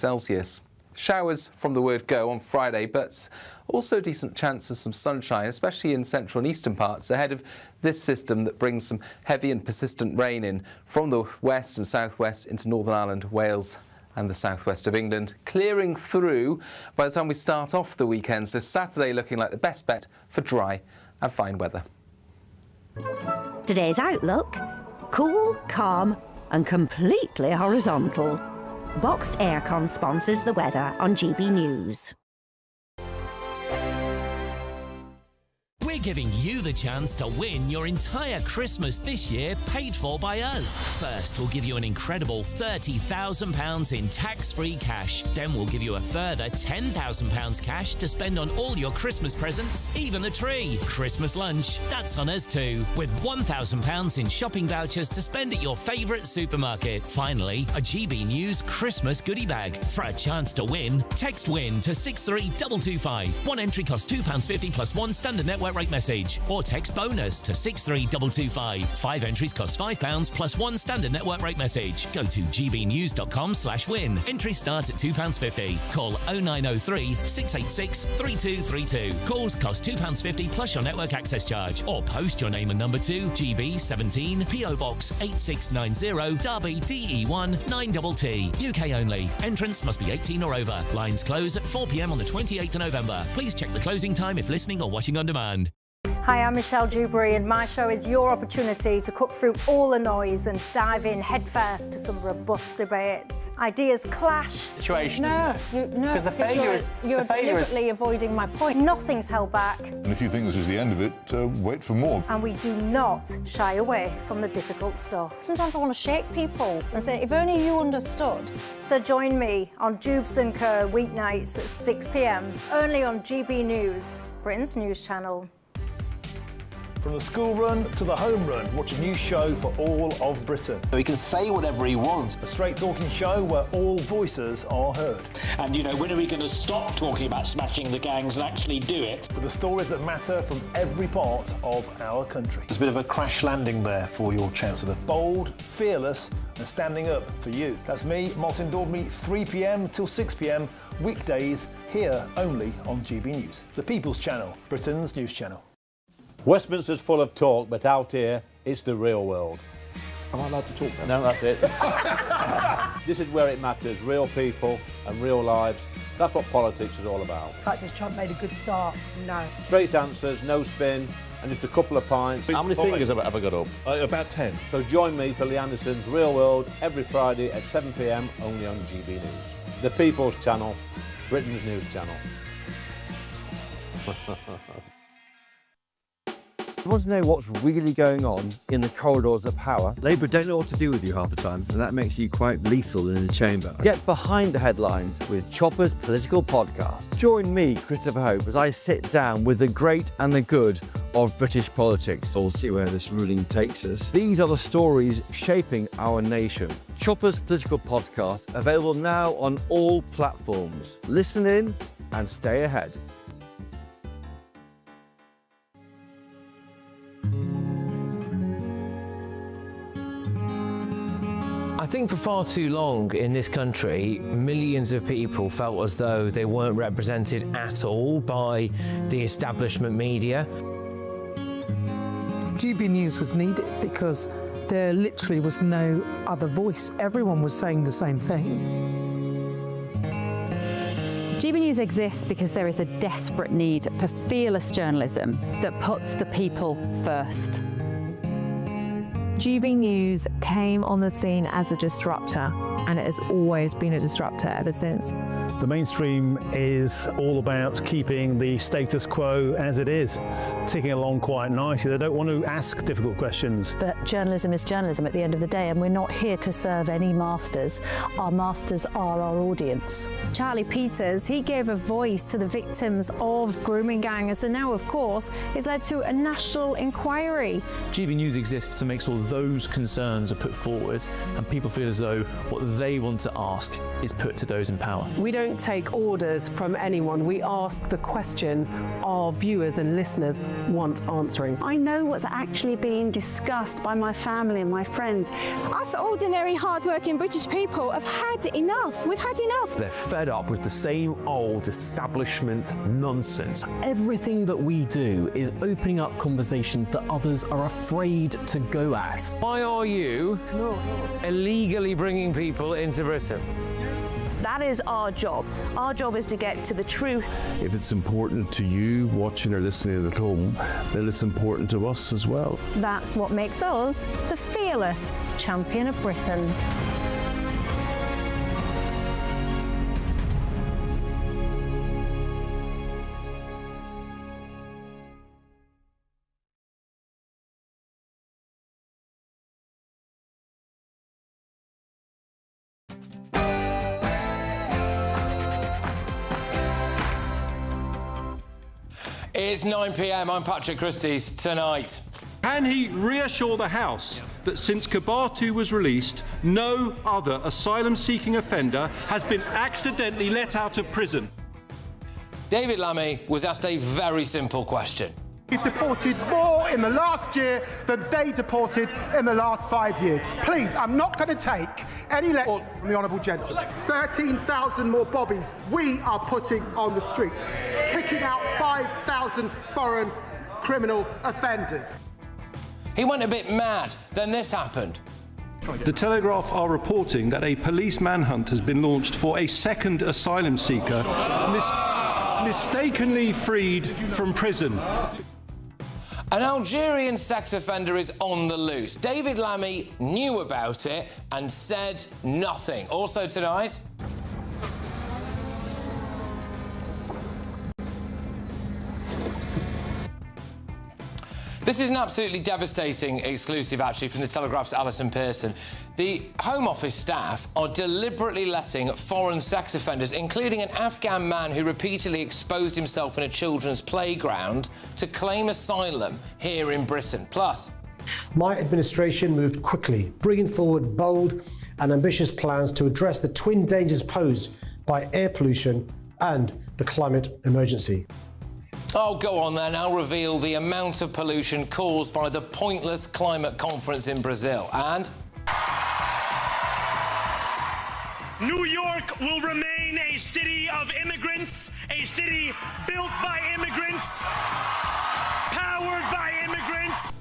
Celsius. Showers from the word go on Friday, but also a decent chance of some sunshine, especially in central and eastern parts, ahead of this system that brings some heavy and persistent rain in from the west and southwest into Northern Ireland, Wales and the southwest of England, clearing through by the time we start off the weekend. So Saturday looking like the best bet for dry and fine weather. Today's outlook: cool, calm and completely horizontal. Boxed Aircon sponsors the weather on GB News. We're giving you the chance to win your entire Christmas this year paid for by us. First, we'll give you an incredible £30,000 in tax-free cash. Then we'll give you a further £10,000 cash to spend on all your Christmas presents, even the tree. Christmas lunch, that's on us too, with £1,000 in shopping vouchers to spend at your favourite supermarket. Finally, a GB News Christmas goodie bag. For a chance to win, text WIN to 63225. One entry costs £2.50 plus one standard network rate message, or text bonus to 63225. 5 entries cost £5 plus one standard network rate message. Go to gbnews.com/win. Entries start at £2.50. Call 0903 686 3232. Calls cost £2.50 plus your network access charge, or post your name and number to GB17 PO Box 8690 Derby DE1 9TT. UK only. Entrance must be 18 or over. Lines close at 4 p.m. on the 28th of November. Please check the closing time if listening or watching on demand. Hi, I'm Michelle Dewberry, and my show is your opportunity to cut through all the noise and dive in headfirst to some robust debates. Ideas clash. Situation, because you're deliberately avoiding my point. Nothing's held back. And if you think this is the end of it, wait for more. And we do not shy away from the difficult stuff. Sometimes I want to shake people and say, if only you understood. So join me on Jubes & Co. weeknights at 6 p.m, only on GB News, Britain's news channel. From the school run to the home run, watch a new show for all of Britain. He can say whatever he wants. A straight-talking show where all voices are heard. And, when are we going to stop talking about smashing the gangs and actually do it? With the stories that matter from every part of our country. There's a bit of a crash landing there for your Chancellor. Bold, fearless and standing up for you. That's me, Martin Daubney, 3 p.m. till 6 p.m, weekdays, here only on GB News. The People's Channel, Britain's news channel. Westminster's full of talk, but out here, it's the real world. Am I allowed to talk then? No, that's it. This is where it matters, real people and real lives. That's what politics is all about. In fact, has Trump made a good start? No. Straight answers, no spin, and just a couple of pints. How many fingers have I ever got up? About 10. So join me for Lee Anderson's Real World every Friday at 7 p.m, only on GB News. The People's Channel, Britain's news channel. You want to know what's really going on in the corridors of power? Labour don't know what to do with you half the time, and that makes you quite lethal in the chamber. Get behind the headlines with Chopper's Political Podcast. Join me, Christopher Hope, as I sit down with the great and the good of British politics. We'll see where this ruling takes us. These are the stories shaping our nation. Chopper's Political Podcast, available now on all platforms. Listen in and stay ahead. I think for far too long in this country, millions of people felt as though they weren't represented at all by the establishment media. GB News was needed because there literally was no other voice. Everyone was saying the same thing. GB News exists because there is a desperate need for fearless journalism that puts the people first. GB News came on the scene as a disruptor, and it has always been a disruptor ever since. The mainstream is all about keeping the status quo as it is, ticking along quite nicely. They don't want to ask difficult questions. But journalism is journalism at the end of the day, and we're not here to serve any masters. Our masters are our audience. Charlie Peters, he gave a voice to the victims of grooming gangs, and now, of course, it's led to a national inquiry. GB News exists to make sure those concerns are put forward and people feel as though what they want to ask is put to those in power. We don't take orders from anyone. We ask the questions our viewers and listeners want answering. I know what's actually being discussed by my family and my friends. Us ordinary, hard-working British people have had enough. We've had enough. They're fed up with the same old establishment nonsense. Everything that we do is opening up conversations that others are afraid to go at. Why are you illegally bringing people into Britain? That is our job. Our job is to get to the truth. If it's important to you watching or listening at home, then it's important to us as well. That's what makes us the fearless champion of Britain. It's 9 p.m. I'm Patrick Christys. Tonight, can he reassure the House that since Kabatu was released, no other asylum-seeking offender has been accidentally let out of prison? David Lammy was asked a very simple question. We've deported more in the last year than they deported in the last 5 years. Please, I'm not going to take any lecture from the Honourable Gentleman. 13,000 more bobbies we are putting on the streets, kicking out 5,000 foreign criminal offenders. He went a bit mad. Then this happened. The Telegraph are reporting that a police manhunt has been launched for a second asylum seeker mistakenly freed from prison. An Algerian sex offender is on the loose. David Lammy knew about it and said nothing. Also tonight, this is an absolutely devastating exclusive, actually, from the Telegraph's Alison Pearson. The Home Office staff are deliberately letting foreign sex offenders, including an Afghan man who repeatedly exposed himself in a children's playground, to claim asylum here in Britain. Plus, my administration moved quickly, bringing forward bold and ambitious plans to address the twin dangers posed by air pollution and the climate emergency. oh, go on then, I'll reveal the amount of pollution caused by the pointless climate conference in Brazil. And New York will remain a city of immigrants, a city built by immigrants, powered by immigrants.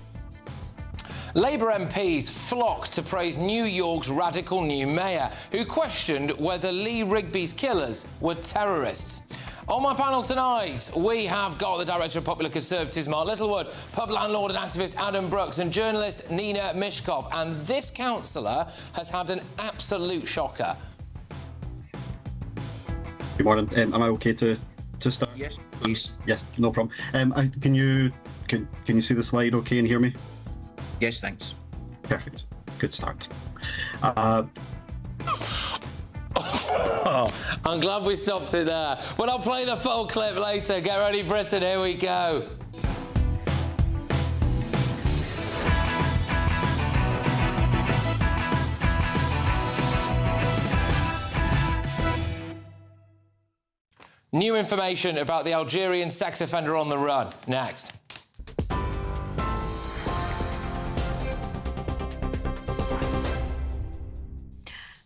Labour MPs flocked to praise New York's radical new mayor, who questioned whether Lee Rigby's killers were terrorists. On my panel tonight, we have got the Director of Popular Conservatives, Mark Littlewood, pub landlord and activist Adam Brooks, and journalist Nina Mishkov. And this councillor has had an absolute shocker. Good morning. Am I okay to start? Yes, please. Yes, no problem. Can you see the slide okay and hear me? Yes, thanks. Perfect. Good start. I'm glad we stopped it there. Well, I'll play the full clip later. Get ready, Britain. Here we go. New information about the Algerian sex offender on the run. Next.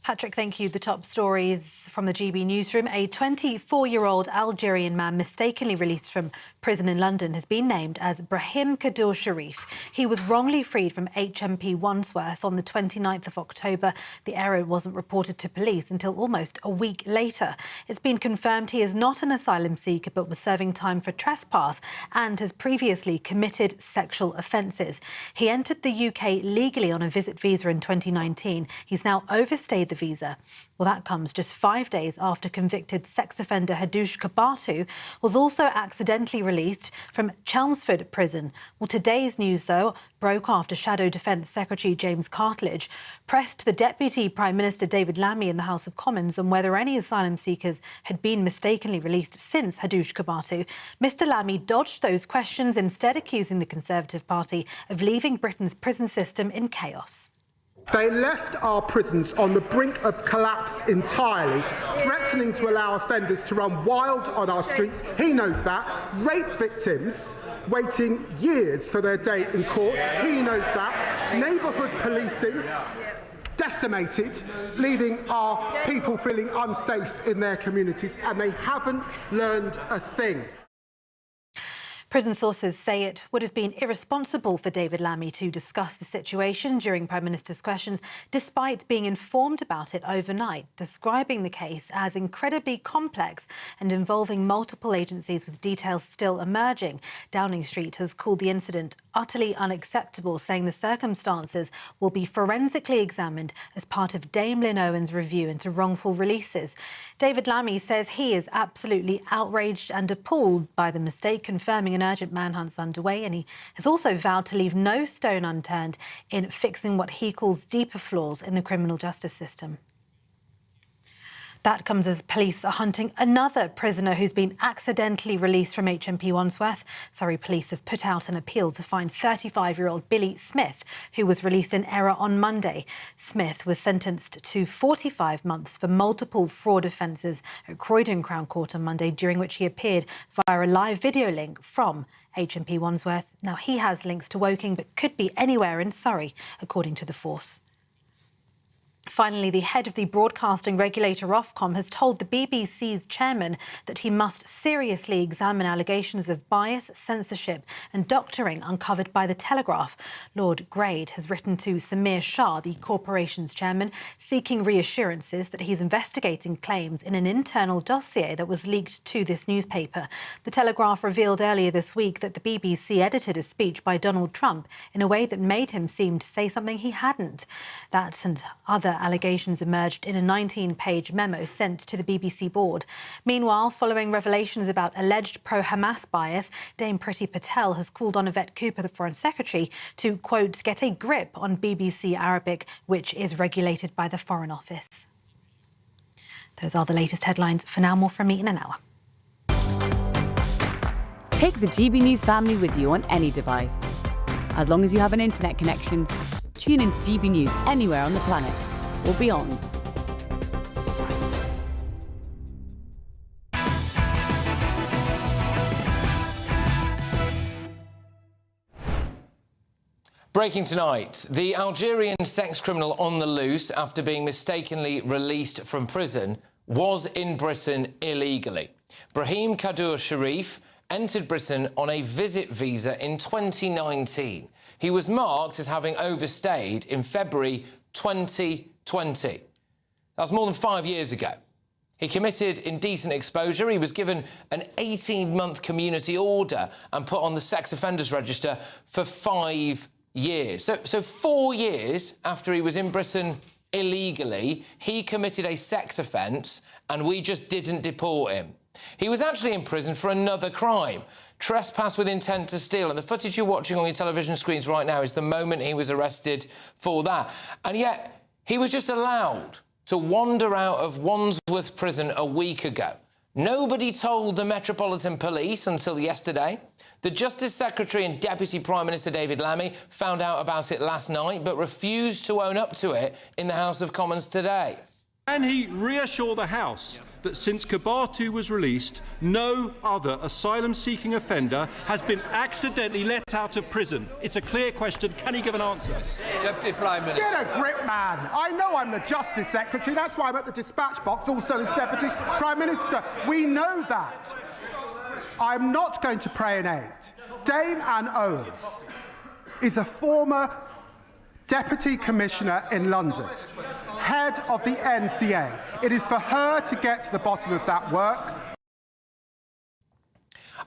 Patrick, thank you. The top stories from the GB Newsroom. A 24-year-old Algerian man mistakenly released from prison in London has been named as Brahim Kadour Sharif. He was wrongly freed from HMP Wandsworth on the 29th of October. The error wasn't reported to police until almost a week later. It's been confirmed he is not an asylum seeker but was serving time for trespass and has previously committed sexual offences. He entered the UK legally on a visit visa in 2019. He's now overstayed the visa. Well, that comes just 5 days after convicted sex offender Hadoush Kabatu was also accidentally released from Chelmsford prison. Well, today's news, though, broke after Shadow Defence Secretary James Cartledge pressed the Deputy Prime Minister David Lammy in the House of Commons on whether any asylum seekers had been mistakenly released since Hadoush Kabatu. Mr Lammy dodged those questions, instead accusing the Conservative Party of leaving Britain's prison system in chaos. They left our prisons on the brink of collapse entirely, threatening to allow offenders to run wild on our streets. He knows that. Rape victims waiting years for their day in court. He knows that. Neighbourhood policing decimated, leaving our people feeling unsafe in their communities, and they haven't learned a thing. Prison sources say it would have been irresponsible for David Lammy to discuss the situation during Prime Minister's questions, despite being informed about it overnight, describing the case as incredibly complex and involving multiple agencies with details still emerging. Downing Street has called the incident utterly unacceptable, saying the circumstances will be forensically examined as part of Dame Lynn Owen's review into wrongful releases. David Lammy says he is absolutely outraged and appalled by the mistake, confirming an urgent manhunt's underway, and he has also vowed to leave no stone unturned in fixing what he calls deeper flaws in the criminal justice system. That comes as police are hunting another prisoner who's been accidentally released from HMP Wandsworth. Surrey police have put out an appeal to find 35-year-old Billy Smith, who was released in error on Monday. Smith was sentenced to 45 months for multiple fraud offences at Croydon Crown Court on Monday, during which he appeared via a live video link from HMP Wandsworth. Now, he has links to Woking, but could be anywhere in Surrey, according to the force. Finally, the head of the broadcasting regulator Ofcom has told the BBC's chairman that he must seriously examine allegations of bias, censorship and doctoring uncovered by The Telegraph. Lord Grade has written to Samir Shah, the corporation's chairman, seeking reassurances that he's investigating claims in an internal dossier that was leaked to this newspaper. The Telegraph revealed earlier this week that the BBC edited a speech by Donald Trump in a way that made him seem to say something he hadn't. That and other allegations emerged in a 19-page memo sent to the BBC board. Meanwhile, following revelations about alleged pro-Hamas bias, Dame Priti Patel has called on Yvette Cooper, the Foreign Secretary, to, quote, get a grip on BBC Arabic, which is regulated by the Foreign Office. Those are the latest headlines. For now, more from me in an hour. Take the GB News family with you on any device. As long as you have an internet connection, tune into GB News anywhere on the planet or beyond. Breaking tonight, the Algerian sex criminal on the loose after being mistakenly released from prison was in Britain illegally. Brahim Kadour Sharif entered Britain on a visit visa in 2019. He was marked as having overstayed in February 2020. That's more than 5 years ago. He committed indecent exposure. He was given an 18-month community order and put on the sex offenders register for 5 years. So 4 years after he was in Britain illegally, he committed a sex offence and we just didn't deport him. He was actually in prison for another crime, trespass with intent to steal, and the footage you're watching on your television screens right now is the moment he was arrested for that. And yet, he was just allowed to wander out of Wandsworth Prison a week ago. Nobody told the Metropolitan Police until yesterday. The Justice Secretary and Deputy Prime Minister David Lammy found out about it last night, but refused to own up to it in the House of Commons today. Can he reassure the House that since Kabatu was released, no other asylum-seeking offender has been accidentally let out of prison? It's a clear question. Can he give an answer? Deputy Prime Minister. Get a grip, man. I know I'm the Justice Secretary. That's why I'm at the dispatch box, also as Deputy Prime Minister. We know that. I'm not going to pray in aid. Dame Anne Owens is a former Deputy Commissioner in London, head of the NCA. It is for her to get to the bottom of that work.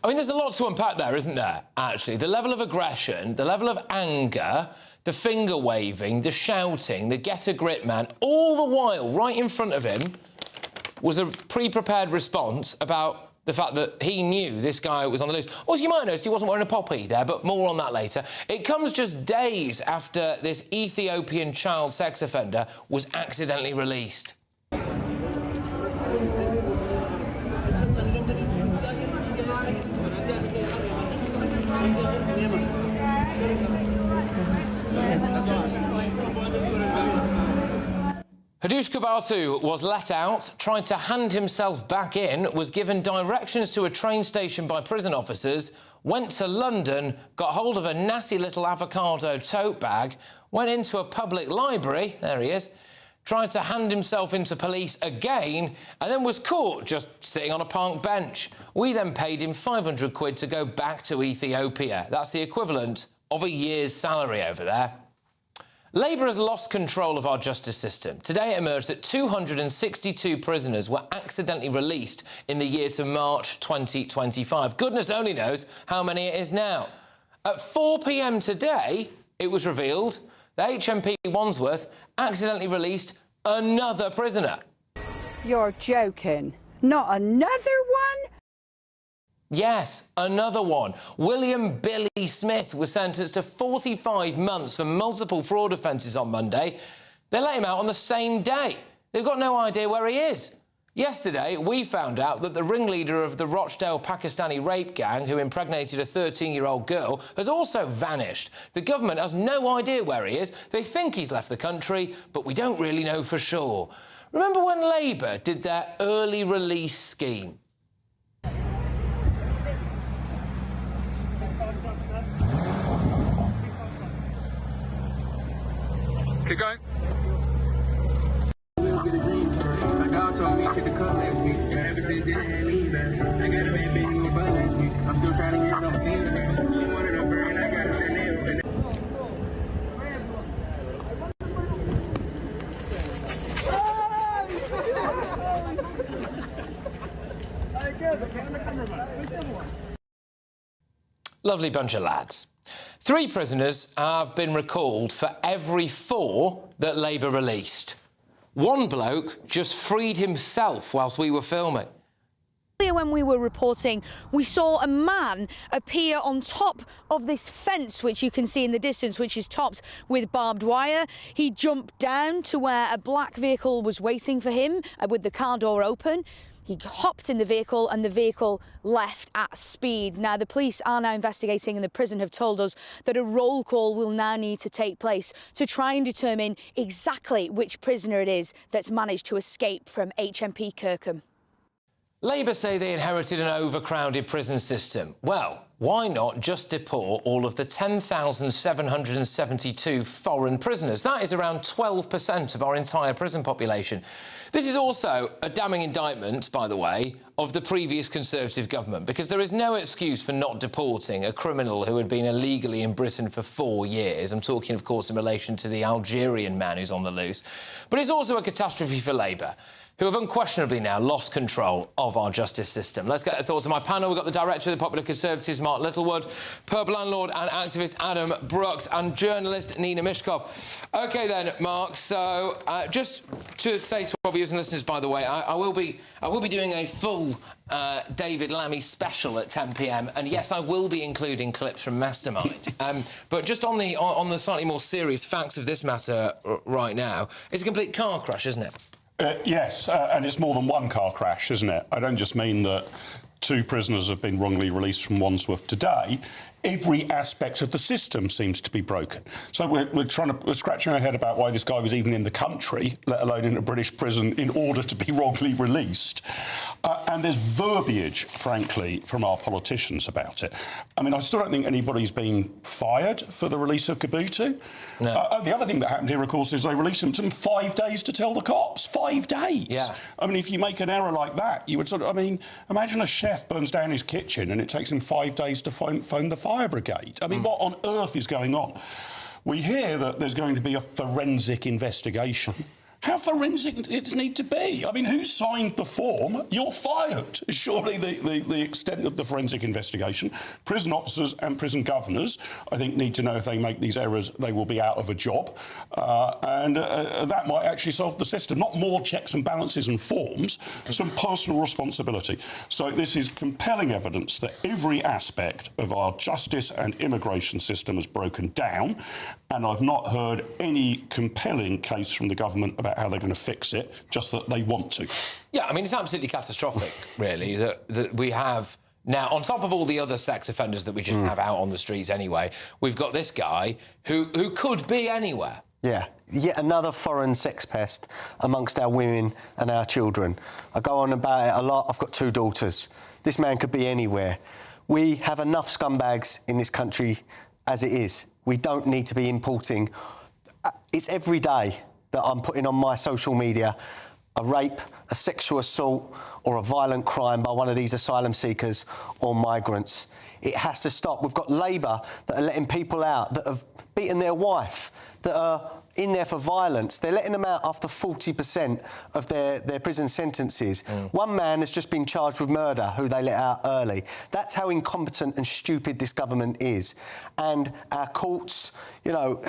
I mean, there's a lot to unpack there, isn't there, actually? The level of aggression, the level of anger, the finger-waving, the shouting, the get-a-grip man, all the while, right in front of him, was a pre-prepared response about the fact that he knew this guy was on the loose. Also, you might notice he wasn't wearing a poppy there, but more on that later. It comes just days after this Ethiopian child sex offender was accidentally released. Hadush Kabatu was let out, tried to hand himself back in, was given directions to a train station by prison officers, went to London, got hold of a natty little avocado tote bag, went into a public library, there he is, tried to hand himself into police again, and then was caught just sitting on a park bench. We then paid him 500 quid to go back to Ethiopia. That's the equivalent of a year's salary over there. Labour has lost control of our justice system. Today it emerged that 262 prisoners were accidentally released in the year to March 2025. Goodness only knows how many it is now. At 4 p.m. today, it was revealed that HMP Wandsworth accidentally released another prisoner. You're joking. Not another one? Yes, another one. William Billy Smith was sentenced to 45 months for multiple fraud offences on Monday. They let him out on the same day. They've got no idea where he is. Yesterday, we found out that the ringleader of the Rochdale Pakistani rape gang, who impregnated a 13-year-old girl, has also vanished. The government has no idea where he is. They think he's left the country, but we don't really know for sure. Remember when Labour did their early release scheme? Keep going. My dog told me to the club last week. Ever since then, I had leave back. I got a bad bitch with butt last week. I'm still trying to get it on scene. She wanted a bird, I got a Chanel. Lovely bunch of lads. 3 prisoners have been recalled for every 4 that Labour released. One bloke just freed himself whilst we were filming. When we were reporting, we saw a man appear on top of this fence, which you can see in the distance, which is topped with barbed wire. He jumped down to where a black vehicle was waiting for him with the car door open. He hopped in the vehicle and the vehicle left at speed. Now, the police are now investigating and the prison have told us that a roll call will now need to take place to try and determine exactly which prisoner it is that's managed to escape from HMP Kirkham. Labour say they inherited an overcrowded prison system. Well, why not just deport all of the 10,772 foreign prisoners? That is around 12% of our entire prison population. This is also a damning indictment, by the way, of the previous Conservative government, because there is no excuse for not deporting a criminal who had been illegally in Britain for 4 years. I'm talking, of course, in relation to the Algerian man who's on the loose. But it's also a catastrophe for Labour, who have unquestionably now lost control of our justice system. Let's get the thoughts of my panel. We've got the Director of the Popular Conservatives, Mark Littlewood, pub landlord and activist Adam Brooks, and journalist Nina Mishkov. OK, then, Mark, so just to say to our viewers and listeners, by the way, I will be doing a full David Lammy special at 10 p.m, and yes, I will be including clips from Mastermind. But just on the slightly more serious facts of this matter right now, it's a complete car crash, isn't it? Yes, and it's more than one car crash, isn't it? I don't just mean that 2 prisoners have been wrongly released from Wandsworth today. Every aspect of the system seems to be broken. So we're scratching our head about why this guy was even in the country, let alone in a British prison, in order to be wrongly released. And there's verbiage, frankly, from our politicians about it. I mean, I still don't think anybody's been fired for the release of Kabutu. No. The other thing that happened here, of course, is they released him to 5 days to tell the cops. 5 days! Yeah. I mean, if you make an error like that, you would sort of... I mean, imagine a chef burns down his kitchen and it takes him 5 days to phone the fire brigade. I mean, what on earth is going on? We hear that there's going to be a forensic investigation. How forensic does it need to be? I mean, who signed the form? You're fired. Surely the extent of the forensic investigation. Prison officers and prison governors, I think, need to know if they make these errors, they will be out of a job. And that might actually solve the system. Not more checks and balances and forms, some personal responsibility. So this is compelling evidence that every aspect of our justice and immigration system has broken down. And I've not heard any compelling case from the government about how they're going to fix it, just that they want to. Yeah, I mean, it's absolutely catastrophic, really, that we have now, on top of all the other sex offenders that we just have out on the streets anyway, we've got this guy who could be anywhere. Yeah, yet another foreign sex pest amongst our women and our children. I go on about it a lot. I've got 2 daughters. This man could be anywhere. We have enough scumbags in this country as it is. We don't need to be importing. It's every day that I'm putting on my social media a rape, a sexual assault or a violent crime by one of these asylum seekers or migrants. It has to stop. We've got Labour that are letting people out that have beaten their wife, that are in there for violence. They're letting them out after 40% of their prison sentences. One man has just been charged with murder, who they let out early. That's how incompetent and stupid this government is. And our courts, you know,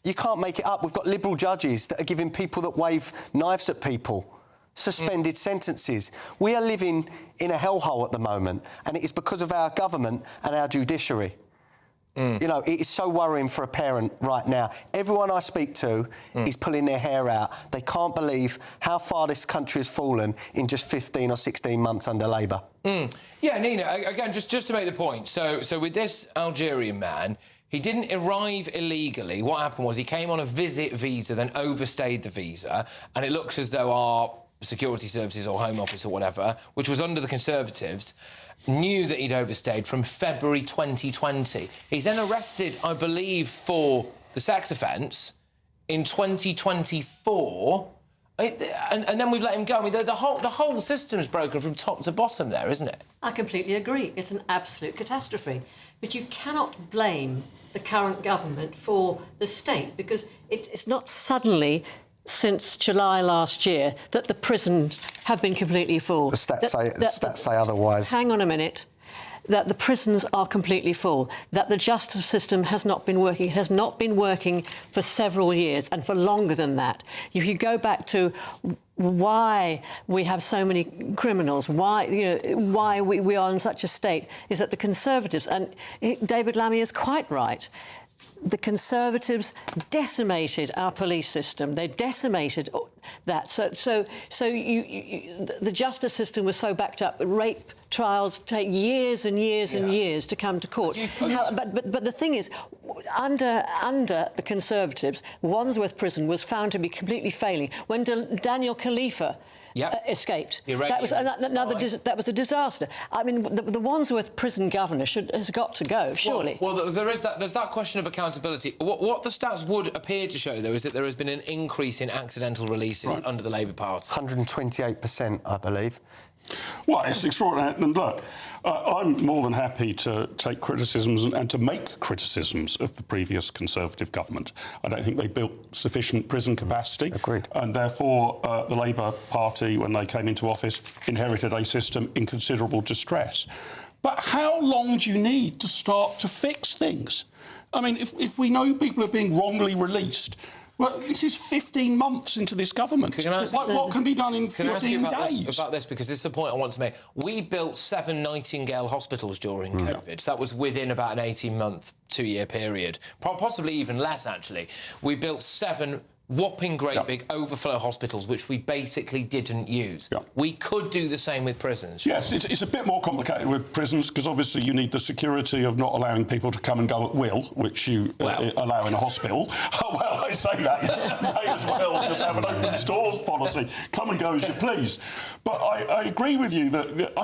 you can't make it up. We've got Liberal judges that are giving people that wave knives at people suspended sentences. We are living in a hellhole at the moment, and it is because of our government and our judiciary. You know, it is so worrying for a parent right now. Everyone I speak to is pulling their hair out. They can't believe how far this country has fallen in just 15 or 16 months under Labour. Yeah, Nina, again, just to make the point, so with this Algerian man, he didn't arrive illegally. What happened was he came on a visit visa, then overstayed the visa, and it looks as though our security services or Home Office or whatever, which was under the Conservatives, knew that he'd overstayed from February 2020. He's then arrested, I believe, for the sex offence in 2024, and then we've let him go. I mean, the whole system's broken from top to bottom there, isn't it? I completely agree. It's an absolute catastrophe. But you cannot blame the current government for the state, because it's not suddenly since July last year that the prisons have been completely full. The stats say otherwise. Hang on a minute. That the prisons are completely full, that the justice system has not been working, has not been working for several years and for longer than that. If you go back to why we have so many criminals, why we are in such a state, is that the Conservatives, and David Lammy is quite right, the Conservatives decimated our police system. They decimated that. So the justice system was so backed up. Rape trials take years and years and years to come to court. But the thing is, under the Conservatives, Wandsworth Prison was found to be completely failing. When Daniel Khalifa escaped, that was a disaster. I mean, the Wandsworth Prison governor has got to go, surely. Well, there's that question of accountability. What the stats would appear to show, though, is that there has been an increase in accidental releases under the Labour Party. 128%, I believe. Well, it's extraordinary. And look, I'm more than happy to take criticisms and to make criticisms of the previous Conservative government. I don't think they built sufficient prison capacity. Agreed. And therefore, the Labour Party, when they came into office, inherited a system in considerable distress. But how long do you need to start to fix things? I mean, if we know people are being wrongly released, well, this is 15 months into this government. What can be done in 15 days? About this, because this is the point I want to make. We built 7 Nightingale hospitals during COVID. So that was within about an 18-month, 2-year period. Possibly even less, actually. We built 7 whopping great big overflow hospitals, which we basically didn't use. We could do the same with prisons. Yes, it's a bit more complicated with prisons, because obviously you need the security of not allowing people to come and go at will, which you allow in a hospital. Well, I say that. May as well just have an open stores policy. Come and go as you please. But I agree with you that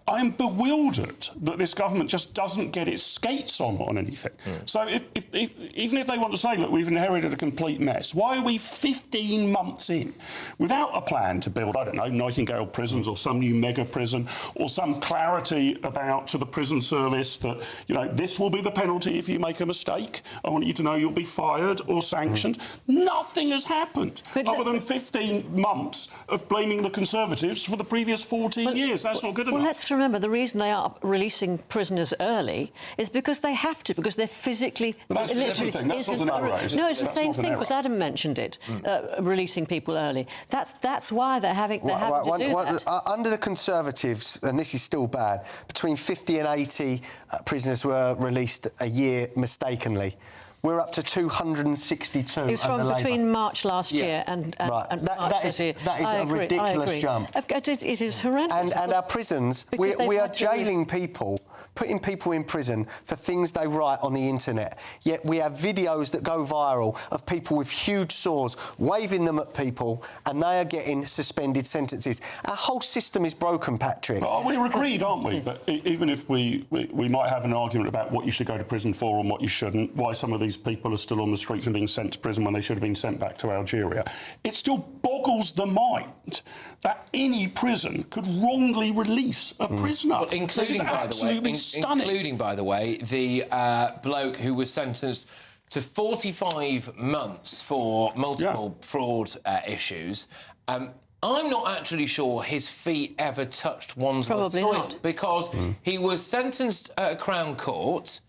I'm bewildered that this government just doesn't get its skates on anything. So even if they want to say, look, we've inherited a complete mess, why are we 15 months in without a plan to build, I don't know, Nightingale prisons or some new mega prison, or some clarity to the prison service that, you know, this will be the penalty if you make a mistake. I want you to know you'll be fired or sanctioned. Nothing has happened other than 15 months of blaming the Conservatives for the previous 14 years. That's not good enough. Well, let's remember the reason they are releasing prisoners early is because they have to, because they're physically... But that's a different thing. That's not an error, is it? No, it's the same thing, because Adam mentioned it, releasing people early. That's why they're having to do that. Under the Conservatives, and this is still bad, between 50 and 80 prisoners were released a year mistakenly. We're up to 262 It was from between March last year and that is a ridiculous jump. It is horrendous. And our prisons, we are jailing people putting people in prison for things they write on the internet. Yet we have videos that go viral of people with huge swords waving them at people, and they are getting suspended sentences. Our whole system is broken, Patrick. Well, we're agreed, aren't we? That even if we might have an argument about what you should go to prison for and what you shouldn't, why some of these people are still on the streets and being sent to prison when they should have been sent back to Algeria, it still boggles the mind that any prison could wrongly release a prisoner. Well, including, by the way, the bloke who was sentenced to 45 months for multiple fraud issues. I'm not actually sure his feet ever touched Wandsworth soil because he was sentenced at a Crown Court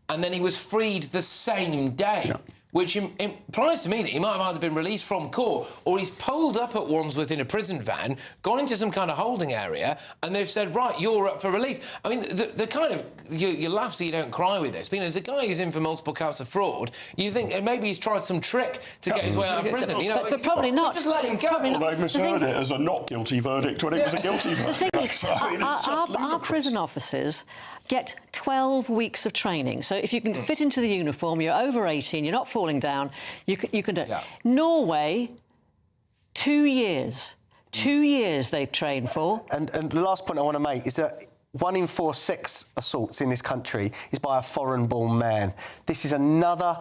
and then he was freed the same day. Which implies to me that he might have either been released from court or he's pulled up at Wandsworth in a prison van, gone into some kind of holding area, and they've said, right, you're up for release. I mean, the kind of... You laugh so you don't cry with this. I mean, as a guy who's in for multiple counts of fraud, you think maybe he's tried some trick to get his way out of prison. You know, but probably not. Just let him go. Well, they misheard it as a not guilty verdict when it was a guilty verdict. The thing is, our prison officers get 12 weeks of training. So if you can fit into the uniform, you're over 18, you're not falling down, you can do it. Norway, 2 years. 2 years they've trained for. And the last point I want to make is that 1 in 4 sex assaults in this country is by a foreign-born man. This is another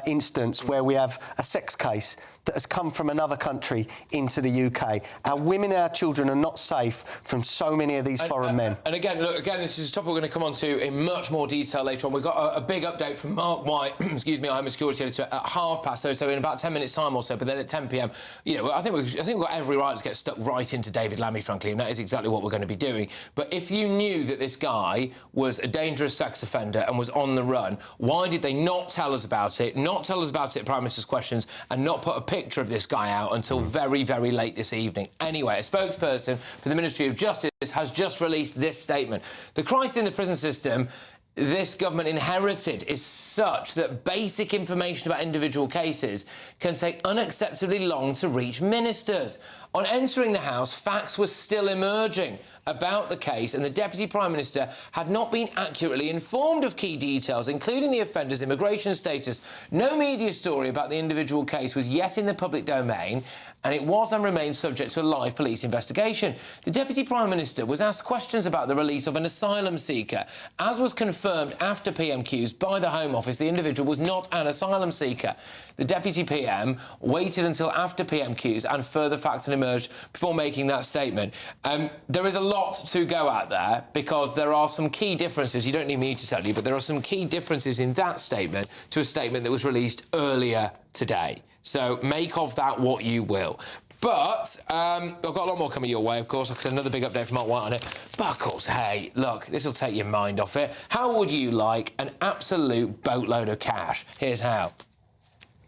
instance where we have a sex case that has come from another country into the UK. Our women and our children are not safe from so many of these foreign men. And again, this is a topic we're going to come on to in much more detail later on. We've got a big update from Mark White, excuse me, I'm a security editor, at past, so in about 10 minutes' time or so, but then at 10 p.m, you know, I think we've got every right to get stuck right into David Lammy, frankly, and that is exactly what we're going to be doing. But if you knew that this guy was a dangerous sex offender and was on the run, why did they not tell us about it, not tell us about it at Prime Minister's Questions, and not put a picture of this guy out until very, very late this evening? Anyway, a spokesperson for the Ministry of Justice has just released this statement. The crisis in the prison system this government inherited is such that basic information about individual cases can take unacceptably long to reach ministers. On entering the House, facts were still emerging about the case, and the Deputy Prime Minister had not been accurately informed of key details, including the offender's immigration status. No media story about the individual case was yet in the public domain, and it was and remains subject to a live police investigation. The Deputy Prime Minister was asked questions about the release of an asylum seeker. As was confirmed after PMQs by the Home Office, the individual was not an asylum seeker. The Deputy PM waited until after PMQs and further facts had emerged before making that statement. There is a lot to go at there because there are some key differences. You don't need me to tell you, but there are some key differences in that statement to a statement that was released earlier today. So make of that what you will. But I've got a lot more coming your way, of course. Like I said, another big update from Mark White on it. But, of course, hey, look, this will take your mind off it. How would you like an absolute boatload of cash? Here's how.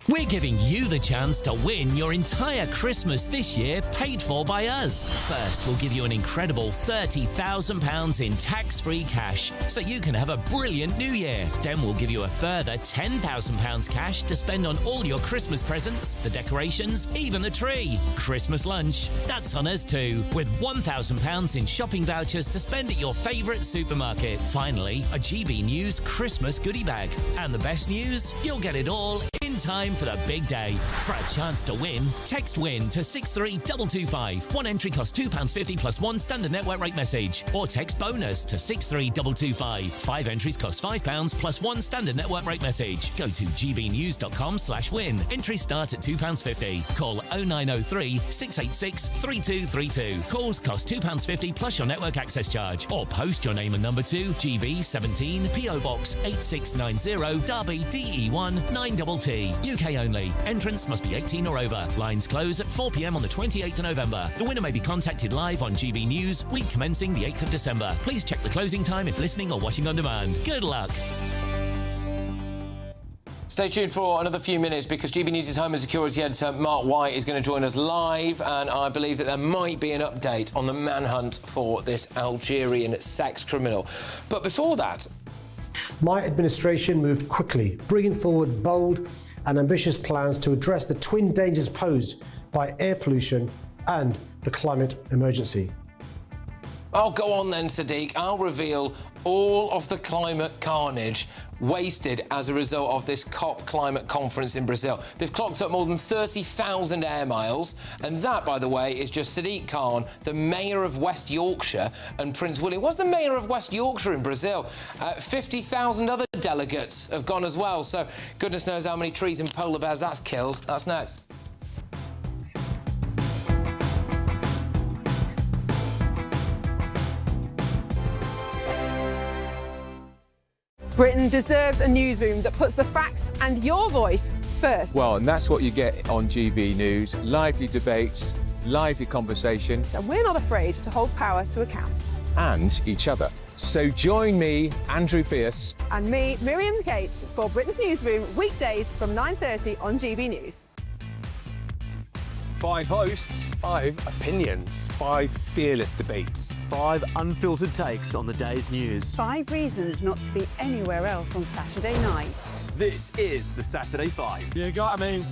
We're giving you the chance to win your entire Christmas this year paid for by us. First, we'll give you an incredible £30,000 in tax-free cash so you can have a brilliant new year. Then we'll give you a further £10,000 cash to spend on all your Christmas presents, the decorations, even the tree. Christmas lunch, that's on us too, with £1,000 in shopping vouchers to spend at your favourite supermarket. Finally, a GB News Christmas goodie bag. And the best news? You'll get it all in time for the big day. For a chance to win, text WIN to 63225. One entry costs £2.50 plus one standard network rate message. Or text BONUS to 63225. 5 entries cost £5 plus one standard network rate message. Go to gbnews.com/win. Entries start at £2.50. Call 0903 686 3232. Calls cost £2.50 plus your network access charge. Or post your name and number to GB17 PO Box 8690 Derby DE1 9TT. UK only. Entrance must be 18 or over. Lines close at 4 p.m. on the 28th of November. The winner may be contacted live on GB News, week commencing the 8th of December. Please check the closing time if listening or watching on demand. Good luck. Stay tuned for another few minutes because GB News' Home and Security Editor Mark White is going to join us live, and I believe that there might be an update on the manhunt for this Algerian sex criminal. But before that... My administration moved quickly, bringing forward bold and ambitious plans to address the twin dangers posed by air pollution and the climate emergency. Oh, go on then, Sadiq. I'll reveal all of the climate carnage wasted as a result of this COP climate conference in Brazil. They've clocked up more than 30,000 air miles, and that, by the way, is just Sadiq Khan, the mayor of West Yorkshire, and Prince William was the mayor of West Yorkshire in Brazil. 50,000 other delegates have gone as well, so goodness knows how many trees and polar bears that's killed. That's next. Britain deserves a newsroom that puts the facts and your voice first. Well, and that's what you get on GB News. Lively debates, lively conversation. And we're not afraid to hold power to account. And each other. So join me, Andrew Pierce. And me, Miriam Gates, for Britain's Newsroom, weekdays from 9:30 on GB News. 5 hosts, 5 opinions, 5 fearless debates, 5 unfiltered takes on the day's news. 5 reasons not to be anywhere else on Saturday night. This is the Saturday 5. You got me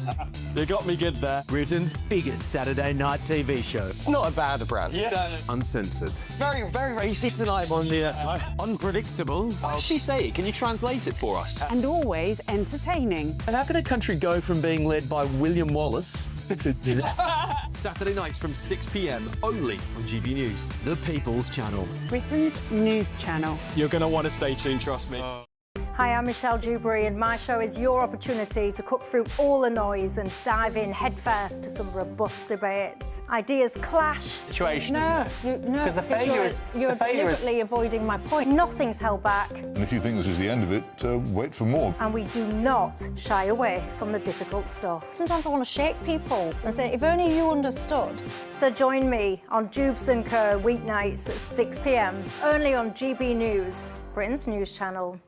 good there. Britain's biggest Saturday night TV show. It's not a bad brand. Yeah. Uncensored. Very, very racy tonight. On the unpredictable. What did she say? Can you translate it for us? And always entertaining. And how can a country go from being led by William Wallace Saturday nights from 6 p.m. only on GB News, the People's Channel. Britain's news channel. You're going to want to stay tuned, trust me. Hi, I'm Michelle Dewberry, and my show is your opportunity to cut through all the noise and dive in headfirst to some robust debates. Ideas clash. Situation, isn't it? Because the failure is... You're deliberately avoiding my point. Nothing's held back. And if you think this is the end of it, wait for more. And we do not shy away from the difficult stuff. Sometimes I want to shake people and say, if only you understood. So join me on Jubes & Co. weeknights at 6 p.m. only on GB News, Britain's news channel.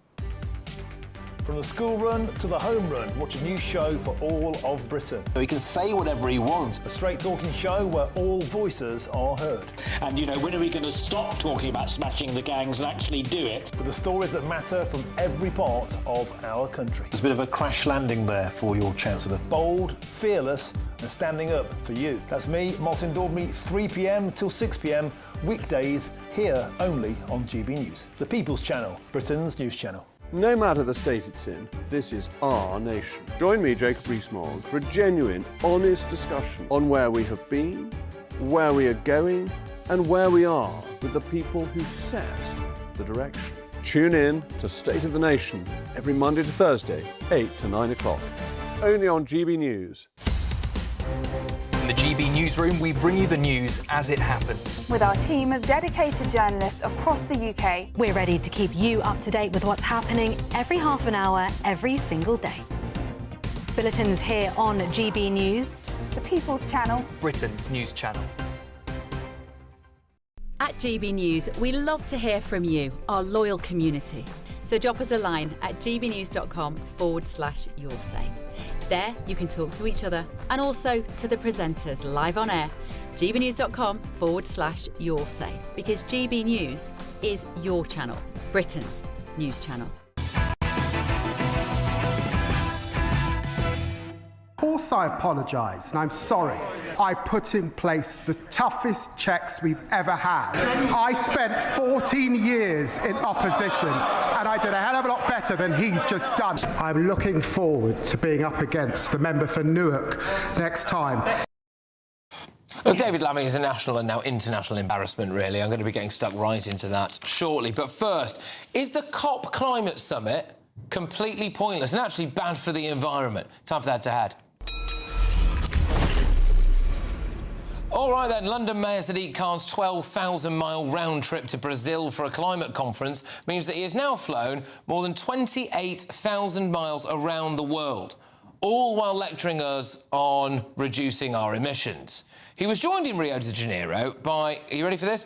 From the school run to the home run, watch a new show for all of Britain. He can say whatever he wants. A straight-talking show where all voices are heard. And, you know, when are we going to stop talking about smashing the gangs and actually do it? With the stories that matter from every part of our country. There's a bit of a crash landing there for your Chancellor. Bold, fearless and standing up for you. That's me, Martin Daubney, 3 p.m. till 6 p.m, weekdays, here only on GB News. The People's Channel, Britain's news channel. No matter the state it's in, this is our nation. Join me, Jacob Rees-Mogg, for a genuine, honest discussion on where we have been, where we are going, and where we are with the people who set the direction. Tune in to State of the Nation every Monday to Thursday, 8 to 9 o'clock. Only on GB News. In the GB Newsroom, we bring you the news as it happens. With our team of dedicated journalists across the UK. We're ready to keep you up to date with what's happening every half an hour, every single day. Bulletins here on GB News. The People's Channel. Britain's news channel. At GB News, we love to hear from you, our loyal community. So drop us a line at gbnews.com/yoursay. There, you can talk to each other and also to the presenters live on air. gbnews.com/yoursay, because GB News is your channel, Britain's news channel. Of course I apologise, and I'm sorry. I put in place the toughest checks we've ever had. I spent 14 years in opposition, and I did a hell of a lot better than he's just done. I'm looking forward to being up against the member for Newark next time. Well, David Lammy is a national and now international embarrassment, really. I'm going to be getting stuck right into that shortly. But first, is the COP climate summit completely pointless and actually bad for the environment? Time for that to head. All right, then. London Mayor Sadiq Khan's 12,000-mile round trip to Brazil for a climate conference means that he has now flown more than 28,000 miles around the world, all while lecturing us on reducing our emissions. He was joined in Rio de Janeiro by, are you ready for this?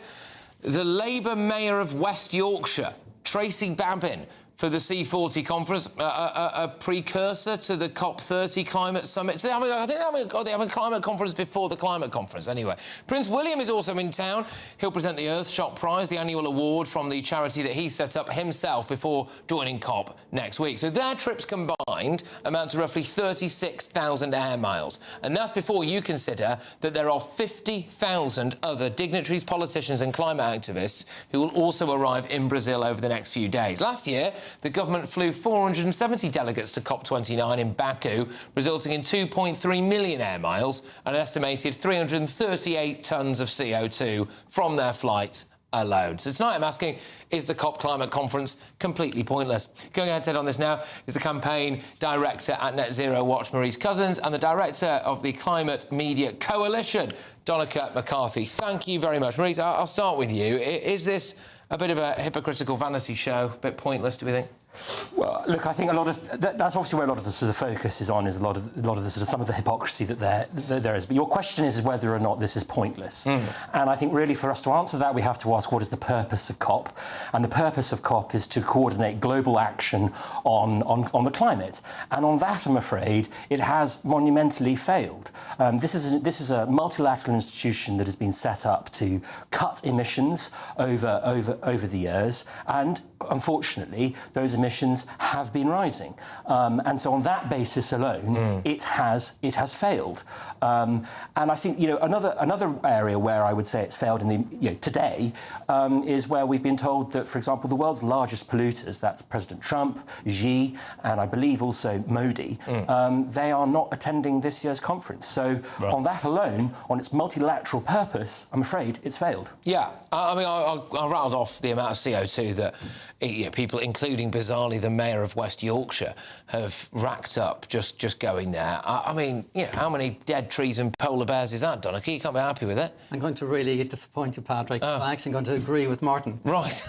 The Labour Mayor of West Yorkshire, Tracy Babin, for the C40 conference, a precursor to the COP30 climate summit. So I think they're having a climate conference before the climate conference, anyway. Prince William is also in town. He'll present the Earthshot Prize, the annual award from the charity that he set up himself before joining COP next week. So their trips combined amount to roughly 36,000 air miles. And that's before you consider that there are 50,000 other dignitaries, politicians and climate activists who will also arrive in Brazil over the next few days. Last year, the government flew 470 delegates to COP29 in Baku, resulting in 2.3 million air miles and an estimated 338 tonnes of CO2 from their flights alone. So tonight I'm asking, is the COP climate conference completely pointless? Going ahead on this now is the campaign director at Net Zero Watch, Maurice Cousins, and the director of the Climate Media Coalition, Donica McCarthy. Thank you very much. Maurice, I'll start with you. Is this a bit of a hypocritical vanity show, a bit pointless, do we think? Well, look, I think a lot of that's obviously where a lot of the sort of focus is on, is a lot of the sort of some of the hypocrisy that there is. But your question is whether or not this is pointless. And I think really for us to answer that, we have to ask what is the purpose of COP, and the purpose of COP is to coordinate global action on the climate. And on that, I'm afraid, it has monumentally failed. This is a multilateral institution that has been set up to cut emissions over the years, and unfortunately, those emissions have been rising, and so on that basis alone, it has failed. And I think another area where I would say it's failed in today is where we've been told that, for example, the world's largest polluters, that's President Trump, Xi, and I believe also Modi, they are not attending this year's conference. So on that alone, on its multilateral purpose, I'm afraid it's failed. Yeah, I mean, I rattled off the amount of CO2 that people, including bizarrely the mayor of West Yorkshire, have racked up just going there. I mean, how many dead trees and polar bears is that, Donica? You can't be happy with it. I'm going to really disappoint you, Patrick. I'm actually going to agree with Martin. Right.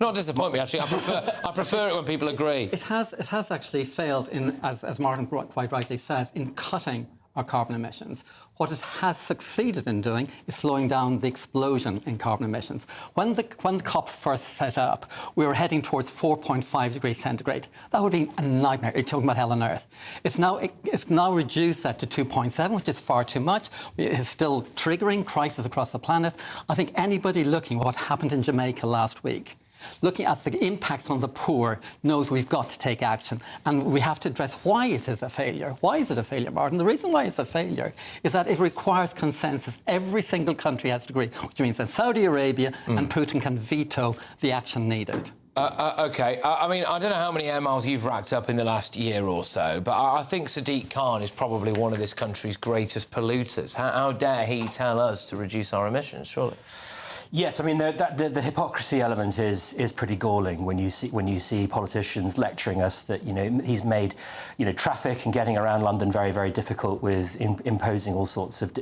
Not disappoint me, actually. I prefer it when people agree. It has actually failed in, as Martin quite rightly says, in cutting our carbon emissions. What it has succeeded in doing is slowing down the explosion in carbon emissions. When the COP first set up, we were heading towards 4.5 degrees centigrade. That would be a nightmare. You're talking about hell on earth. It's now reduced that to 2.7, which is far too much. It's still triggering crises across the planet. I think anybody looking at what happened in Jamaica last week, looking at the impacts on the poor, knows we've got to take action. And we have to address why it is a failure. Why is it a failure, Martin? The reason why it's a failure is that it requires consensus. Every single country has to agree, which means that Saudi Arabia and Putin can veto the action needed. OK. I mean, I don't know how many air miles you've racked up in the last year or so, but I think Sadiq Khan is probably one of this country's greatest polluters. How dare he tell us to reduce our emissions, surely? Yes, I mean the hypocrisy element is pretty galling when you see politicians lecturing us that he's made traffic and getting around London very, very difficult with imposing all sorts of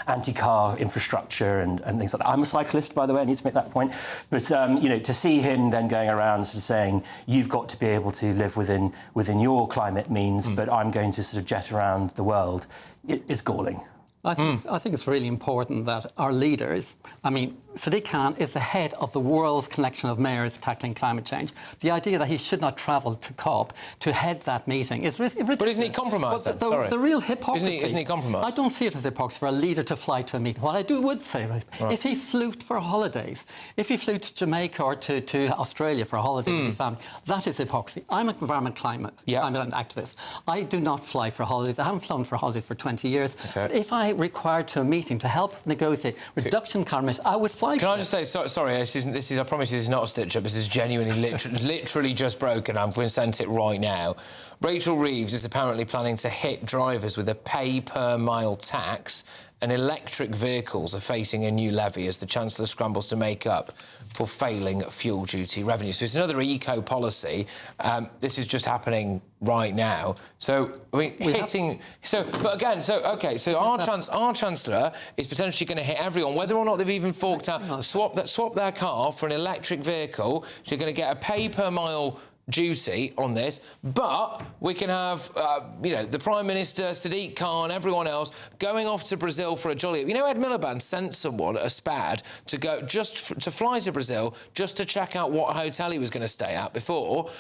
anti-car infrastructure and things like that. I'm a cyclist, by the way. I need to make that point. But to see him then going around sort of saying you've got to be able to live within your climate means, but I'm going to sort of jet around the world, it's galling. I think it's really important that our leaders, I mean, Sadiq Khan is the head of the world's collection of mayors tackling climate change. The idea that he should not travel to COP to head that meeting is ridiculous. But isn't he compromised then? Sorry. The real hypocrisy... Isn't he compromised? I don't see it as hypocrisy for a leader to fly to a meeting. What I would say, if he flew for holidays, if he flew to Jamaica or to Australia for a holiday with his family, that is hypocrisy. I'm an environment climate. I'm an activist. I do not fly for holidays. I haven't flown for holidays for 20 years. Okay. But if I required to a meeting to help negotiate reduction in carbon emissions, I would fly. Can I just say, sorry, this is, I promise this is not a stitch-up, this is genuinely, literally just broken. I'm going to send it right now. Rachel Reeves is apparently planning to hit drivers with a pay-per-mile tax, and electric vehicles are facing a new levy as the Chancellor scrambles to make up for failing fuel duty revenue. So it's another eco-policy. This is just happening right now. So, I mean, So our Chancellor is potentially going to hit everyone, whether or not they've even forked out, swap their car for an electric vehicle. So you're going to get a pay-per-mile duty on this, but we can have, the Prime Minister, Sadiq Khan, everyone else going off to Brazil for a jolly. You know, Ed Miliband sent someone, a SPAD, to go to fly to Brazil just to check out what hotel he was going to stay at before.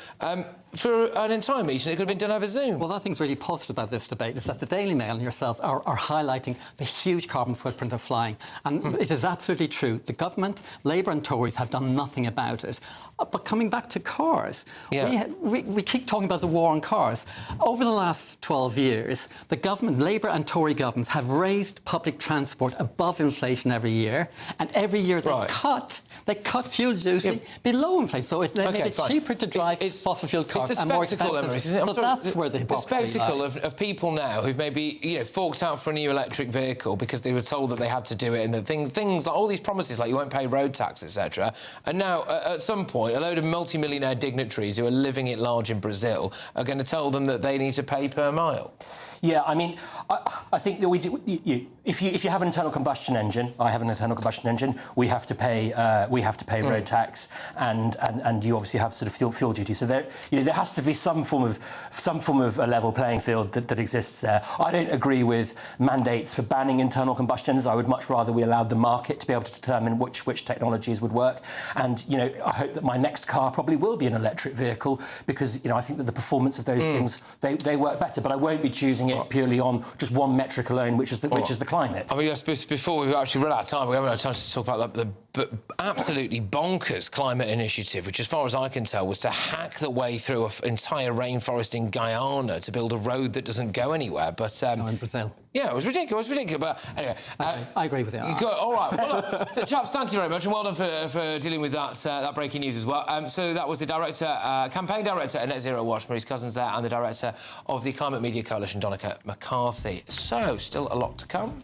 For an entire meeting, it could have been done over Zoom. Well, one thing's really positive about this debate is that the Daily Mail and yourselves are highlighting the huge carbon footprint of flying. And it is absolutely true. The government, Labour and Tories, have done nothing about it. But coming back to cars, we keep talking about the war on cars. Over the last 12 years, the government, Labour and Tory governments, have raised public transport above inflation every year. And every year they cut fuel duty below inflation. So they made it cheaper to drive fossil fuel cars and more expensive. So that's where the hypocrisy lies. The spectacle of people now who've maybe forked out for a new electric vehicle because they were told that they had to do it, and that things like all these promises like you won't pay road tax, etc. And now at some point a load of multi-millionaire dignitaries who are living it large in Brazil are going to tell them that they need to pay per mile. Yeah, I mean, I think that if you have an internal combustion engine, I have an internal combustion engine, we have to pay road tax, and you obviously have sort of fuel duty. So there has to be some form of a level playing field that exists there. I don't agree with mandates for banning internal combustion engines. I would much rather we allowed the market to be able to determine which technologies would work. And I hope that my next car probably will be an electric vehicle because I think that the performance of those things they work better. But I won't be choosing it purely on just one metric alone, which is the climate. I mean, I suppose before we actually run out of time, we haven't had a chance to talk about the absolutely bonkers climate initiative, which, as far as I can tell, was to hack the way through an entire rainforest in Guyana to build a road that doesn't go anywhere. But in Brazil. Yeah, it was ridiculous. But anyway, I agree with you. All right. Well, look, chaps, thank you very much, and well done for dealing with that breaking news as well. So that was the campaign director at Net Zero Watch, Maurice Cousins there, and the director of the Climate Media Coalition, Donica McCarthy. So, still a lot to come.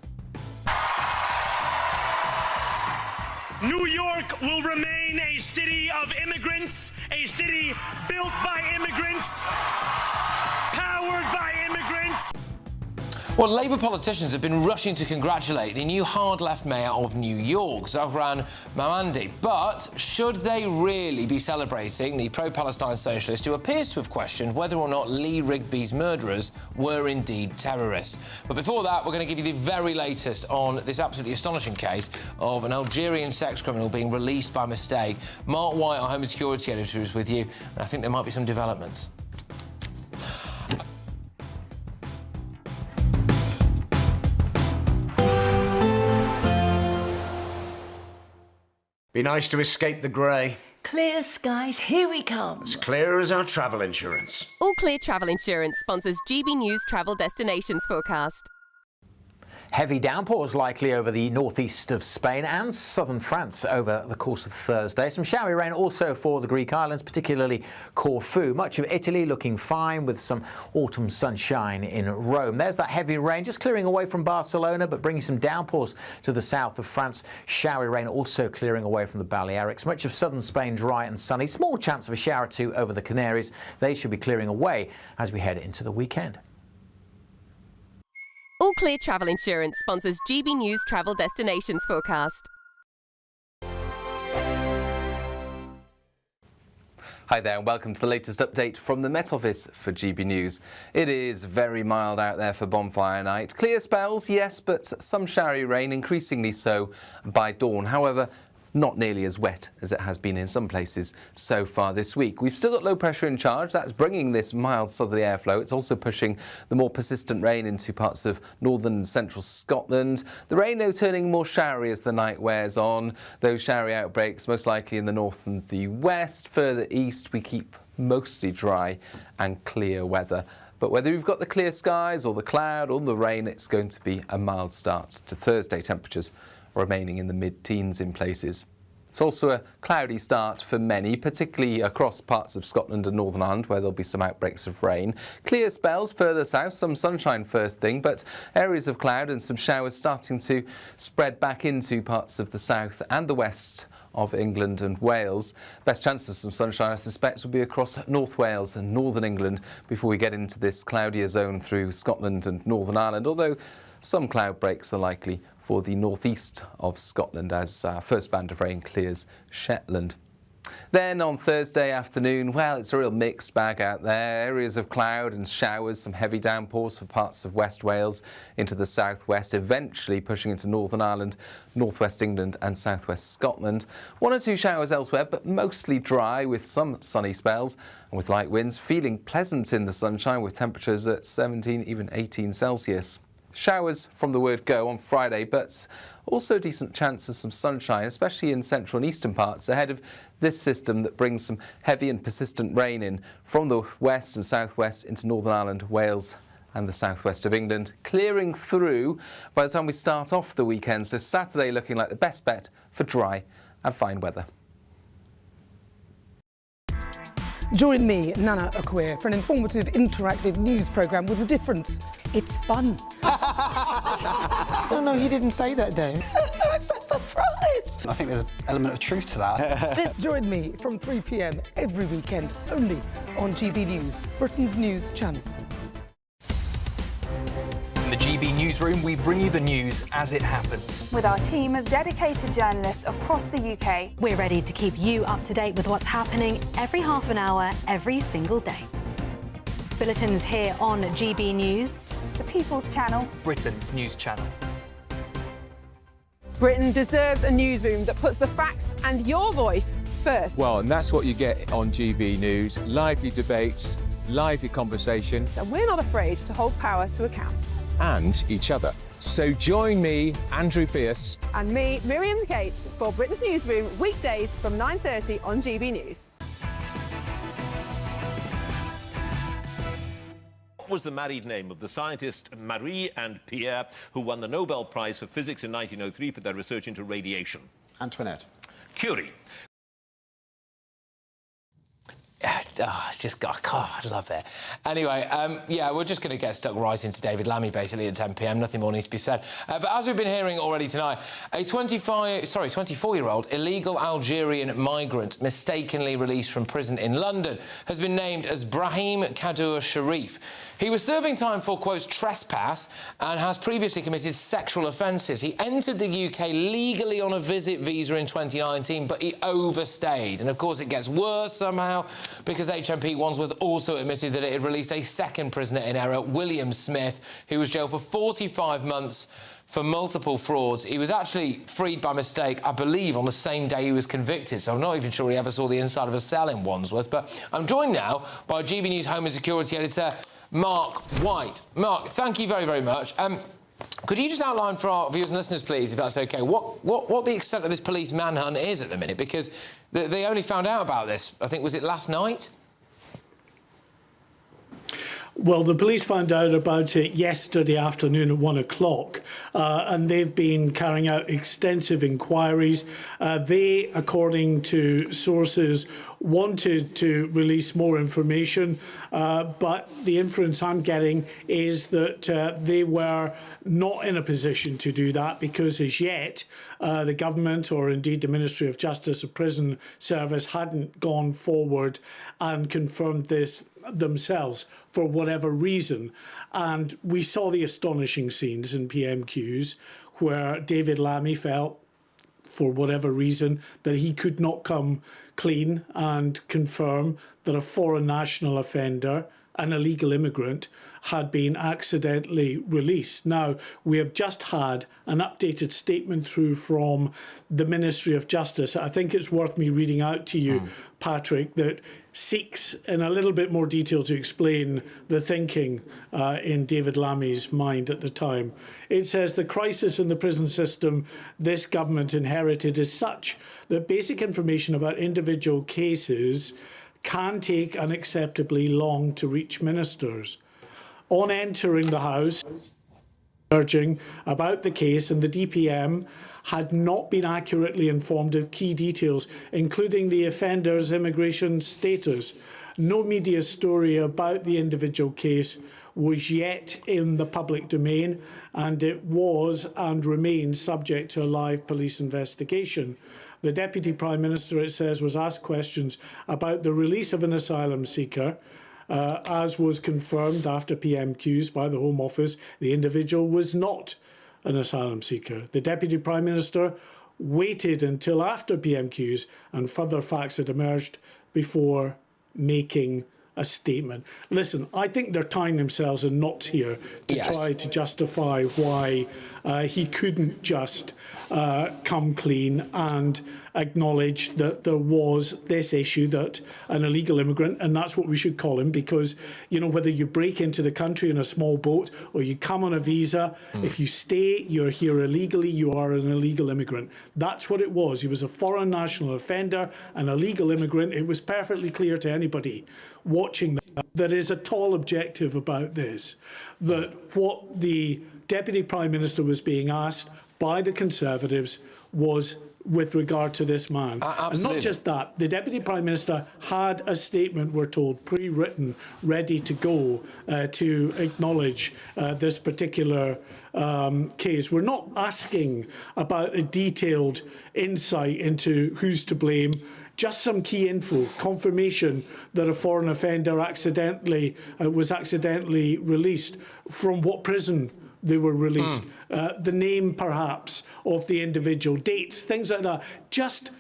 New York will remain a city of immigrants, a city built by immigrants, powered by immigrants. Well, Labour politicians have been rushing to congratulate the new hard-left mayor of New York, Zohran Mamdani. But should they really be celebrating the pro-Palestine socialist who appears to have questioned whether or not Lee Rigby's murderers were indeed terrorists? But before that, we're going to give you the very latest on this absolutely astonishing case of an Algerian sex criminal being released by mistake. Mark White, our Home and Security editor, is with you, and I think there might be some developments. Be nice to escape the grey. Clear skies, here we come. As clear as our travel insurance. All Clear Travel Insurance sponsors GB News Travel Destinations Forecast. Heavy downpours likely over the northeast of Spain and southern France over the course of Thursday. Some showery rain also for the Greek islands, particularly Corfu. Much of Italy looking fine with some autumn sunshine in Rome. There's that heavy rain just clearing away from Barcelona, but bringing some downpours to the south of France. Showery rain also clearing away from the Balearics. Much of southern Spain dry and sunny. Small chance of a shower or two over the Canaries. They should be clearing away as we head into the weekend. All Clear Travel Insurance sponsors GB News Travel Destinations Forecast. Hi there and welcome to the latest update from the Met Office for GB News. It is very mild out there for bonfire night. Clear spells, yes, but some showery rain, increasingly so by dawn. However, not nearly as wet as it has been in some places so far this week. We've still got low pressure in charge. That's bringing this mild southerly airflow. It's also pushing the more persistent rain into parts of northern and central Scotland. The rain, though, turning more showery as the night wears on. Those showery outbreaks most likely in the north and the west. Further east, we keep mostly dry and clear weather. But whether you've got the clear skies or the cloud or the rain, it's going to be a mild start to Thursday. Temperatures remaining in the mid-teens in places. It's also a cloudy start for many, particularly across parts of Scotland and Northern Ireland, where there'll be some outbreaks of rain. Clear spells further south, some sunshine first thing, but areas of cloud and some showers starting to spread back into parts of the south and the west of England and Wales. Best chance of some sunshine, I suspect, will be across North Wales and Northern England before we get into this cloudier zone through Scotland and Northern Ireland, although some cloud breaks are likely for the northeast of Scotland as first band of rain clears Shetland. Then on Thursday afternoon, well, it's a real mixed bag out there. Areas of cloud and showers, some heavy downpours for parts of West Wales into the southwest, eventually pushing into Northern Ireland, northwest England and southwest Scotland. 1 or 2 showers elsewhere, but mostly dry with some sunny spells and with light winds, feeling pleasant in the sunshine with temperatures at 17, even 18 Celsius. Showers from the word go on Friday, but also a decent chance of some sunshine, especially in central and eastern parts, ahead of this system that brings some heavy and persistent rain in from the west and southwest into Northern Ireland, Wales and the southwest of England, clearing through by the time we start off the weekend. So Saturday looking like the best bet for dry and fine weather. Join me, Nana Okoye, for an informative, interactive news programme with a difference. It's fun. No, you didn't say that, Dave. I'm so surprised. I think there's an element of truth to that. Join me from 3 p.m. every weekend, only on GB News, Britain's news channel. In the GB Newsroom, we bring you the news as it happens. With our team of dedicated journalists across the UK. We're ready to keep you up to date with what's happening every half an hour, every single day. Bulletins here on GB News. The People's Channel. Britain's news channel. Britain deserves a newsroom that puts the facts and your voice first. Well, and that's what you get on GB News. Lively debates, lively conversation. And we're not afraid to hold power to account. And each other. So join me, Andrew Pearce. And me, Miriam Cates, for Britain's Newsroom, weekdays from 9:30 on GB News. What was the married name of the scientists Marie and Pierre, who won the Nobel Prize for Physics in 1903 for their research into radiation? Antoinette. Curie. It's just, God, I love it. Anyway, yeah, we're just going to get stuck right into David Lammy, basically, at 10 p.m. Nothing more needs to be said. But as we've been hearing already tonight, a 24-year-old illegal Algerian migrant mistakenly released from prison in London has been named as Brahim Kadour Sharif. He was serving time for, quote, trespass and has previously committed sexual offences. He entered the UK legally on a visit visa in 2019, but he overstayed. And, of course, it gets worse somehow, because HMP Wandsworth also admitted that it had released a second prisoner in error, William Smith, who was jailed for 45 months for multiple frauds. He was actually freed by mistake, I believe, on the same day he was convicted, so I'm not even sure he ever saw the inside of a cell in Wandsworth. But I'm joined now by GB News Home and Security Editor Mark White. Mark, thank you very, very much. Could you just outline for our viewers and listeners, please, if that's OK, what the extent of this police manhunt is at the minute? Because they only found out about this, I think, was it last night? Well, the police found out about it yesterday afternoon at 1 o'clock, and they've been carrying out extensive inquiries. They, according to sources, wanted to release more information, but the inference I'm getting is that they were not in a position to do that because as yet the government, or indeed the Ministry of Justice or Prison Service, hadn't gone forward and confirmed this themselves for whatever reason. And we saw the astonishing scenes in PMQs where David Lammy felt, for whatever reason, that he could not come clean and confirm that a foreign national offender, an illegal immigrant, had been accidentally released. Now, we have just had an updated statement through from the Ministry of Justice. I think it's worth me reading out to you, Patrick, that seeks in a little bit more detail to explain the thinking in David Lammy's mind at the time. It says the crisis in the prison system this government inherited is such that basic information about individual cases can take unacceptably long to reach ministers. On entering the House, urging about the case, and the DPM had not been accurately informed of key details, including the offender's immigration status. No media story about the individual case was yet in the public domain, and it was and remains subject to a live police investigation. The Deputy Prime Minister, it says, was asked questions about the release of an asylum seeker. As was confirmed after PMQs by the Home Office, the individual was not an asylum seeker. The Deputy Prime Minister waited until after PMQs and further facts had emerged before making a statement. Listen, I think they're tying themselves in knots here to try to justify why he couldn't just come clean and acknowledge that there was this issue, that an illegal immigrant, and that's what we should call him, because, you know, whether you break into the country in a small boat or you come on a visa, if you stay, you're here illegally, you are an illegal immigrant. That's what it was. He was a foreign national offender, an illegal immigrant. It was perfectly clear to anybody watching that there is a tall objective about this, that what the Deputy Prime Minister was being asked by the Conservatives was with regard to this man. And not just that, the Deputy Prime Minister had a statement, we're told, pre-written, ready to go to acknowledge this particular case. We're not asking about a detailed insight into who's to blame, just some key info, confirmation that a foreign offender was accidentally released, from what prison they were released, the name perhaps of the individual, dates, things like that. Just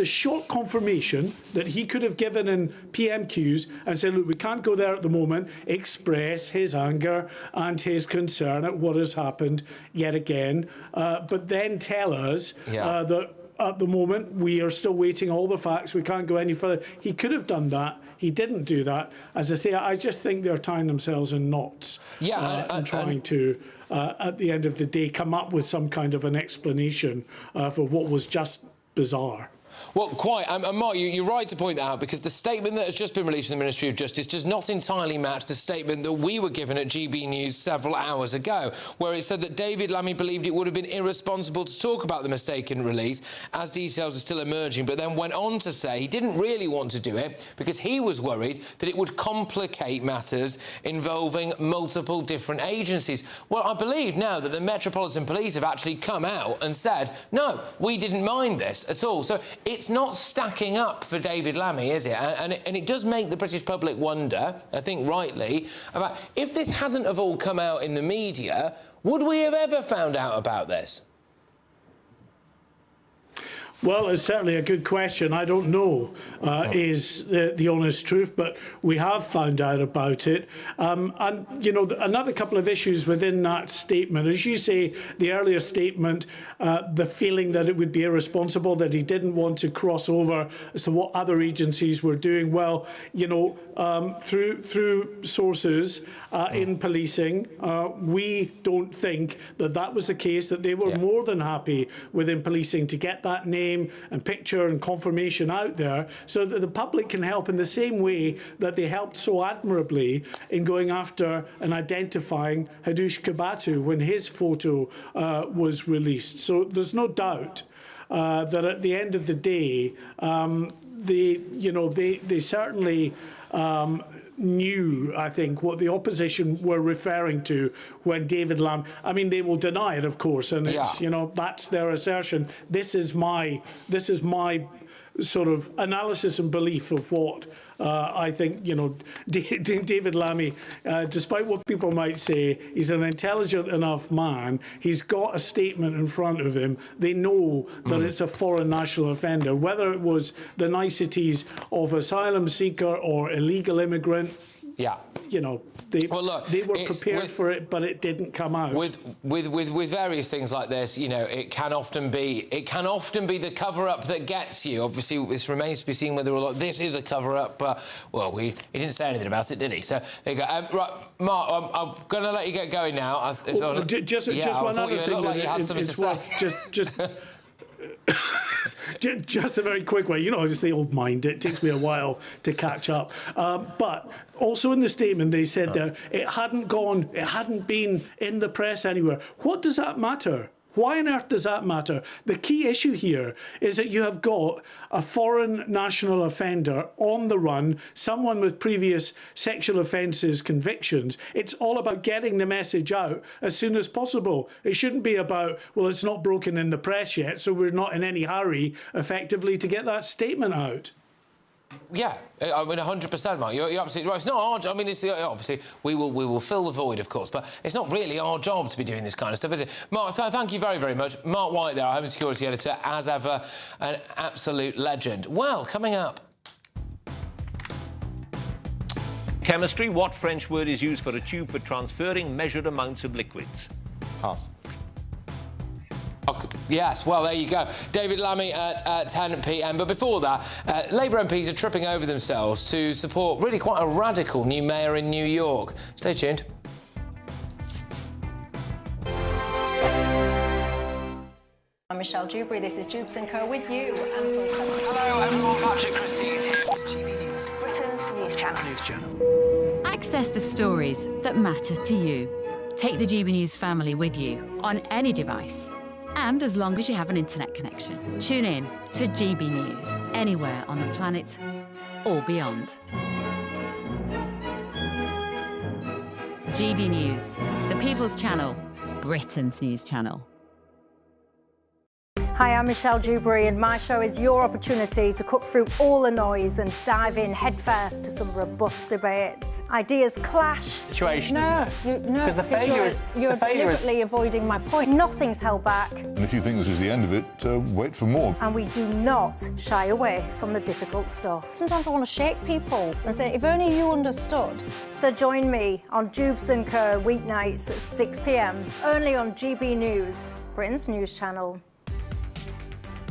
a short confirmation that he could have given in PMQs and said, look, we can't go there at the moment, express his anger and his concern at what has happened yet again, but then tell us that at the moment we are still waiting all the facts, we can't go any further. He could have done that. He didn't do that. As I say, I just think they're tying themselves in knots and trying to, at the end of the day, come up with some kind of an explanation for what was just bizarre. Well, quite. And Mark, you're right to point that out, because the statement that has just been released from the Ministry of Justice does not entirely match the statement that we were given at GB News several hours ago, where it said that David Lammy believed it would have been irresponsible to talk about the mistaken release as details are still emerging, but then went on to say he didn't really want to do it because he was worried that it would complicate matters involving multiple different agencies. Well, I believe now that the Metropolitan Police have actually come out and said, no, we didn't mind this at all. So it's not stacking up for David Lammy, is it? And it does make the British public wonder, I think rightly, about if this hadn't have all come out in the media, would we have ever found out about this? Well, it's certainly a good question. I don't know is the honest truth, but we have found out about it. And, you know, another couple of issues within that statement, as you say, the earlier statement, the feeling that it would be irresponsible, that he didn't want to cross over as to what other agencies were doing. Well, you know, through sources in policing, we don't think that that was the case, that they were more than happy within policing to get that name and picture and confirmation out there so that the public can help in the same way that they helped so admirably in going after and identifying Hadush Kabatu when his photo was released. So there's no doubt that at the end of the day, they certainly knew, I think, what the opposition were referring to when David Lammy, I mean, they will deny it, of course, and it's, you know, that's their assertion. This is my sort of analysis and belief of what I think, you know, David Lammy, despite what people might say, he's an intelligent enough man. He's got a statement in front of him. They know that it's a foreign national offender, whether it was the niceties of asylum seeker or illegal immigrant. You know, they were prepared for it, but it didn't come out. With various things like this, you know, it can often be the cover-up that gets you. Obviously, this remains to be seen whether or not this is a cover-up. But well, he didn't say anything about it, did he? So there you go. Right, Mark, I'm going to let you get going now. Just one other thing. Like you had something to say. Just a very quick one. You know, just the old mind. It takes me a while to catch up. But also in the statement, they said that it hadn't been in the press anywhere. What does that matter? Why on earth does that matter? The key issue here is that you have got a foreign national offender on the run, someone with previous sexual offences convictions. It's all about getting the message out as soon as possible. It shouldn't be about, well, it's not broken in the press yet, so we're not in any hurry, effectively, to get that statement out. Yeah, I mean, 100%, Mark. You're absolutely right. It's not our job. I mean, it's obviously we will fill the void, of course, but it's not really our job to be doing this kind of stuff, is it? Mark, thank you very, very much. Mark White there, our Home Security Editor, as ever, an absolute legend. Well, coming up. Chemistry. What French word is used for a tube for transferring measured amounts of liquids? Pass. Yes, well, there you go. David Lammy at 10 p.m. But before that, Labour MPs are tripping over themselves to support really quite a radical new mayor in New York. Stay tuned. I'm Michelle Dewberry. This is Jubes & Co. with you. Hello, everyone. Patrick Christys here. GB News. Britain's news channel. Access the stories that matter to you. Take the GB News family with you on any device. And as long as you have an internet connection, tune in to GB News, anywhere on the planet or beyond. GB News, the People's Channel, Britain's news channel. Hi, I'm Michelle Dewberry, and my show is your opportunity to cut through all the noise and dive in headfirst to some robust debates. Ideas clash. Situation, isn't it? No, because the failure is you're deliberately avoiding my point. Nothing's held back, And if you think this is the end of it, wait for more. and we do not shy away from the difficult stuff. Sometimes I want to shake people and say, if only you understood. So join me on Jubes & Co. weeknights at 6 p.m. only on GB News, Britain's news channel.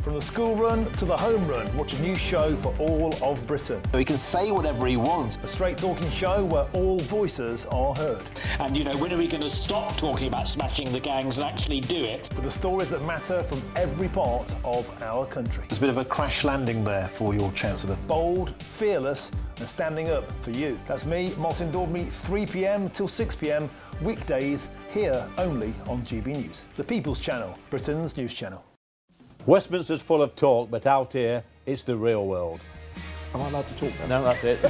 From the school run to the home run, watch a new show for all of Britain. He can say whatever he wants. A straight-talking show where all voices are heard. And, you know, when are we going to stop talking about smashing the gangs and actually do it? With the stories that matter from every part of our country. There's a bit of a crash landing there for your Chancellor. Bold, fearless and standing up for you. That's me, Martin Daubney, 3 p.m. till 6 p.m, weekdays, here only on GB News. The People's Channel, Britain's news channel. Westminster's full of talk, but out here, it's the real world. Am I allowed to talk then? No, that's it.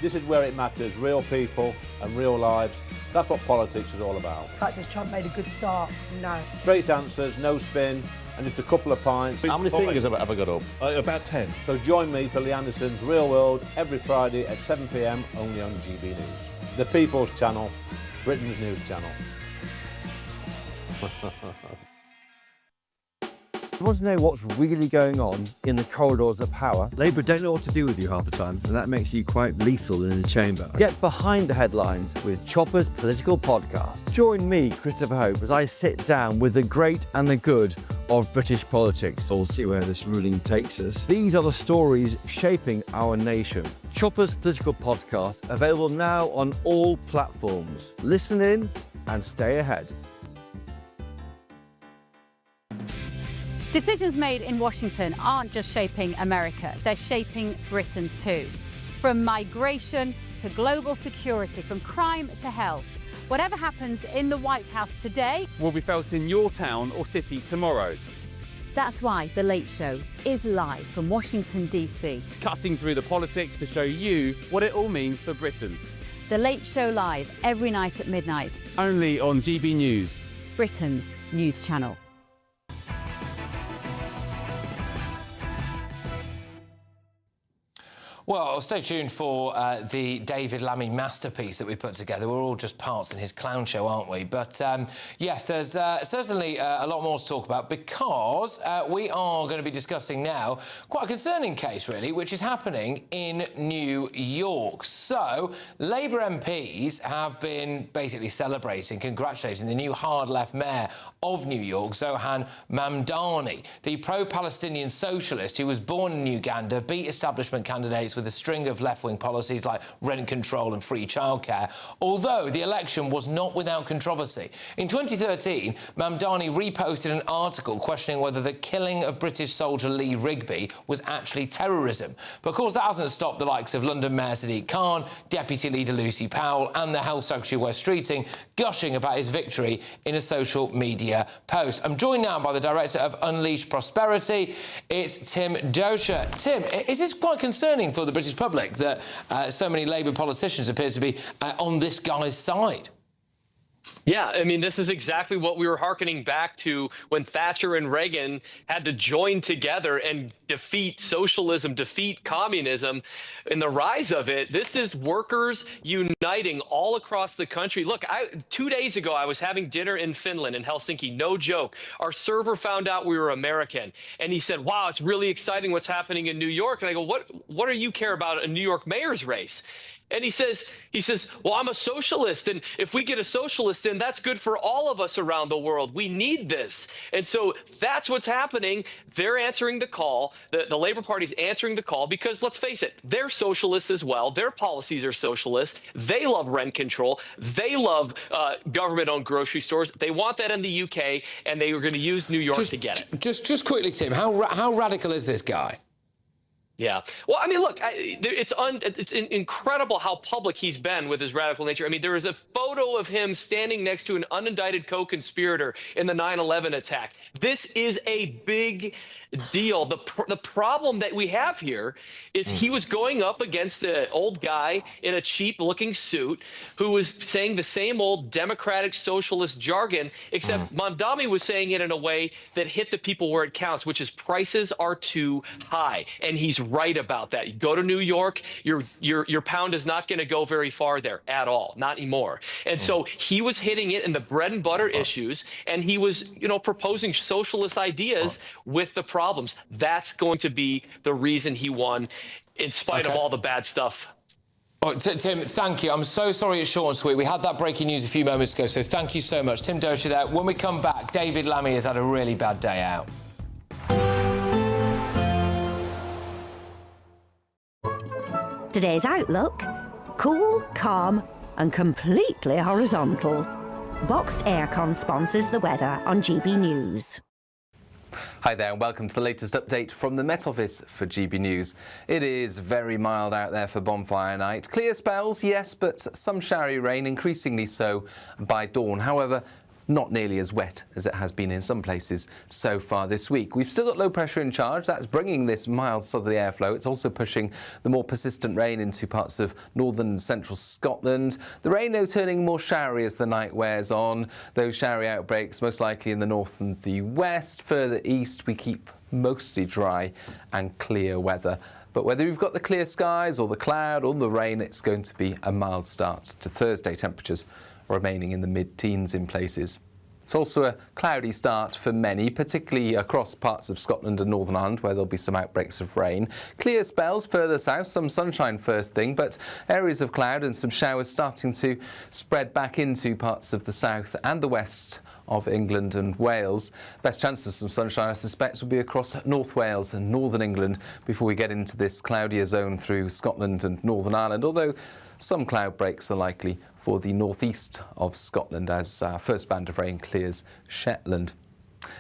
This is where it matters, real people and real lives. That's what politics is all about. The fact has Trump made a good start? No. Straight answers, no spin, and just a couple of pints. How many fingers have I got up? About 10. So join me for Lee Anderson's Real World every Friday at 7 p.m, only on GB News. The People's Channel, Britain's news channel. You want to know what's really going on in the corridors of power? Labour don't know what to do with you half the time, and that makes you quite lethal in the chamber. Get behind the headlines with Chopper's Political Podcast. Join me, Christopher Hope, as I sit down with the great and the good of British politics. We'll see where this ruling takes us. These are the stories shaping our nation. Chopper's Political Podcast, available now on all platforms. Listen in and stay ahead. Decisions made in Washington aren't just shaping America, they're shaping Britain too. From migration to global security, from crime to health. Whatever happens in the White House today will be felt in your town or city tomorrow. That's why The Late Show is live from Washington, D.C. Cutting through the politics to show you what it all means for Britain. The Late Show live every night at midnight. Only on GB News, Britain's news channel. Well, stay tuned for the David Lammy masterpiece that we put together. We're all just parts in his clown show, aren't we? But yes, there's certainly a lot more to talk about because we are going to be discussing now quite a concerning case, really, which is happening in New York. So, Labour MPs have been basically celebrating, congratulating the new hard-left mayor of New York, Zohan Mamdani, the pro-Palestinian socialist who was born in Uganda, beat establishment candidates with a string of left-wing policies like rent control and free childcare, although the election was not without controversy. In 2013, Mamdani reposted an article questioning whether the killing of British soldier Lee Rigby was actually terrorism. But of course, that hasn't stopped the likes of London Mayor Sadiq Khan, Deputy Leader Lucy Powell and the Health Secretary Wes Streeting gushing about his victory in a social media post. I'm joined now by the director of Unleash Prosperity. It's Tim Docher. Tim, is this quite concerning for the British public that so many Labour politicians appear to be on this guy's side? Yeah, I mean, this is exactly what we were hearkening back to when Thatcher and Reagan had to join together and defeat socialism, defeat communism, and the rise of it. This is workers uniting all across the country. Look, 2 days ago, I was having dinner in Finland, in Helsinki. No joke. Our server found out we were American, and he said, "Wow, it's really exciting what's happening in New York." And I go, "What do you care about a New York mayor's race?" And he says, "Well, I'm a socialist, and if we get a socialist in, that's good for all of us around the world. We need this." And so that's what's happening. They're answering the call. The Labour Party's answering the call because, let's face it, they're socialists as well. Their policies are socialist. They love rent control. They love government-owned grocery stores. They want that in the UK, and they are going to use New York to get it. Just quickly, Tim, how radical is this guy? Yeah. Well, I mean, look, it's incredible how public he's been with his radical nature. I mean, there is a photo of him standing next to an unindicted co-conspirator in the 9/11 attack. This is a big deal. The problem that we have here is he was going up against an old guy in a cheap-looking suit who was saying the same old democratic socialist jargon, except Mamdani was saying it in a way that hit the people where it counts, which is prices are too high. And he's right about that. You go to New York, your pound is not going to go very far there at all, not anymore. And so he was hitting it in the bread and butter issues, and he was, proposing socialist ideas with the problems. That's going to be the reason he won, in spite of all the bad stuff. Oh, Tim, thank you. I'm so sorry it's short and sweet. We had that breaking news a few moments ago, so thank you so much. Tim Doshi there. When we come back, David Lammy has had a really bad day out. Today's outlook: cool, calm and completely horizontal. Boxed aircon sponsors the weather on GB News. Hi there and welcome to the latest update from the Met Office for GB News. It is very mild out there for bonfire night. Clear spells, yes, but some showery rain, increasingly so by dawn. However, not nearly as wet as it has been in some places so far this week. We've still got low pressure in charge. That's bringing this mild southerly airflow. It's also pushing the more persistent rain into parts of northern and central Scotland. The rain, though, turning more showery as the night wears on. Those showery outbreaks most likely in the north and the west. Further east, we keep mostly dry and clear weather. But whether you've got the clear skies or the cloud or the rain, it's going to be a mild start to Thursday. Temperatures remaining in the mid-teens in places. It's also a cloudy start for many, particularly across parts of Scotland and Northern Ireland, where there'll be some outbreaks of rain. Clear spells further south, some sunshine first thing, but areas of cloud and some showers starting to spread back into parts of the south and the west of England and Wales. Best chance of some sunshine, I suspect, will be across North Wales and Northern England before we get into this cloudier zone through Scotland and Northern Ireland, although some cloud breaks are likely for the northeast of Scotland as our first band of rain clears Shetland.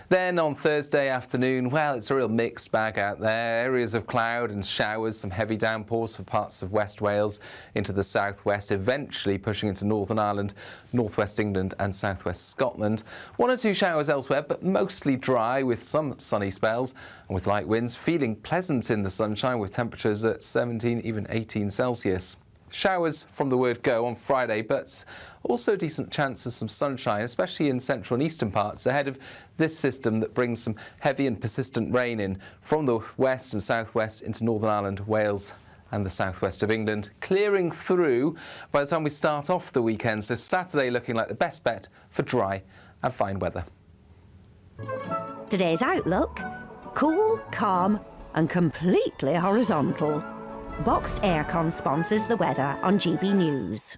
Then on Thursday afternoon, well, it's a real mixed bag out there. Areas of cloud and showers, some heavy downpours for parts of West Wales into the southwest, eventually pushing into Northern Ireland, northwest England and southwest Scotland. One or two showers elsewhere, but mostly dry with some sunny spells and with light winds, feeling pleasant in the sunshine with temperatures at 17, even 18 Celsius. Showers from the word go on Friday, but also a decent chance of some sunshine, especially in central and eastern parts, ahead of this system that brings some heavy and persistent rain in from the west and southwest into Northern Ireland, Wales and the southwest of England, clearing through by the time we start off the weekend. So Saturday looking like the best bet for dry and fine weather. Today's outlook: cool, calm and completely horizontal. Boxed aircon sponsors the weather on GB News.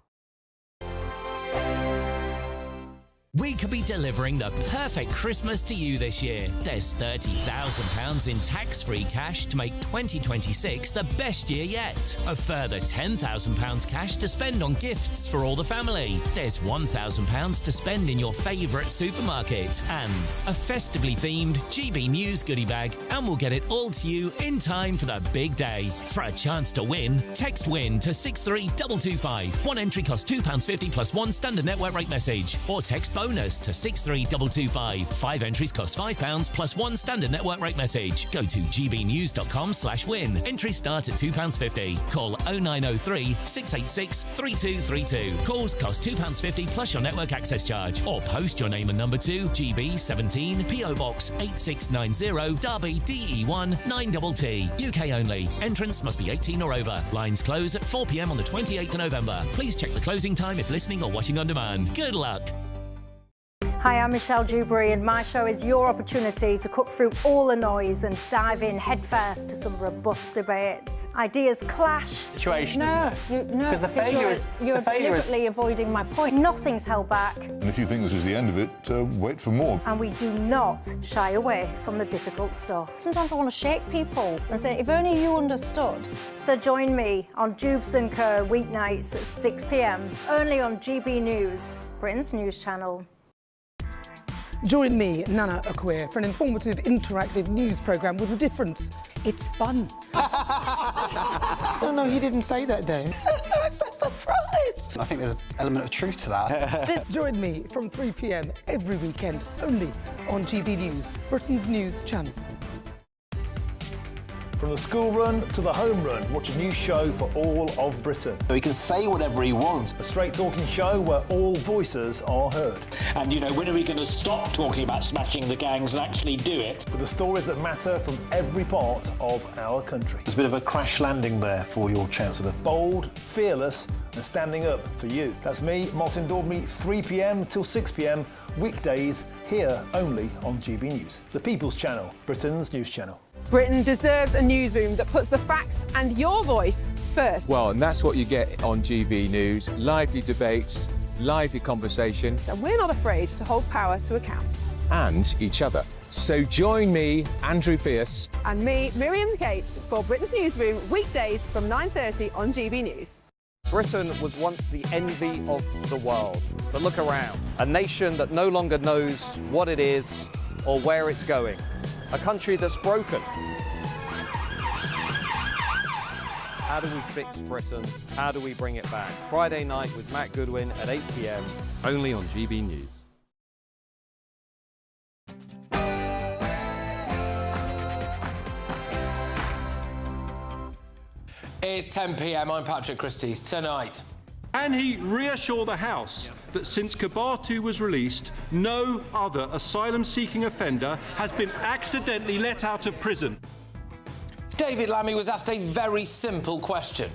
We could be delivering the perfect Christmas to you this year. There's £30,000 in tax-free cash to make 2026 the best year yet. A further £10,000 cash to spend on gifts for all the family. There's £1,000 to spend in your favourite supermarket. And a festively themed GB News goodie bag, and we'll get it all to you in time for the big day. For a chance to win, text WIN to 63225. One entry costs £2.50 plus one standard network rate message. Or text BONUS us to 63225. 5 entries cost £5 plus 1 standard network rate message. Go to gbnews.com/win. Entries start at £2.50. Call 0903 686 3232. Calls cost £2.50 plus your network access charge. Or post your name and number to GB17 PO Box 8690 Derby DE1 9TT. UK only. Entrance must be 18 or over. Lines close at 4 p.m. on the 28th of November. Please check the closing time if listening or watching on demand. Good luck. Hi, I'm Michelle Dewberry, and my show is your opportunity to cut through all the noise and dive in headfirst to some robust debates. Ideas clash. Situation, isn't it? Because the failure is you're deliberately avoiding my point. Nothing's held back. And if you think this is the end of it, wait for more. And we do not shy away from the difficult stuff. Sometimes I want to shake people and say, if only you understood. So join me on Jubes and Co weeknights at 6 p.m. only on GB News, Britain's news channel. Join me, Nana Akwe, for an informative, interactive news programme with a difference. It's fun. No, he didn't say that, Dave. I'm so surprised. I think there's an element of truth to that. Join me from 3 p.m. every weekend, only on GB News, Britain's news channel. From the school run to the home run, watch a new show for all of Britain. He can say whatever he wants. A straight-talking show where all voices are heard. And, you know, when are we going to stop talking about smashing the gangs and actually do it? With the stories that matter from every part of our country. There's a bit of a crash landing there for your Chancellor. Bold, fearless and standing up for you. That's me, Martin Daubney, 3 p.m. till 6 p.m. weekdays, here only on GB News. The People's Channel, Britain's news channel. Britain deserves a newsroom that puts the facts and your voice first. Well, and that's what you get on GB News. Lively debates, lively conversation. And we're not afraid to hold power to account. And each other. So join me, Andrew Pierce. And me, Miriam Gates, for Britain's Newsroom, weekdays from 9:30 on GB News. Britain was once the envy of the world. But look around. A nation that no longer knows what it is or where it's going. A country that's broken. How do we fix Britain? How do we bring it back? Friday night with Matt Goodwin at 8 p.m. only on GB News. It's 10 p.m. I'm Patrick Christys. Tonight. Can he reassure the House that since Kabatu was released, no other asylum-seeking offender has been accidentally let out of prison? David Lammy was asked a very simple question.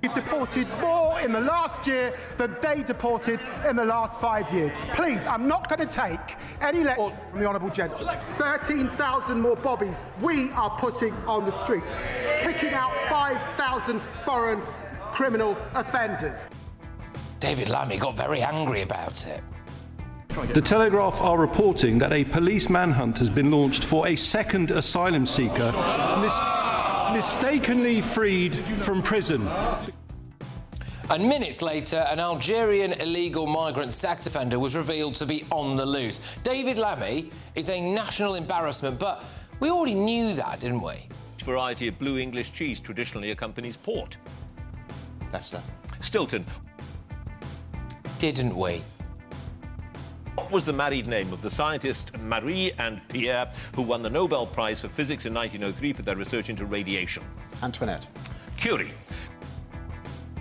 We've deported more in the last year than they deported in the last 5 years. Please, I'm not going to take any lecture from the Honourable Gentleman. 13,000 more bobbies we are putting on the streets, kicking out 5,000 foreign criminal offenders. David Lammy got very angry about it. The Telegraph are reporting that a police manhunt has been launched for a second asylum seeker mistakenly freed from prison. And minutes later, an Algerian illegal migrant sex offender was revealed to be on the loose. David Lammy is a national embarrassment, but we already knew that, didn't we? Variety of blue English cheese traditionally accompanies port. Leicester. Stilton. Didn't we? What was the married name of the scientists Marie and Pierre who won the Nobel Prize for Physics in 1903 for their research into radiation? Antoinette. Curie.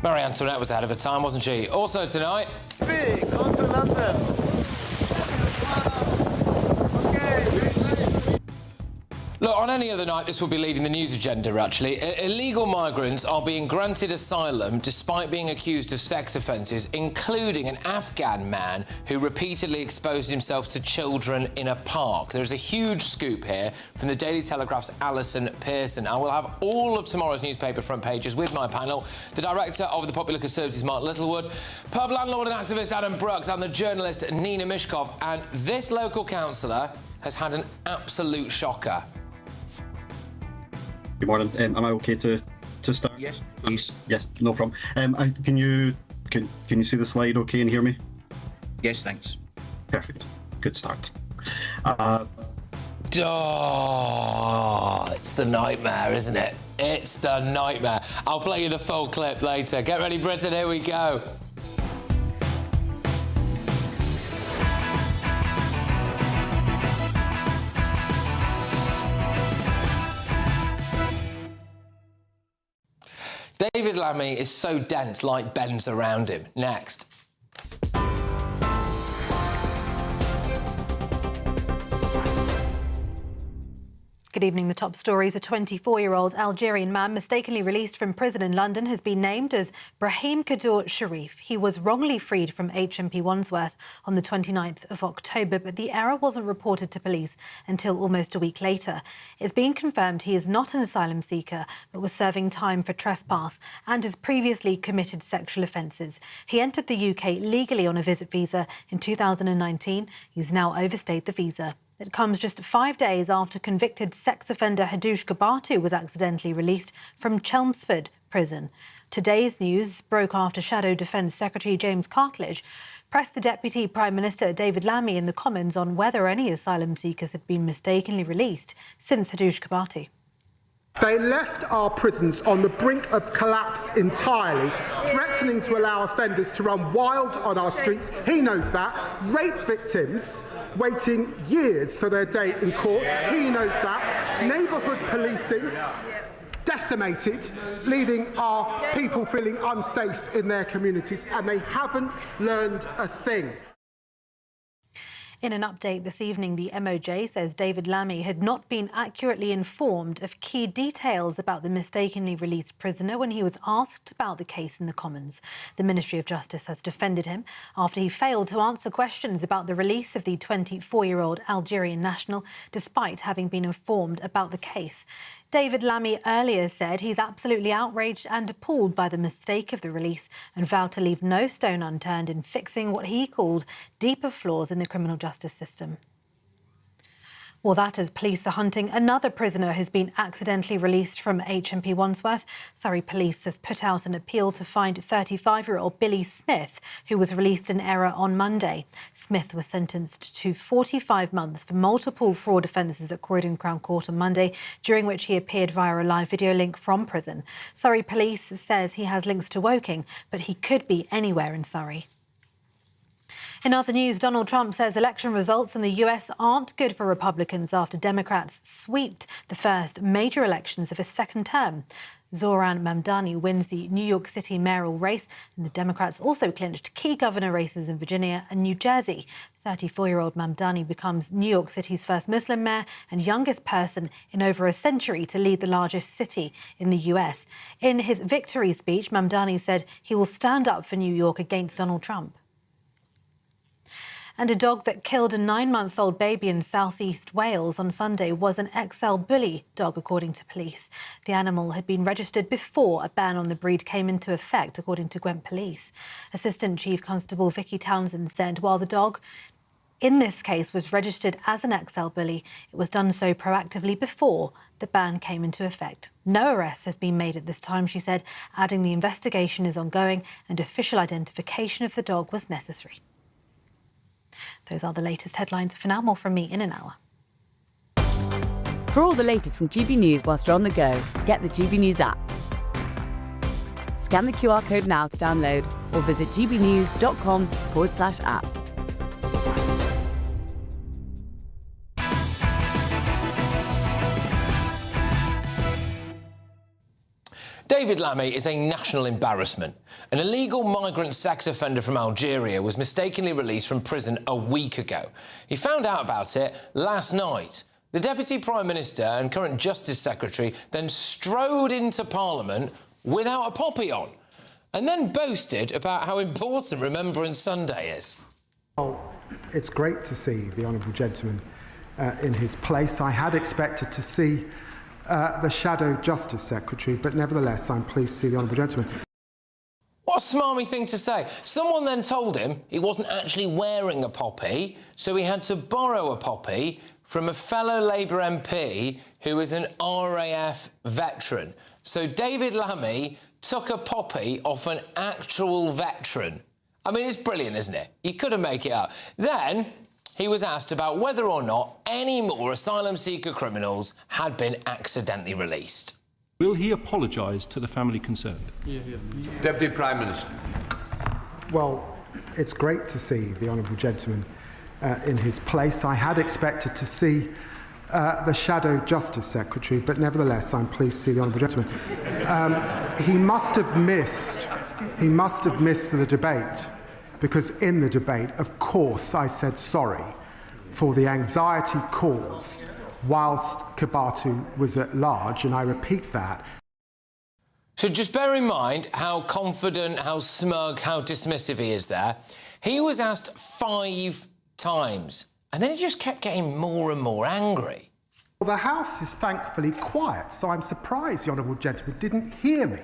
Marie Antoinette was ahead of her time, wasn't she? Also tonight... Big, on to London. Look, on any other night, this would be leading the news agenda, actually. Illegal migrants are being granted asylum despite being accused of sex offences, including an Afghan man who repeatedly exposed himself to children in a park. There's a huge scoop here from the Daily Telegraph's Alison Pearson. I will have all of tomorrow's newspaper front pages with my panel, the director of the Popular Conservatives, Mark Littlewood, pub landlord and activist Adam Brooks, and the journalist Nina Mishkov. And this local councillor has had an absolute shocker. Good morning. Am I okay to start? Yes, please. Yes, no problem. Can you see the slide okay and hear me? Yes, thanks. Perfect. Good start. It's the nightmare, isn't it? It's the nightmare. I'll play you the full clip later. Get ready, Britain, here we go. David Lammy is so dense, light bends around him. Next. Good evening. The top stories. A 24-year-old Algerian man mistakenly released from prison in London has been named as Brahim Kadour Sharif. He was wrongly freed from HMP Wandsworth on the 29th of October, but the error wasn't reported to police until almost a week later. It's been confirmed he is not an asylum seeker, but was serving time for trespass and has previously committed sexual offences. He entered the UK legally on a visit visa in 2019. He's now overstayed the visa. It comes just 5 days after convicted sex offender Hadoush Gabatu was accidentally released from Chelmsford prison. Today's news broke after Shadow Defence Secretary James Cartledge pressed the Deputy Prime Minister David Lammy in the Commons on whether any asylum seekers had been mistakenly released since Hadoush Gabatu. They left our prisons on the brink of collapse entirely, threatening to allow offenders to run wild on our streets. He knows that. Rape victims waiting years for their day in court. He knows that. Neighbourhood policing decimated, leaving our people feeling unsafe in their communities, and they haven't learned a thing. In an update this evening, the MOJ says David Lammy had not been accurately informed of key details about the mistakenly released prisoner when he was asked about the case in the Commons. The Ministry of Justice has defended him after he failed to answer questions about the release of the 24-year-old Algerian national, despite having been informed about the case. David Lammy earlier said he's absolutely outraged and appalled by the mistake of the release and vowed to leave no stone unturned in fixing what he called deeper flaws in the criminal justice system. Well, that as police are hunting another prisoner who's been accidentally released from HMP Wandsworth. Surrey police have put out an appeal to find 35-year-old Billy Smith, who was released in error on Monday. Smith was sentenced to 45 months for multiple fraud offences at Croydon Crown Court on Monday, during which he appeared via a live video link from prison. Surrey police says he has links to Woking, but he could be anywhere in Surrey. In other news, Donald Trump says election results in the US aren't good for Republicans after Democrats swept the first major elections of his second term. Zohran Mamdani wins the New York City mayoral race, and the Democrats also clinched key governor races in Virginia and New Jersey. 34-year-old Mamdani becomes New York City's first Muslim mayor and youngest person in over a century to lead the largest city in the US. In his victory speech, Mamdani said he will stand up for New York against Donald Trump. And a dog that killed a 9-month-old baby in southeast Wales on Sunday was an XL bully dog, according to police. The animal had been registered before a ban on the breed came into effect, according to Gwent Police. Assistant Chief Constable Vicky Townsend said while the dog in this case was registered as an XL bully, it was done so proactively before the ban came into effect. No arrests have been made at this time, she said, adding the investigation is ongoing and official identification of the dog was necessary. Those are the latest headlines. For now, more from me in an hour. For all the latest from GB News whilst you're on the go, get the GB News app. Scan the QR code now to download or visit gbnews.com/app. David Lammy is a national embarrassment. An illegal migrant sex offender from Algeria was mistakenly released from prison a week ago. He found out about it last night. The Deputy Prime Minister and current Justice Secretary then strode into Parliament without a poppy on, and then boasted about how important Remembrance Sunday is. Well, it's great to see the Honourable Gentleman in his place. I had expected to see the Shadow Justice Secretary, but nevertheless, I'm pleased to see the Honourable Gentleman. What a smarmy thing to say. Someone then told him he wasn't actually wearing a poppy, so he had to borrow a poppy from a fellow Labour MP who is an RAF veteran. So David Lammy took a poppy off an actual veteran. I mean, it's brilliant, isn't it? You couldn't make it up. Then he was asked about whether or not any more asylum seeker criminals had been accidentally released. Will he apologise to the family concerned? Deputy Prime Minister. Well, it's great to see the Honourable Gentleman in his place. I had expected to see the Shadow Justice Secretary, but nevertheless, I'm pleased to see the Honourable Gentleman. He must have missed the debate, because in the debate, of course, I said sorry for the anxiety caused whilst Kibatu was at large, and I repeat that. So just bear in mind how confident, how smug, how dismissive he is there. He was asked 5 times, and then he just kept getting more and more angry. Well, the House is thankfully quiet, so I'm surprised the Honourable Gentleman didn't hear me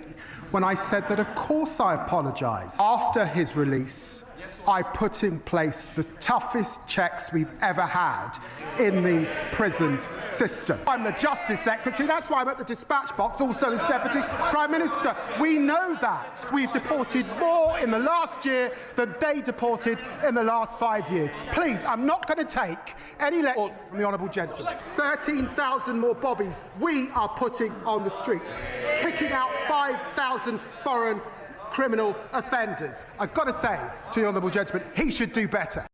when I said that, of course, I apologise. After his release, I put in place the toughest checks we've ever had in the prison system. I'm the Justice Secretary, that's why I'm at the dispatch box, also as Deputy Prime Minister. We know that. We've deported more in the last year than they deported in the last 5 years. Please, I'm not going to take any lecture from the Honourable Gentleman. 13,000 more bobbies we are putting on the streets, kicking out 5,000 foreign criminal offenders. I've got to say to the Honourable Gentleman, he should do better.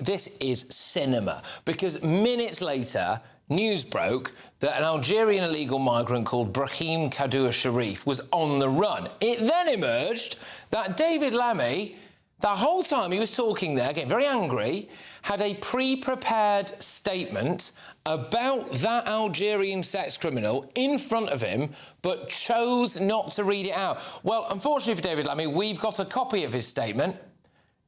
This is cinema, because minutes later, news broke that an Algerian illegal migrant called Brahim Kadour Sharif was on the run. It then emerged that David Lammy, the whole time he was talking there, getting very angry, had a pre-prepared statement about that Algerian sex criminal in front of him, but chose not to read it out. Well, unfortunately for David Lammy, we've got a copy of his statement.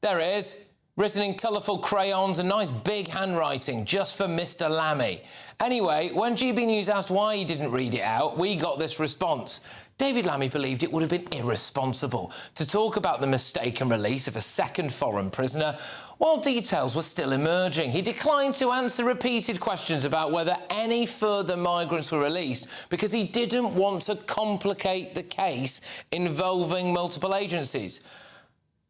There it is, written in colourful crayons and nice big handwriting, just for Mr. Lammy. Anyway, when GB News asked why he didn't read it out, we got this response. David Lammy believed it would have been irresponsible to talk about the mistaken release of a second foreign prisoner while details were still emerging. He declined to answer repeated questions about whether any further migrants were released because he didn't want to complicate the case involving multiple agencies.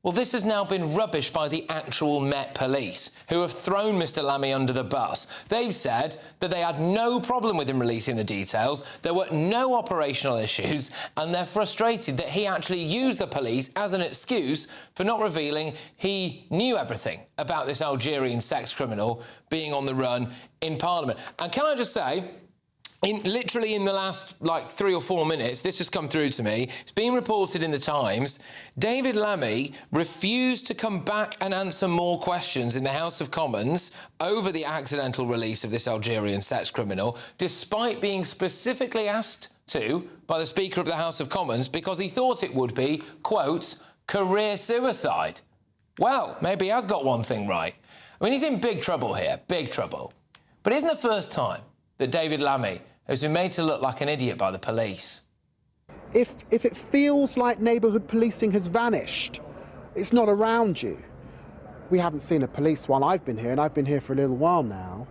Well, this has now been rubbished by the actual Met Police, who have thrown Mr. Lammy under the bus. They've said that they had no problem with him releasing the details, there were no operational issues, and they're frustrated that he actually used the police as an excuse for not revealing he knew everything about this Algerian sex criminal being on the run in Parliament. And can I just say, literally in the last, 3 or 4 minutes, this has come through to me. It's been reported in the Times. David Lammy refused to come back and answer more questions in the House of Commons over the accidental release of this Algerian sex criminal, despite being specifically asked to by the Speaker of the House of Commons because he thought it would be, quote, career suicide. Well, maybe he has got one thing right. I mean, he's in big trouble here, big trouble. But it isn't the first time that David Lammy has been made to look like an idiot by the police. If it feels like neighbourhood policing has vanished, it's not around you. We haven't seen a police while I've been here, and I've been here for a little while now.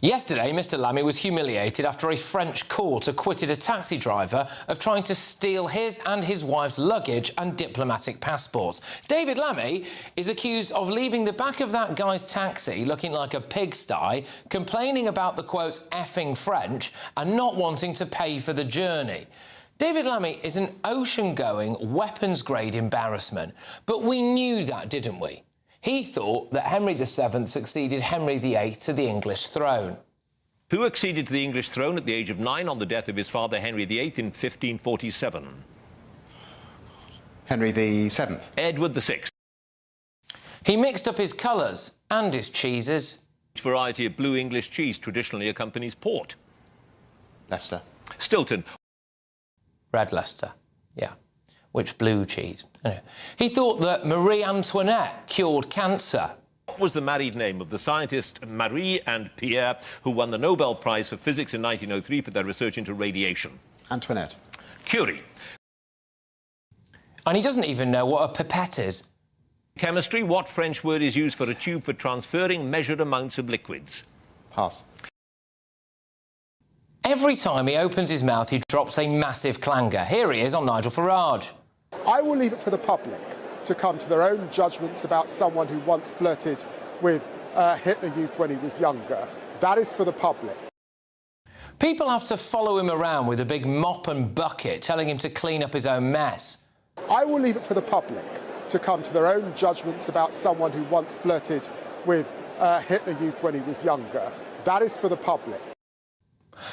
Yesterday, Mr. Lammy was humiliated after a French court acquitted a taxi driver of trying to steal his and his wife's luggage and diplomatic passports. David Lammy is accused of leaving the back of that guy's taxi looking like a pigsty, complaining about the, quote, effing French, and not wanting to pay for the journey. David Lammy is an ocean-going, weapons-grade embarrassment, but we knew that, didn't we? He thought that Henry VII succeeded Henry VIII to the English throne. Who acceded to the English throne at the age of 9 on the death of his father Henry VIII in 1547? Henry VII. Edward VI. He mixed up his colours and his cheeses. Which variety of blue English cheese traditionally accompanies port? Leicester. Stilton. Red Leicester, yeah. Which blue cheese? Anyway. He thought that Marie Antoinette cured cancer. What was the married name of the scientists Marie and Pierre who won the Nobel Prize for Physics in 1903 for their research into radiation? Antoinette. Curie. And he doesn't even know what a pipette is. Chemistry, what French word is used for a tube for transferring measured amounts of liquids? Pass. Every time he opens his mouth, he drops a massive clanger. Here he is on Nigel Farage. I will leave it for the public to come to their own judgments about someone who once flirted with Hitler Youth when he was younger. That is for the public. People have to follow him around with a big mop and bucket, telling him to clean up his own mess. I will leave it for the public to come to their own judgments about someone who once flirted with Hitler Youth when he was younger. That is for the public.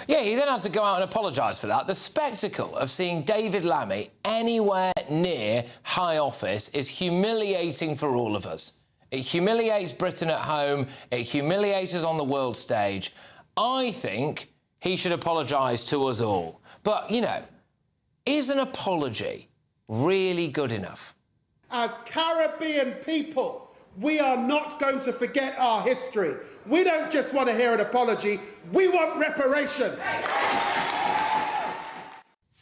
Yeah, he then had to go out and apologise for that. The spectacle of seeing David Lammy anywhere near high office is humiliating for all of us. It humiliates Britain at home. It humiliates us on the world stage. I think he should apologise to us all. But, you know, is an apology really good enough? As Caribbean people, we are not going to forget our history. We don't just want to hear an apology, we want reparation.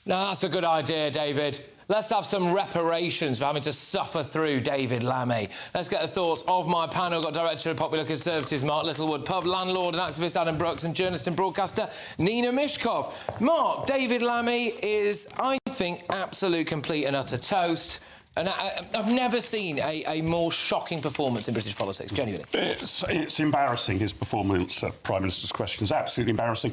No, that's a good idea, David. Let's have some reparations for having to suffer through David Lammy. Let's get the thoughts of my panel. Got Director of Popular Conservatives Mark Littlewood, pub landlord and activist Adam Brooks, and journalist and broadcaster Nina Mishkov. Mark, David Lammy is, I think, absolute, complete and utter toast. And I've never seen a more shocking performance in British politics, genuinely. It's embarrassing, his performance at Prime Minister's questions. Absolutely embarrassing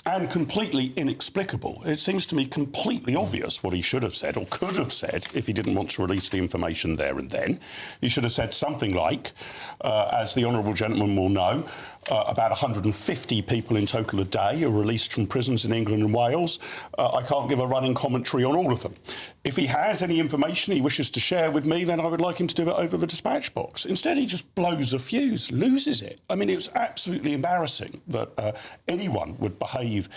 and completely inexplicable. It seems to me completely obvious what he should have said, or could have said, if he didn't want to release the information there and then. He should have said something like, as the honourable gentleman will know, about 150 people in total a day are released from prisons in England and Wales. I can't give a running commentary on all of them. If he has any information he wishes to share with me, then I would like him to do it over the dispatch box. Instead, he just blows a fuse, loses it. I mean, it was absolutely embarrassing that anyone would behave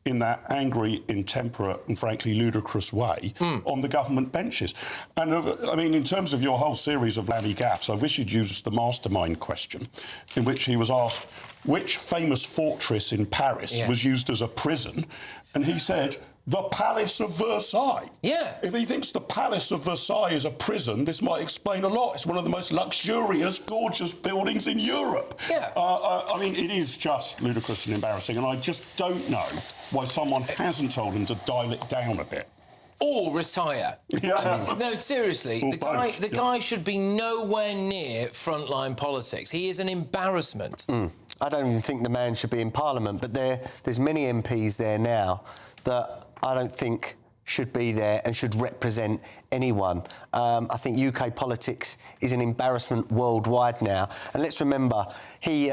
in that angry, intemperate and frankly ludicrous way on the government benches. And, I mean, in terms of your whole series of Lammy gaffes, I wish you'd used the mastermind question, in which he was asked which famous fortress in Paris was used as a prison, and he said, the Palace of Versailles. Yeah. If he thinks the Palace of Versailles is a prison, this might explain a lot. It's one of the most luxurious, gorgeous buildings in Europe. Yeah. I mean, it is just ludicrous and embarrassing, and I just don't know why someone hasn't told him to dial it down a bit. Or retire. Yeah. I mean, no, seriously, Or the guy should be nowhere near frontline politics. He is an embarrassment. I don't even think the man should be in Parliament, but there's many MPs there now that I don't think should be there and should represent anyone. I think UK politics is an embarrassment worldwide now. And let's remember, he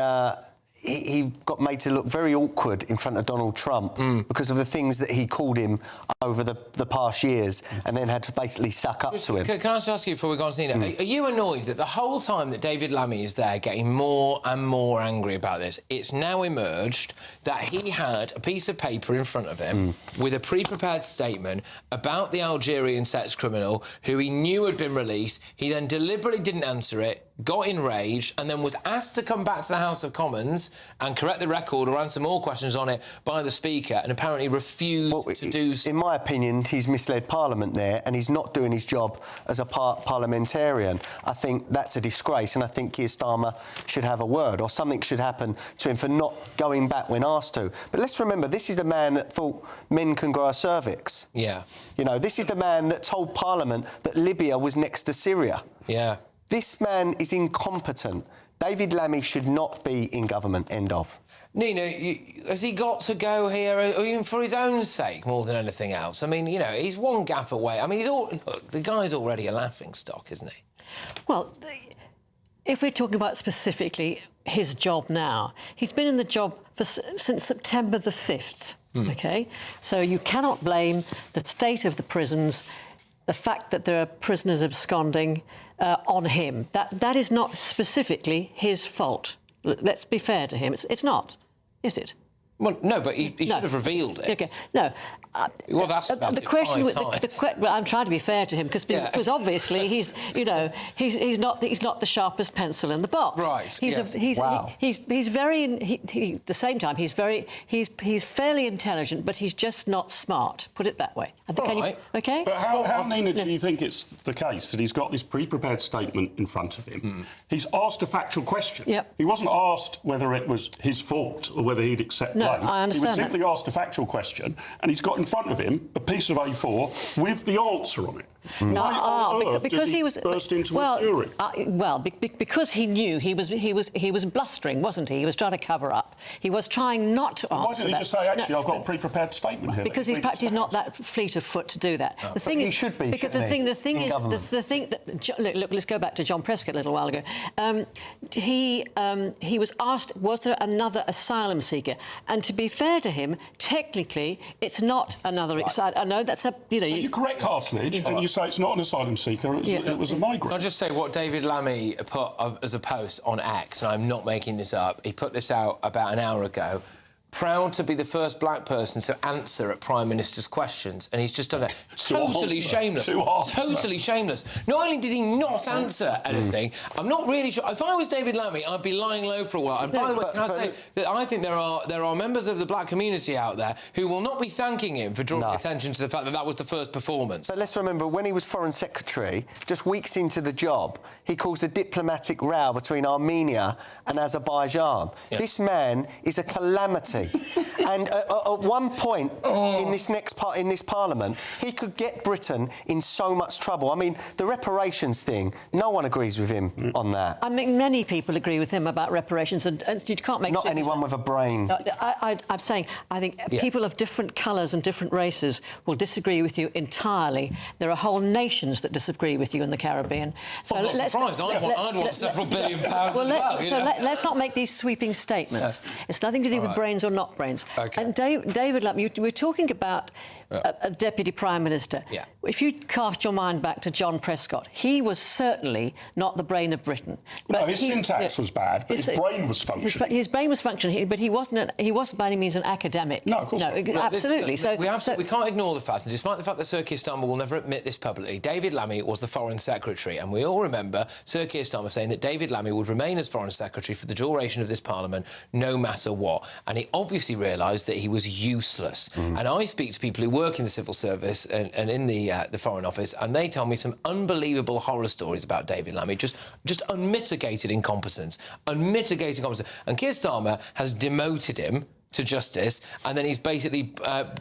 got made to look very awkward in front of Donald Trump because of the things that he called him over the past years, and then had to basically suck up to him. Can I just ask you before we go on to Nina, are you annoyed that the whole time that David Lammy is there getting more and more angry about this, it's now emerged that he had a piece of paper in front of him with a pre-prepared statement about the Algerian sex criminal who he knew had been released. He then deliberately didn't answer it, got enraged, and then was asked to come back to the House of Commons and correct the record or answer more questions on it by the Speaker, and apparently refused to do so. In my opinion, he's misled Parliament there, and he's not doing his job as a parliamentarian. I think that's a disgrace, and I think Keir Starmer should have a word, or something should happen to him for not going back when asked to. But let's remember, this is the man that thought men can grow a cervix. Yeah. You know, this is the man that told Parliament that Libya was next to Syria. Yeah. This man is incompetent. David Lammy should not be in government, end of. Nina, has he got to go here, or even for his own sake, more than anything else? I mean, you know, he's one gaffe away. I mean, look, the guy's already a laughingstock, isn't he? Well, if we're talking about specifically his job now, he's been in the job since September the 5th, OK? So you cannot blame the state of the prisons, the fact that there are prisoners absconding, on him. That is not specifically his fault. Let's be fair to him. It's not, is it? Well, no, but he should have revealed it. OK, no. He was asked about it 5 times. Well, I'm trying to be fair to him because obviously he's not the sharpest pencil in the box. Right. He's very. At the same time, he's fairly intelligent, but he's just not smart. Put it that way. OK. But how Nina, do you think it's the case that he's got this pre-prepared statement in front of him? He's asked a factual question. Yep. He wasn't asked whether it was his fault or whether he'd accept blame. I understand. He was simply asked a factual question, and he's got in front of him a piece of A4 with the answer on it. Because he was burst into a fury? Because he knew he was blustering, wasn't he? He was trying to cover up. He was trying not to answer. Why didn't he just say, actually, I've got a pre-prepared statement here? Because perhaps he's not that fleet of foot to do that. The thing is, he should be. Because the thing that look, let's go back to John Prescott a little while ago. He was asked, was there another asylum seeker? And to be fair to him, technically, it's not another asylum. I know that's a you correct Cartledge, and you say it's not an asylum seeker. It was a migrant. I'll just say what David Lammy put as a post on X, and I'm not making this up. He put this out about an hour ago. Proud to be the first black person to answer at Prime Minister's questions, and he's just done it. Totally shameless. Totally shameless. Not only did he not answer anything, I'm not really sure. If I was David Lammy, I'd be lying low for a while. And by the way, can I say that I think there are members of the black community out there who will not be thanking him for drawing attention to the fact that that was the first performance. But let's remember, when he was Foreign Secretary, just weeks into the job, he caused a diplomatic row between Armenia and Azerbaijan. Yeah. This man is a calamity. And at one point in this Parliament, he could get Britain in so much trouble. I mean, the reparations thing, no one agrees with him on that. I mean, many people agree with him about reparations, and you can't make... Not anyone with a brain. No, I'm saying, I think people of different colours and different races will disagree with you entirely. There are whole nations that disagree with you in the Caribbean. So I'm not surprised. I'd want several billion pounds as well. Let's not make these sweeping statements. It's nothing to do with brains or not brains. Okay. And David Lammy, we're talking about a Deputy Prime Minister. Yeah. If you cast your mind back to John Prescott, he was certainly not the brain of Britain. No, his syntax was bad, but his brain was functioning. His brain was functioning, but he wasn't by any means an academic. No, of course not. Absolutely. We can't ignore the fact, and despite the fact that Sir Keir Starmer will never admit this publicly, David Lammy was the Foreign Secretary, and we all remember Sir Keir Starmer saying that David Lammy would remain as Foreign Secretary for the duration of this Parliament, no matter what. And he obviously realised that he was useless. And I speak to people who work in the civil service and in the Foreign Office, and they tell me some unbelievable horror stories about David Lammy, just unmitigated incompetence. And Keir Starmer has demoted him to justice, and then he's basically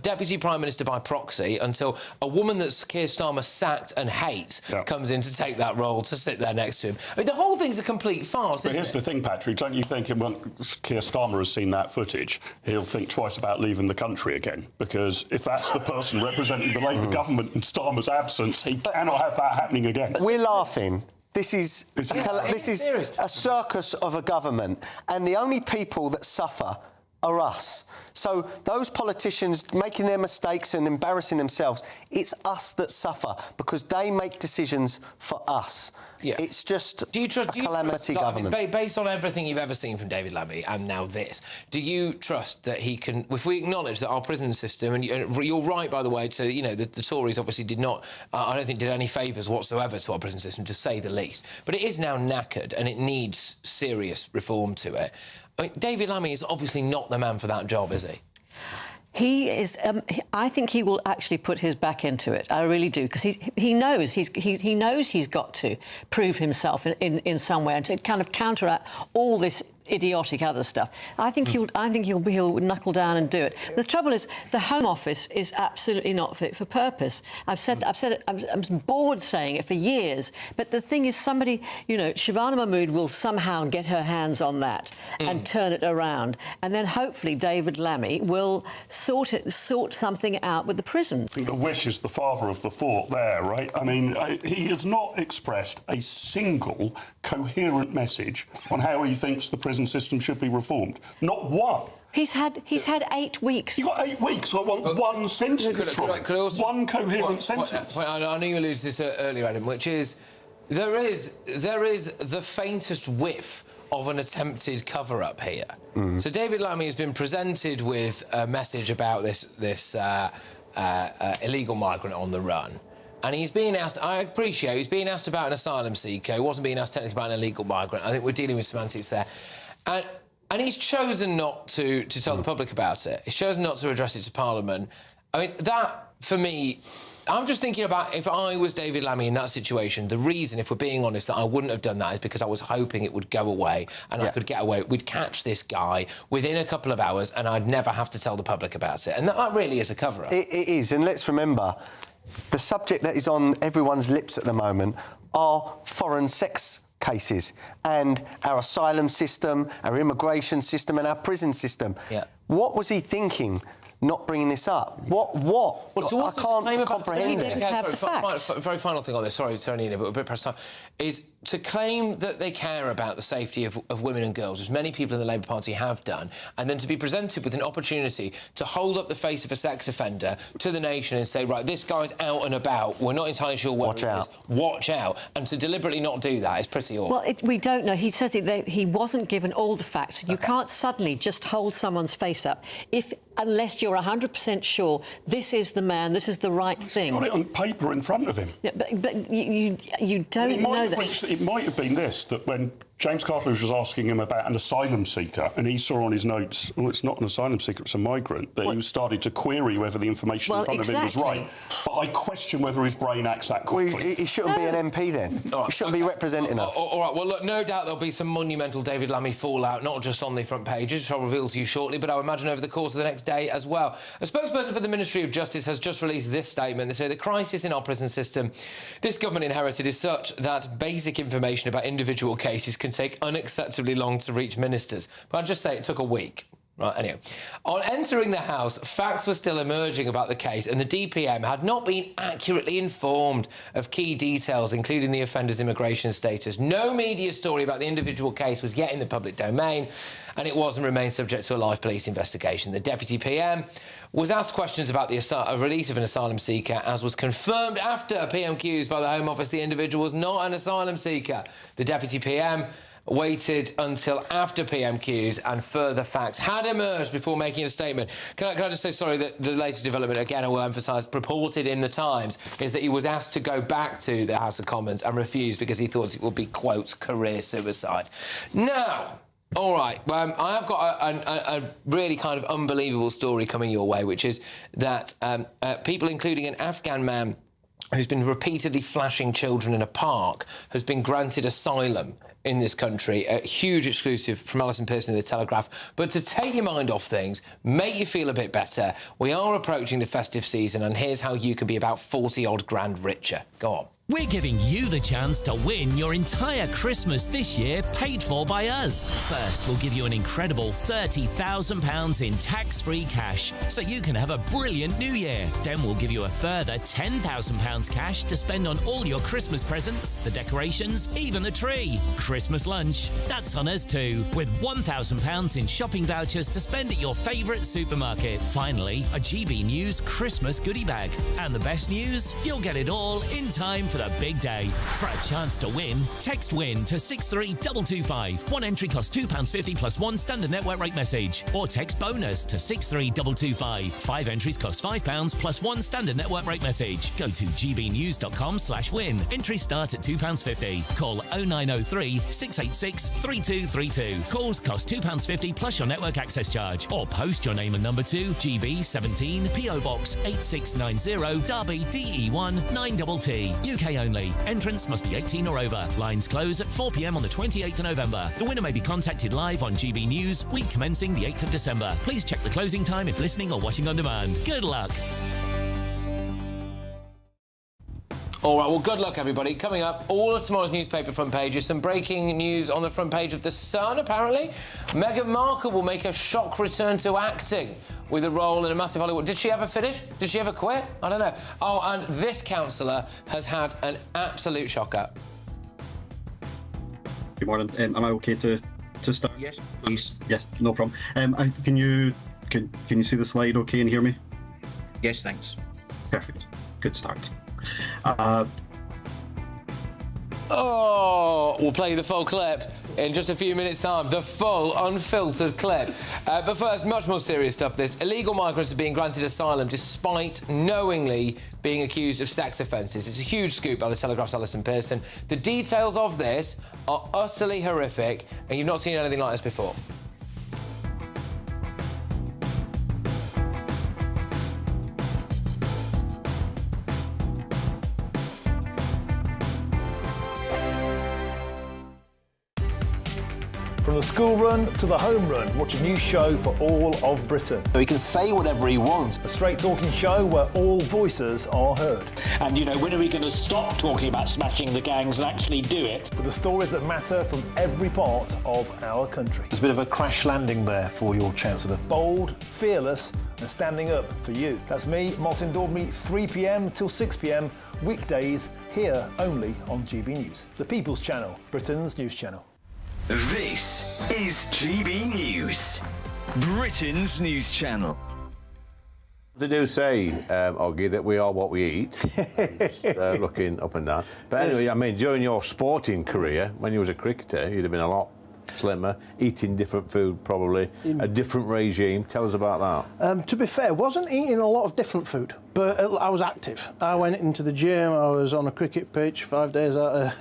Deputy Prime Minister by proxy until a woman that Keir Starmer sacked and hates comes in to take that role, to sit there next to him. I mean, the whole thing's a complete farce, But here's the thing, Patrick, don't you think once Keir Starmer has seen that footage, he'll think twice about leaving the country again? Because if that's the person representing the Labour government in Starmer's absence, he cannot have that happening again. We're laughing. This is a circus of a government, and the only people that suffer are us. So those politicians making their mistakes and embarrassing themselves, it's us that suffer because they make decisions for us. Yeah. It's just a calamity government. Based on everything you've ever seen from David Lammy and now this, do you trust that he can... If we acknowledge that our prison system, and you're right, by the way, to, the Tories obviously did not, I don't think, did any favours whatsoever to our prison system, to say the least. But it is now knackered and it needs serious reform to it. I mean, David Lammy is obviously not the man for that job, is he? He is. I think he will actually put his back into it. I really do, because he knows he's got to prove himself in some way and to kind of counteract all this idiotic other stuff. I think he'll knuckle down and do it. The trouble is, the Home Office is absolutely not fit for purpose. I've said it. I'm bored saying it for years. But the thing is, somebody, Shavana Mahmood will somehow get her hands on that and turn it around, and then hopefully David Lammy will sort something out with the prison. I think the wish is the father of the thought there, right? I mean, he has not expressed a single coherent message on how he thinks the prison system should be reformed. Not one. He's had 8 weeks. You've got 8 weeks. I want one sentence from it. One coherent sentence. I know you alluded to this earlier, Adam, which is there is the faintest whiff of an attempted cover-up here. So David Lammy has been presented with a message about this illegal migrant on the run. And he's being asked, I appreciate, he's being asked about an asylum seeker. He wasn't being asked technically about an illegal migrant. I think we're dealing with semantics there. And he's chosen not to tell the public about it. He's chosen not to address it to Parliament. I mean, that, for me, I'm just thinking about if I was David Lammy in that situation, the reason, if we're being honest, that I wouldn't have done that is because I was hoping it would go away and I could get away. We'd catch this guy within a couple of hours and I'd never have to tell the public about it. And that really is a cover-up. It is, and let's remember, the subject that is on everyone's lips at the moment are foreign sex cases and our asylum system, our immigration system and our prison system. Yeah. What was he thinking not bringing this up? What? Well, so I can't comprehend it. Very final thing on this, sorry, Nina, but a bit pressed time, is to claim that they care about the safety of women and girls, as many people in the Labour Party have done, and then to be presented with an opportunity to hold up the face of a sex offender to the nation and say, right, this guy's out and about, we're not entirely sure where he is. Watch out. And to deliberately not do that is pretty awful. Well, we don't know. He says that he wasn't given all the facts. You can't suddenly just hold someone's face up unless you're 100% sure this is the man, this is the right thing. He's got it on paper in front of him. Yeah, but you don't know that. It might have been this, that when James Cartledge was asking him about an asylum seeker, and he saw on his notes, well, it's not an asylum seeker, it's a migrant, that he started to query whether the information in front of him was right. But I question whether his brain acts that quickly. Well, he shouldn't be an MP then. He shouldn't be representing us. All right, well, look, no doubt there'll be some monumental David Lammy fallout, not just on the front pages, which I'll reveal to you shortly, but I would imagine over the course of the next day as well. A spokesperson for the Ministry of Justice has just released this statement. They say the crisis in our prison system this government inherited is such that basic information about individual cases can take unacceptably long to reach ministers. But I'll just say it took a week. Right, anyway. On entering the House, facts were still emerging about the case and the DPM had not been accurately informed of key details, including the offender's immigration status. No media story about the individual case was yet in the public domain, and it was and remains subject to a live police investigation. The Deputy PM was asked questions about the release of an asylum seeker, as was confirmed after PMQs by the Home Office the individual was not an asylum seeker. The Deputy PM waited until after PMQs and further facts had emerged before making a statement. Can I just say, sorry, that the latest development, again, I will emphasise, reported in the Times, is that he was asked to go back to the House of Commons and refused because he thought it would be, quote, career suicide. Now, all right, I have got a really kind of unbelievable story coming your way, which is that people, including an Afghan man who's been repeatedly flashing children in a park, has been granted asylum in this country. A huge exclusive from Alison Pearson in The Telegraph. But to take your mind off things, make you feel a bit better, we are approaching the festive season, and here's how you can be about 40-odd grand richer. Go on. We're giving you the chance to win your entire Christmas this year paid for by us. First, we'll give you an incredible £30,000 in tax-free cash so you can have a brilliant new year. Then we'll give you a further £10,000 cash to spend on all your Christmas presents, the decorations, even the tree. Christmas lunch, that's on us too, with £1,000 in shopping vouchers to spend at your favourite supermarket. Finally, a GB News Christmas goodie bag. And the best news? You'll get it all in time for the big day. For a chance to win, text WIN to 63225. One entry costs £2.50 plus one standard network rate message. Or text BONUS to 63225. 5 entries cost £5 plus one standard network rate message. Go to gbnews.com/win. Entries start at £2.50. Call 0903 686 3232. Calls cost £2.50 plus your network access charge. Or post your name and number to GB17 PO Box 8690 Derby DE1 9TT. UK only. Entrance must be 18 or over. Lines close at 4 p.m. on the 28th of November. The winner may be contacted live on GB News, week commencing the 8th of December. Please check the closing time if listening or watching on demand. Good luck. All right, well, good luck, everybody. Coming up, all of tomorrow's newspaper front pages, some breaking news on the front page of The Sun, apparently. Meghan Markle will make a shock return to acting with a role in a massive Hollywood... Did she ever finish? Did she ever quit? I don't know. Oh, and this councillor has had an absolute shocker. Good morning. Am I okay to start? Yes, please. Yes, no problem. Can you see the slide okay and hear me? Yes, thanks. Perfect. Good start. We'll play the full clip in just a few minutes' time. The full, unfiltered clip. But first, much more serious stuff, this. Illegal migrants are being granted asylum despite knowingly being accused of sex offences. It's a huge scoop by The Telegraph's Alison Pearson. The details of this are utterly horrific, and you've not seen anything like this before. From the school run to the home run, watch a new show for all of Britain. He can say whatever he wants. A straight-talking show where all voices are heard. And, you know, when are we going to stop talking about smashing the gangs and actually do it? With the stories that matter from every part of our country. There's a bit of a crash landing there for your Chancellor. Bold, fearless and standing up for you. That's me, Martin Daubney, 3 p.m. till 6 p.m. weekdays, here only on GB News. The People's Channel, Britain's news channel. This is GB News, Britain's news channel. They do say, Oggy, that we are what we eat. Just, looking up and down. But anyway, I mean, during your sporting career, when you was a cricketer, you'd have been a lot slimmer, eating different food probably, a different regime. Tell us about that. To be fair, wasn't eating a lot of different food, but I was active. I went into the gym, I was on a cricket pitch 5 days out,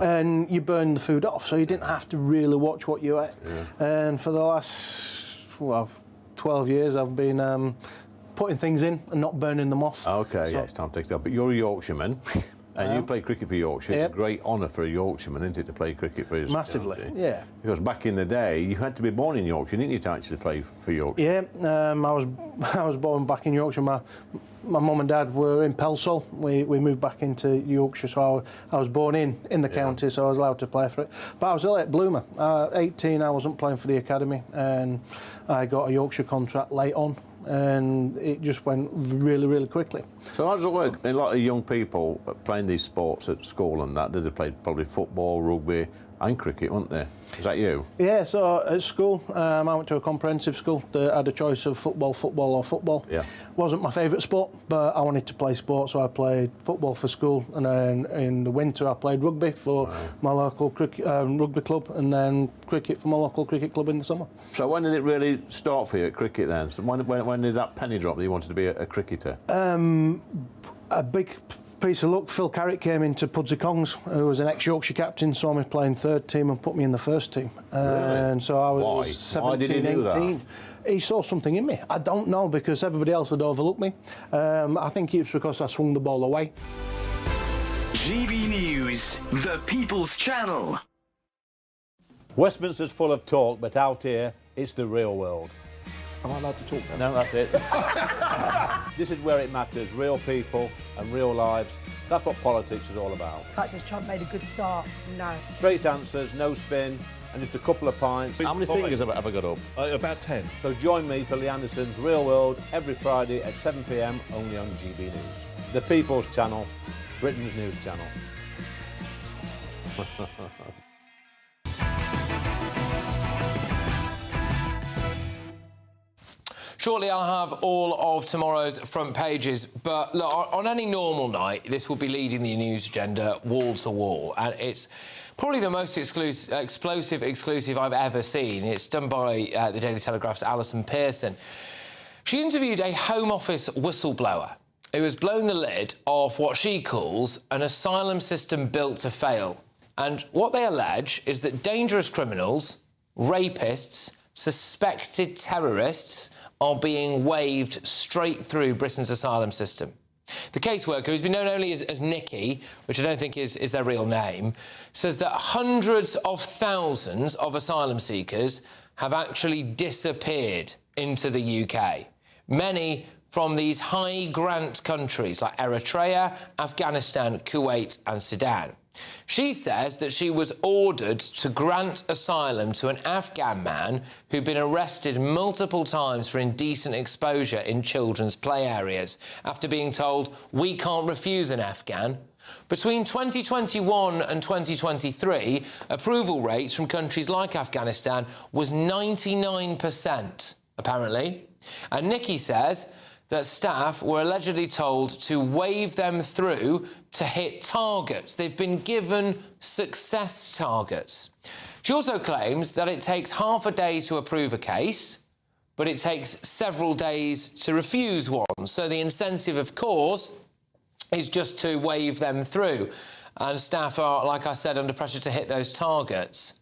and you burned the food off, so you didn't have to really watch what you ate. Yeah. And for the last 12 years, I've been putting things in and not burning them off. OK, so, yeah, it's time to take that. But you're a Yorkshireman. And you play cricket for Yorkshire. It's a great honour for a Yorkshireman, isn't it, to play cricket for his Massively, county? yeah. Because back in the day, you had to be born in Yorkshire, didn't you, to actually play for Yorkshire? Yeah, I was born back in Yorkshire. My mum and dad were in Pelsall. We moved back into Yorkshire, so I was born in the county, so I was allowed to play for it. But I was a late bloomer. 18, I wasn't playing for the academy, and I got a Yorkshire contract late on. And it just went really, really quickly. So how does it work? A lot of young people playing these sports at school and that, they played probably football, rugby and cricket, weren't they? Is that you? Yeah, so at school, I went to a comprehensive school that had a choice of football or football. Yeah. Wasn't my favourite sport, but I wanted to play sport, so I played football for school, and then in the winter I played rugby for my local rugby club, and then cricket for my local cricket club in the summer. So when did it really start for you at cricket then? So when did that penny drop that you wanted to be a cricketer? A big piece of luck. Phil Carrick came into Pudsey Kongs, who was an ex-Yorkshire captain, saw me playing third team and put me in the first team. Really? And so I was 17, Why did he do 18. That? He saw something in me. I don't know, because everybody else had overlooked me. I think it's because I swung the ball away. GB News, the People's Channel. Westminster's full of talk, but out here, it's the real world. Am I allowed to talk No, now? that's it. This is where it matters, real people and real lives. That's what politics is all about. In fact, has Trump made a good start? No. Straight answers, no spin, and just a couple of pints. How many fingers have I got up? About 10. So join me for Lee Anderson's Real World every Friday at 7 p.m. only on GB News. The People's Channel, Britain's news channel. Shortly, I'll have all of tomorrow's front pages, but look, on any normal night, this will be leading the news agenda wall to wall, and it's probably the most explosive exclusive I've ever seen. It's done by the Daily Telegraph's Alison Pearson. She interviewed a Home Office whistleblower who has blown the lid off what she calls an asylum system built to fail. And what they allege is that dangerous criminals, rapists, suspected terrorists are being waved straight through Britain's asylum system. The caseworker, who's been known only as Nikki, which I don't think is their real name, says that hundreds of thousands of asylum seekers have actually disappeared into the UK. Many from these high-grant countries like Eritrea, Afghanistan, Kuwait and Sudan. She says that she was ordered to grant asylum to an Afghan man who'd been arrested multiple times for indecent exposure in children's play areas after being told, "We can't refuse an Afghan." Between 2021 and 2023, approval rates from countries like Afghanistan was 99%, apparently. And Nikki says that staff were allegedly told to wave them through to hit targets. They've been given success targets. She also claims that it takes half a day to approve a case, but it takes several days to refuse one. So the incentive, of course, is just to wave them through. And staff are, like I said, under pressure to hit those targets.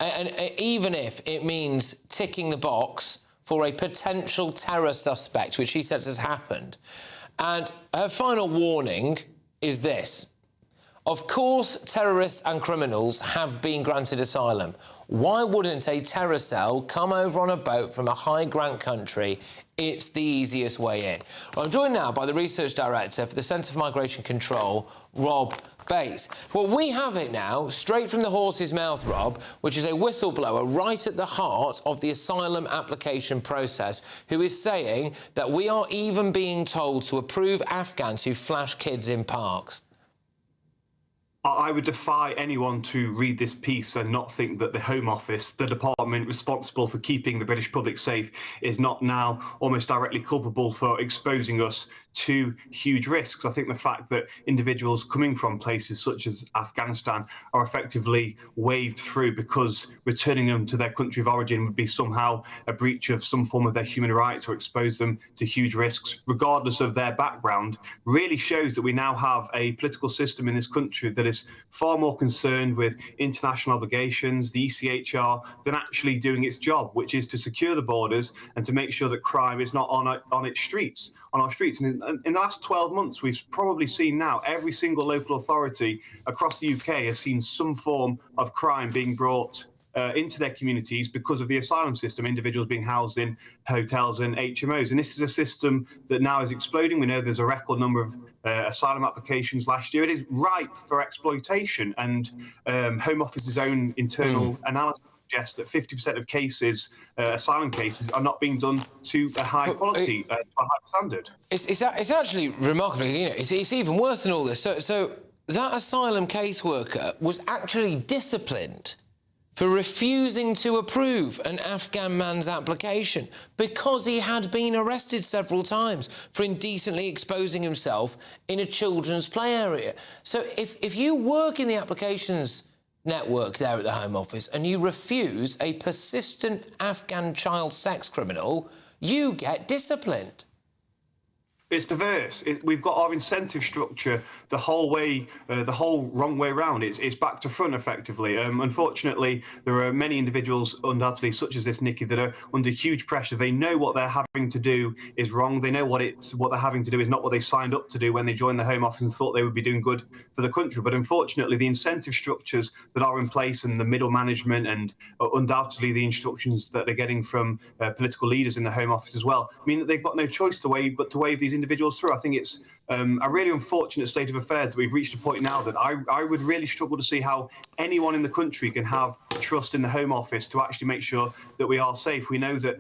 And even if it means ticking the box for a potential terror suspect, which she says has happened. And her final warning is this: Of course, terrorists and criminals have been granted asylum. Why wouldn't a terror cell come over on a boat from a high-grant country? It's the easiest way in. Well, I'm joined now by the Research Director for the Centre for Migration Control, Rob Bates. Well, we have it now, straight from the horse's mouth, Rob, which is a whistleblower right at the heart of the asylum application process, who is saying that we are even being told to approve Afghans who flash kids in parks. I would defy anyone to read this piece and not think that the Home Office, the department responsible for keeping the British public safe, is not now almost directly culpable for exposing us to huge risks. I think the fact that individuals coming from places such as Afghanistan are effectively waved through because returning them to their country of origin would be somehow a breach of some form of their human rights or expose them to huge risks, regardless of their background, really shows that we now have a political system in this country that is far more concerned with international obligations, the ECHR, than actually doing its job, which is to secure the borders and to make sure that crime is not on our streets. And in the last 12 months, we've probably seen now every single local authority across the UK has seen some form of crime being brought into their communities because of the asylum system, individuals being housed in hotels and HMOs. And this is a system that now is exploding. We know there's a record number of asylum applications last year. It is ripe for exploitation. And Home Office's own internal analysis suggests that 50% of cases, asylum cases, are not being done to a high quality, to a high standard. It's actually remarkable. You know, it's even worse than all this. So that asylum caseworker was actually disciplined for refusing to approve an Afghan man's application because he had been arrested several times for indecently exposing himself in a children's play area. So if you work in the applications network there at the Home Office and you refuse a persistent Afghan child sex criminal, you get disciplined. It's perverse. We've got our incentive structure the whole wrong way around. It's back to front, effectively. Unfortunately, there are many individuals, undoubtedly, such as this, Nikki, that are under huge pressure. They know what they're having to do is wrong. They know what they're having to do is not what they signed up to do when they joined the Home Office and thought they would be doing good for the country. But unfortunately, the incentive structures that are in place and the middle management and undoubtedly the instructions that they're getting from political leaders in the Home Office as well mean that they've got no choice but to waive these individuals through. I think it's a really unfortunate state of affairs that we've reached a point now that I would really struggle to see how anyone in the country can have trust in the Home Office to actually make sure that we are safe. We know that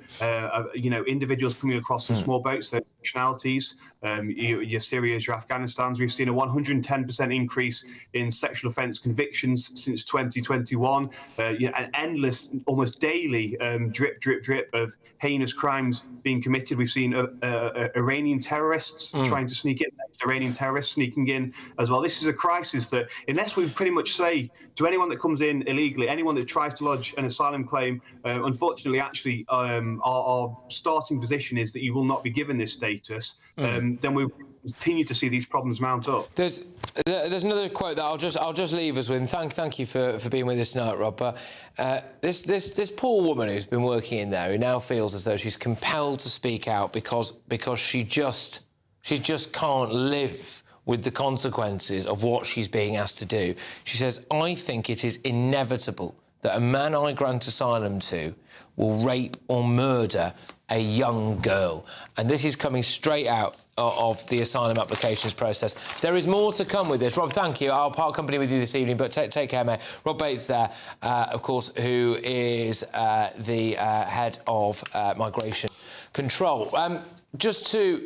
individuals coming across from small boats, their nationalities, your Syrias, your Afghanistans, we've seen a 110% increase in sexual offence convictions since 2021. An endless, almost daily drip of heinous crimes being committed. We've seen Iranian terrorists trying to sneak in, Iranian terrorists sneaking in as well. This is a crisis that, unless we pretty much say to anyone that comes in illegally, anyone that tries to lodge an asylum claim, unfortunately, actually, our starting position is that you will not be given this status. Then we continue to see these problems mount up. There's another quote that I'll just leave us with. Thank you for being with us tonight, Rob. But this poor woman who's been working in there, who now feels as though she's compelled to speak out because she just can't live with the consequences of what she's being asked to do. She says, "I think it is inevitable that a man I grant asylum to will rape or murder a young girl." And this is coming straight out of the asylum applications process. There is more to come with this. Rob, thank you. I'll part company with you this evening, but take care, mate. Rob Bates there, of course, who is the head of migration control. Just to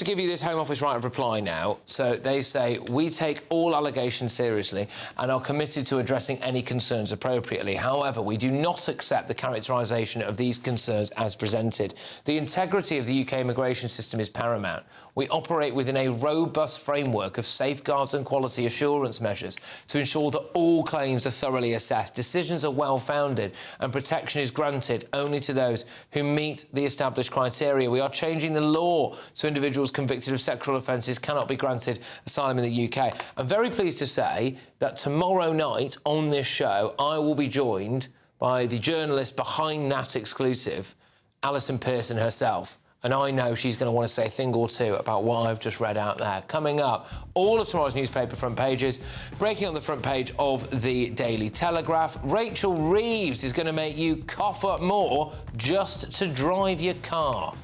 give you this Home Office right of reply now. So they say, "We take all allegations seriously and are committed to addressing any concerns appropriately. However, we do not accept the characterisation of these concerns as presented. The integrity of the UK immigration system is paramount. We operate within a robust framework of safeguards and quality assurance measures to ensure that all claims are thoroughly assessed, decisions are well-founded and protection is granted only to those who meet the established criteria. We are changing the law so individuals convicted of sexual offences cannot be granted asylum in the UK." I'm very pleased to say that tomorrow night on this show, I will be joined by the journalist behind that exclusive, Alison Pearson herself. And I know she's going to want to say a thing or two about what I've just read out there. Coming up, all of tomorrow's newspaper front pages. Breaking on the front page of the Daily Telegraph, Rachel Reeves is going to make you cough up more just to drive your car.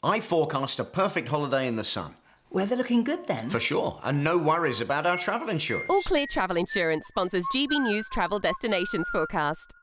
I forecast a perfect holiday in the sun. Weather looking good then? For sure, and no worries about our travel insurance. All Clear Travel Insurance sponsors GB News Travel Destinations Forecast.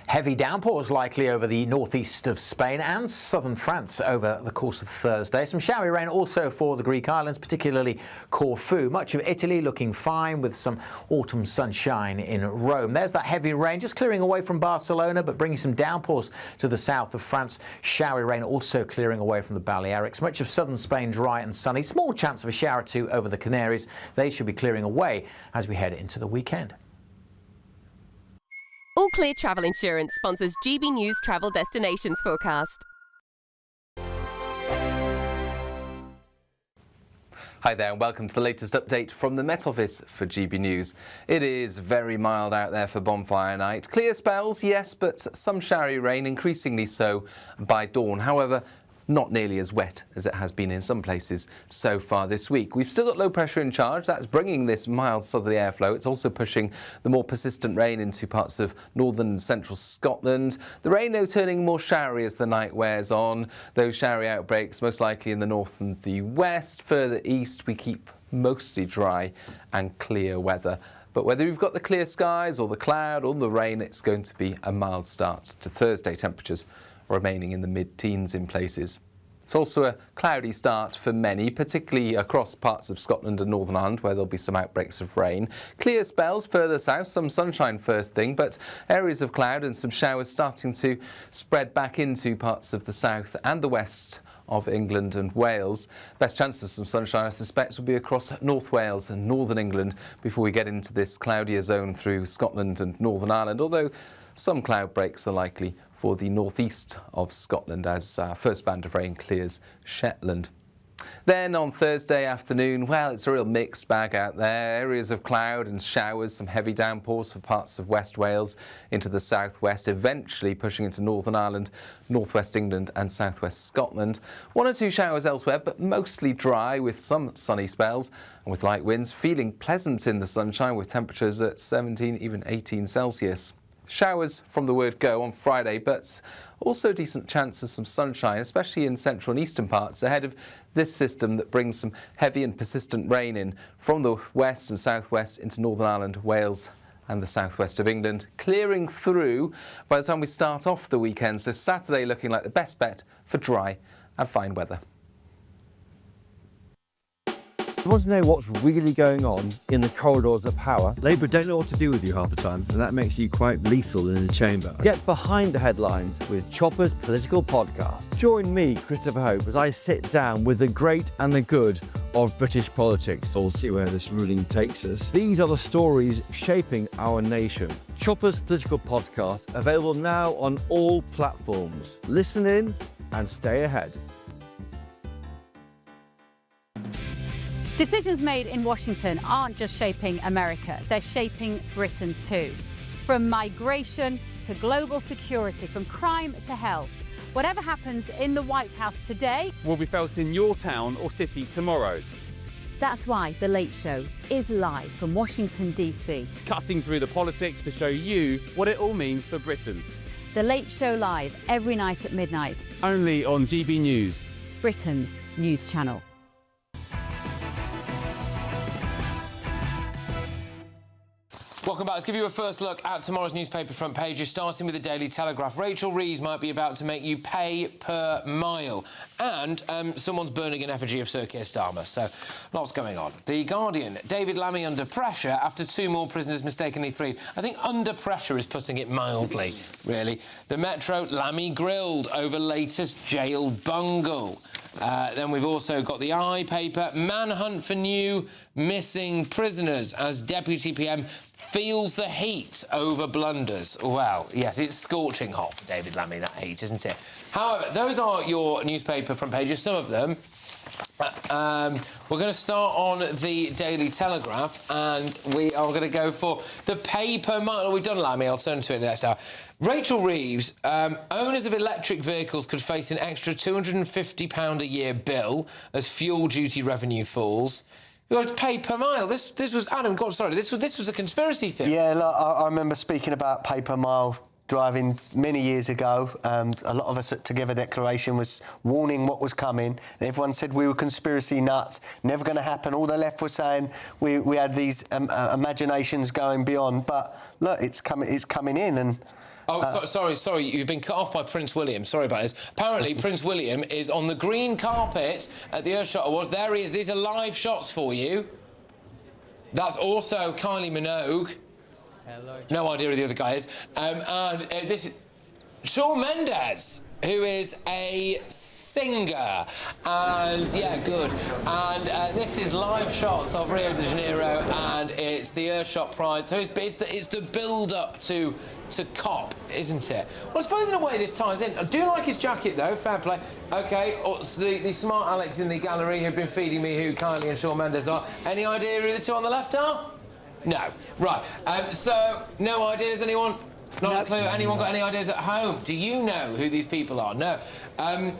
Heavy downpours likely over the northeast of Spain and southern France over the course of Thursday. Some showery rain also for the Greek islands, particularly Corfu. Much of Italy looking fine with some autumn sunshine in Rome. There's that heavy rain just clearing away from Barcelona, but bringing some downpours to the south of France. Showery rain also clearing away from the Balearics. Much of southern Spain dry and sunny. Small chance of a shower or two over the Canaries. They should be clearing away as we head into the weekend. All Clear Travel Insurance sponsors GB News Travel Destinations Forecast. Hi there and welcome to the latest update from the Met Office for GB News. It is very mild out there for bonfire night. Clear spells, yes, but some showery rain, increasingly so by dawn. However, not nearly as wet as it has been in some places so far this week. We've still got low pressure in charge. That's bringing this mild southerly airflow. It's also pushing the more persistent rain into parts of northern and central Scotland. The rain, though, turning more showery as the night wears on. Those showery outbreaks most likely in the north and the west. Further east, we keep mostly dry and clear weather. But whether you've got the clear skies or the cloud or the rain, it's going to be a mild start to Thursday. Temperatures remaining in the mid-teens in places. It's also a cloudy start for many, particularly across parts of Scotland and Northern Ireland, where there'll be some outbreaks of rain. Clear spells further south, some sunshine first thing, but areas of cloud and some showers starting to spread back into parts of the south and the west of England and Wales. Best chance of some sunshine, I suspect, will be across North Wales and Northern England before we get into this cloudier zone through Scotland and Northern Ireland, although some cloud breaks are likely for the northeast of Scotland as first band of rain clears Shetland. Then on Thursday afternoon, well, it's a real mixed bag out there. Areas of cloud and showers, some heavy downpours for parts of West Wales into the southwest, eventually pushing into Northern Ireland, northwest England and southwest Scotland. One or two showers elsewhere, but mostly dry with some sunny spells and with light winds, feeling pleasant in the sunshine with temperatures at 17, even 18 Celsius. Showers from the word go on Friday, but also a decent chance of some sunshine, especially in central and eastern parts, ahead of this system that brings some heavy and persistent rain in from the west and southwest into Northern Ireland, Wales and the southwest of England, clearing through by the time we start off the weekend. So Saturday looking like the best bet for dry and fine weather. You want to know what's really going on in the corridors of power? Labour don't know what to do with you half the time, and that makes you quite lethal in the chamber. Get behind the headlines with Chopper's Political Podcast. Join me, Christopher Hope, as I sit down with the great and the good of British politics. We'll see where this ruling takes us. These are the stories shaping our nation. Chopper's Political Podcast, available now on all platforms. Listen in and stay ahead. Decisions made in Washington aren't just shaping America, they're shaping Britain too. From migration to global security, from crime to health. Whatever happens in the White House today will be felt in your town or city tomorrow. That's why The Late Show is live from Washington, D.C. Cutting through the politics to show you what it all means for Britain. The Late Show live every night at midnight. Only on GB News, Britain's news channel. Welcome back. Let's give you a first look at tomorrow's newspaper front pages, starting with the Daily Telegraph. Rachel Reeves might be about to make you pay per mile. And someone's burning an effigy of Sir Keir Starmer, so lots going on. The Guardian, David Lammy under pressure after two more prisoners mistakenly freed. I think under pressure is putting it mildly, really. The Metro, Lammy grilled over latest jail bungle. Then we've also got the I paper, manhunt for new missing prisoners as Deputy PM feels the heat over blunders. Well, yes, it's scorching hot for David Lammy, that heat, isn't it? However, those are your newspaper front pages, some of them. We're going to start on the Daily Telegraph, and we are going to go for the paper mile. We've done Lammy, I'll turn to it in the next hour. Rachel Reeves, owners of electric vehicles could face an extra £250 a year bill as fuel duty revenue falls. You're pay per mile. This was Adam. God, sorry. This was a conspiracy theory. Yeah, look, I remember speaking about pay per mile driving many years ago. A lot of us at Together Declaration was warning what was coming. And everyone said we were conspiracy nuts, never going to happen. All the left were saying we had these imaginations going beyond. But look, it's coming in and. Oh, sorry, you've been cut off by Prince William. Sorry about this. Apparently, Prince William is on the green carpet at the Earthshot Awards. There he is. These are live shots for you. That's also Kylie Minogue. Hello. No idea who the other guy is. And this is Shawn Mendes, who is a singer. And, yeah, good. And this is live shots of Rio de Janeiro, and it's the Earthshot Prize. So it's the build-up to COP, isn't it? Well, I suppose in a way this ties in. I do like his jacket, though. Fair play. OK, the smart Alex in the gallery who've been feeding me who Kylie and Shawn Mendes are. Any idea who the two on the left are? No. Right. So, no ideas, anyone? Not a clue. Anyone got any ideas at home? Do you know who these people are? No.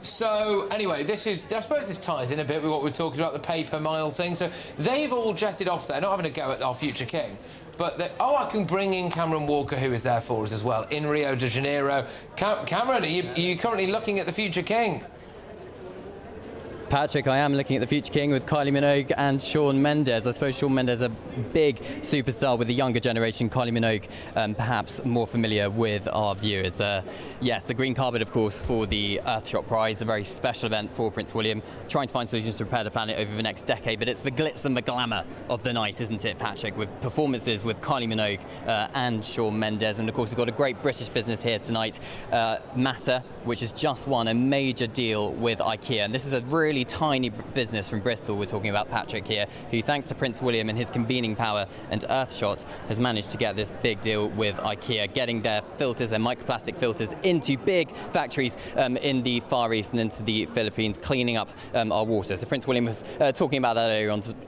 So, anyway, I suppose this ties in a bit with what we're talking about, the pay-per mile thing. So, they've all jetted off there, not having a go at our future king. But, I can bring in Cameron Walker, who is there for us as well, in Rio de Janeiro. Cameron, are you currently looking at the future king? Patrick, I am looking at the future king with Kylie Minogue and Shawn Mendes. I suppose Shawn Mendes is a big superstar with the younger generation. Kylie Minogue, perhaps more familiar with our viewers. Yes, the green carpet, of course, for the Earthshot Prize, a very special event for Prince William, trying to find solutions to repair the planet over the next decade. But it's the glitz and the glamour of the night, isn't it, Patrick? With performances with Kylie Minogue and Shawn Mendes. And, of course, we've got a great British business here tonight, Matter, which has just won a major deal with IKEA. And this is a really tiny business from Bristol we're talking about, Patrick, here, who, thanks to Prince William and his convening power and Earthshot, has managed to get this big deal with IKEA, getting their filters, their microplastic filters, into big factories in the Far East and into the Philippines, cleaning up our water. So Prince William was talking about that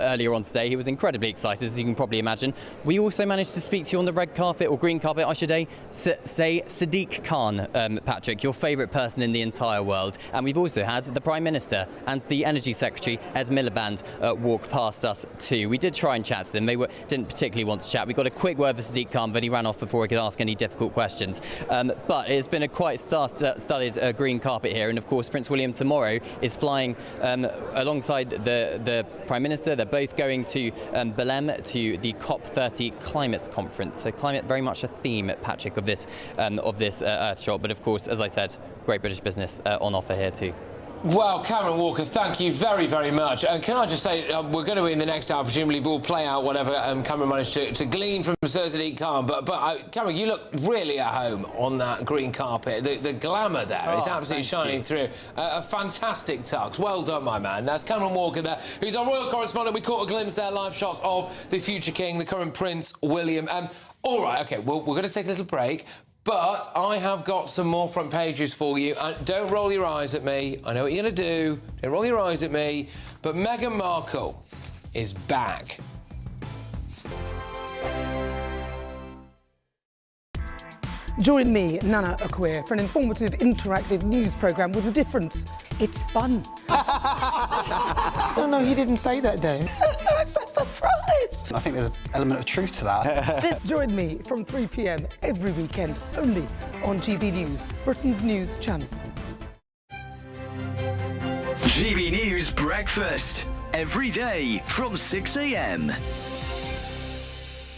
earlier on today. He was incredibly excited, as you can probably imagine. We also managed to speak to you on the red carpet, or green carpet, I should say Sadiq Khan, Patrick, your favourite person in the entire world. And we've also had the Prime Minister and the Energy Secretary, Ed Miliband, walk past us too. We did try and chat to them. They didn't particularly want to chat. We got a quick word for Sadiq Khan, but he ran off before he could ask any difficult questions. But it's been a quite star-studded green carpet here. And of course, Prince William tomorrow is flying alongside the Prime Minister. They're both going to Belém to the COP30 climate conference. So climate very much a theme, Patrick, of this Earthshot. But of course, as I said, great British business on offer here too. Well, Cameron Walker, thank you very, very much. And can I just say, we're going to, in the next hour, presumably we'll play out whatever Cameron managed to glean from Sir Sadiq Khan. But Cameron, you look really at home on that green carpet. The glamour there is absolutely shining through. A fantastic tux. Well done, my man. That's Cameron Walker there, who's our royal correspondent. We caught a glimpse there, live shots of the future king, the current Prince William. All right, OK, well, we're going to take a little break. But I have got some more front pages for you. Don't roll your eyes at me. I know what you're going to do. Don't roll your eyes at me. But Meghan Markle is back. Join me, Nana Akweer, for an informative, interactive news programme with a difference. It's fun. No, he didn't say that, Dave. I'm so surprised. I think there's an element of truth to that. Join me from 3 p.m. every weekend, only on GB News, Britain's news channel. GB News Breakfast, every day from 6 a.m.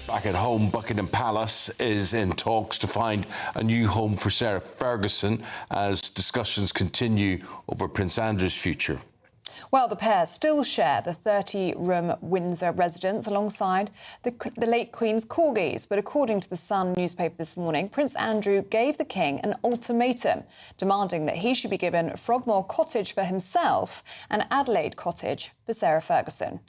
Back at home, Buckingham Palace is in talks to find a new home for Sarah Ferguson as discussions continue over Prince Andrew's future. Well, the pair still share the 30-room Windsor residence alongside the late Queen's corgis. But according to the Sun newspaper this morning, Prince Andrew gave the King an ultimatum, demanding that he should be given Frogmore Cottage for himself and Adelaide Cottage for Sarah Ferguson.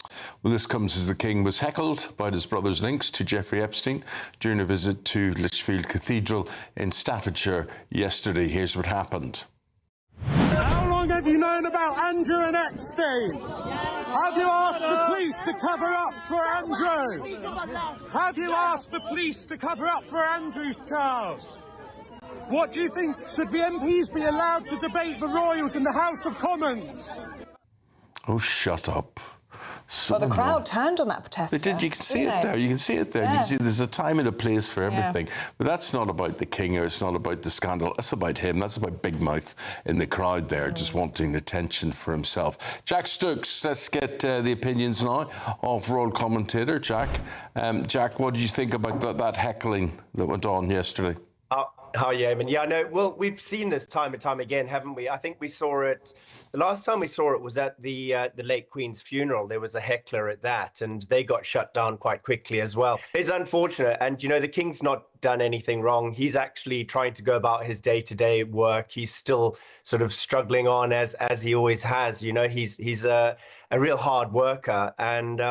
Well, this comes as the King was heckled by his brother's links to Jeffrey Epstein during a visit to Lichfield Cathedral in Staffordshire yesterday. Here's what happened. How long have you known about Andrew and Epstein? Have you asked the police to cover up for Andrew? Have you asked the police to cover up for Andrew's trials? What do you think? Should the MPs be allowed to debate the royals in the House of Commons? Oh, shut up. Well, the crowd turned on that protester. They did. You can see it there. You can see it there. Yeah. You can see there's a time and a place for everything. But that's not about the King, or it's not about the scandal. That's about him. That's about Big Mouth in the crowd there, just wanting attention for himself. Jack Stokes, let's get the opinions now of Royal Commentator. Jack, Jack, what did you think about that heckling that went on yesterday? Hi, Yeoman. Yeah, no, well, we've seen this time and time again, haven't we? I think we saw it, the last time we saw it was at the late Queen's funeral. There was a heckler at that, and they got shut down quite quickly as well. It's unfortunate, and, you know, the King's not done anything wrong. He's actually trying to go about his day-to-day work. He's still sort of struggling on as he always has. You know, he's a real hard worker, and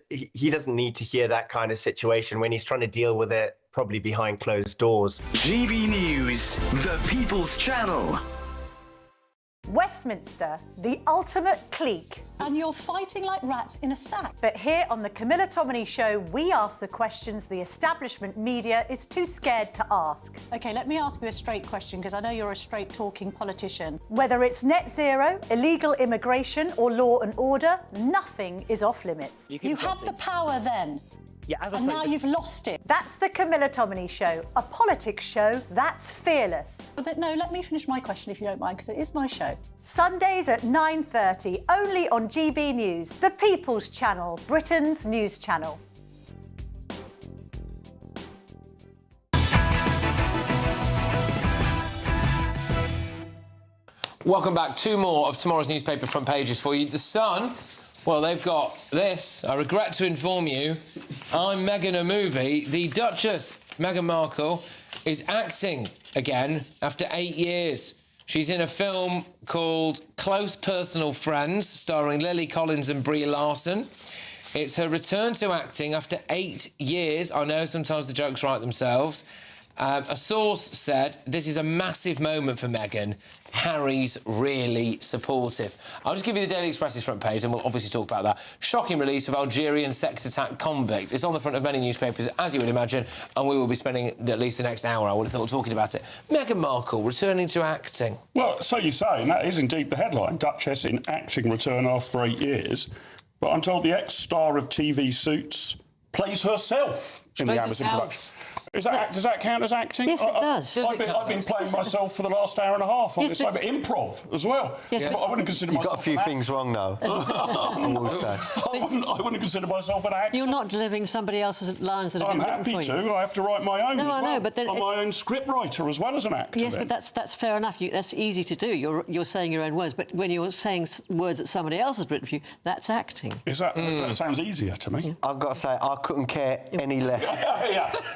he doesn't need to hear that kind of situation when he's trying to deal with it probably behind closed doors. GB News, the People's Channel. Westminster, the ultimate clique. And you're fighting like rats in a sack. But here on the Camilla Tominey Show, we ask the questions the establishment media is too scared to ask. OK, let me ask you a straight question, because I know you're a straight-talking politician. Whether it's net zero, illegal immigration or law and order, nothing is off limits. You had the power then. Yeah, as I and say, now you've lost it. That's the Camilla Tominey Show, a politics show that's fearless. But no, let me finish my question if you don't mind, because it is my show. Sundays at 9:30, only on GB News, the People's Channel, Britain's news channel. Welcome back. Two more of tomorrow's newspaper front pages for you. The Sun, well, they've got this. I regret to inform you, I'm Meghan a movie. The Duchess, Meghan Markle, is acting again after 8 years. She's in a film called Close Personal Friends, starring Lily Collins and Brie Larson. It's her return to acting after 8 years. I know sometimes the jokes write themselves. A source said this is a massive moment for Meghan. Harry's really supportive. I'll just give you the Daily Express's front page, and we'll obviously talk about that. Shocking release of Algerian sex attack convict. It's on the front of many newspapers, as you would imagine, and we will be spending at least the next hour, I would have thought, talking about it. Meghan Markle returning to acting. Well, so you say, and that is indeed the headline. Duchess in acting return after 8 years. But I'm told the ex-star of TV Suits plays herself in the Amazon production. Does that count as acting? Yes, it does. I've been playing myself for the last hour and a half on this over improv as well. Yes, but I wouldn't consider myself. You've got a few things wrong, though. I wouldn't consider myself an actor. You're not delivering somebody else's lines that have been written for you. I'm happy to. I have to write my own as well. I know, but then I'm my own script writer as well as an actor. Yes, but that's fair enough. That's easy to do. You're saying your own words, but when you're saying words that somebody else has written for you, that's acting. Is that? That sounds easier to me. I've got to say, I couldn't care any less.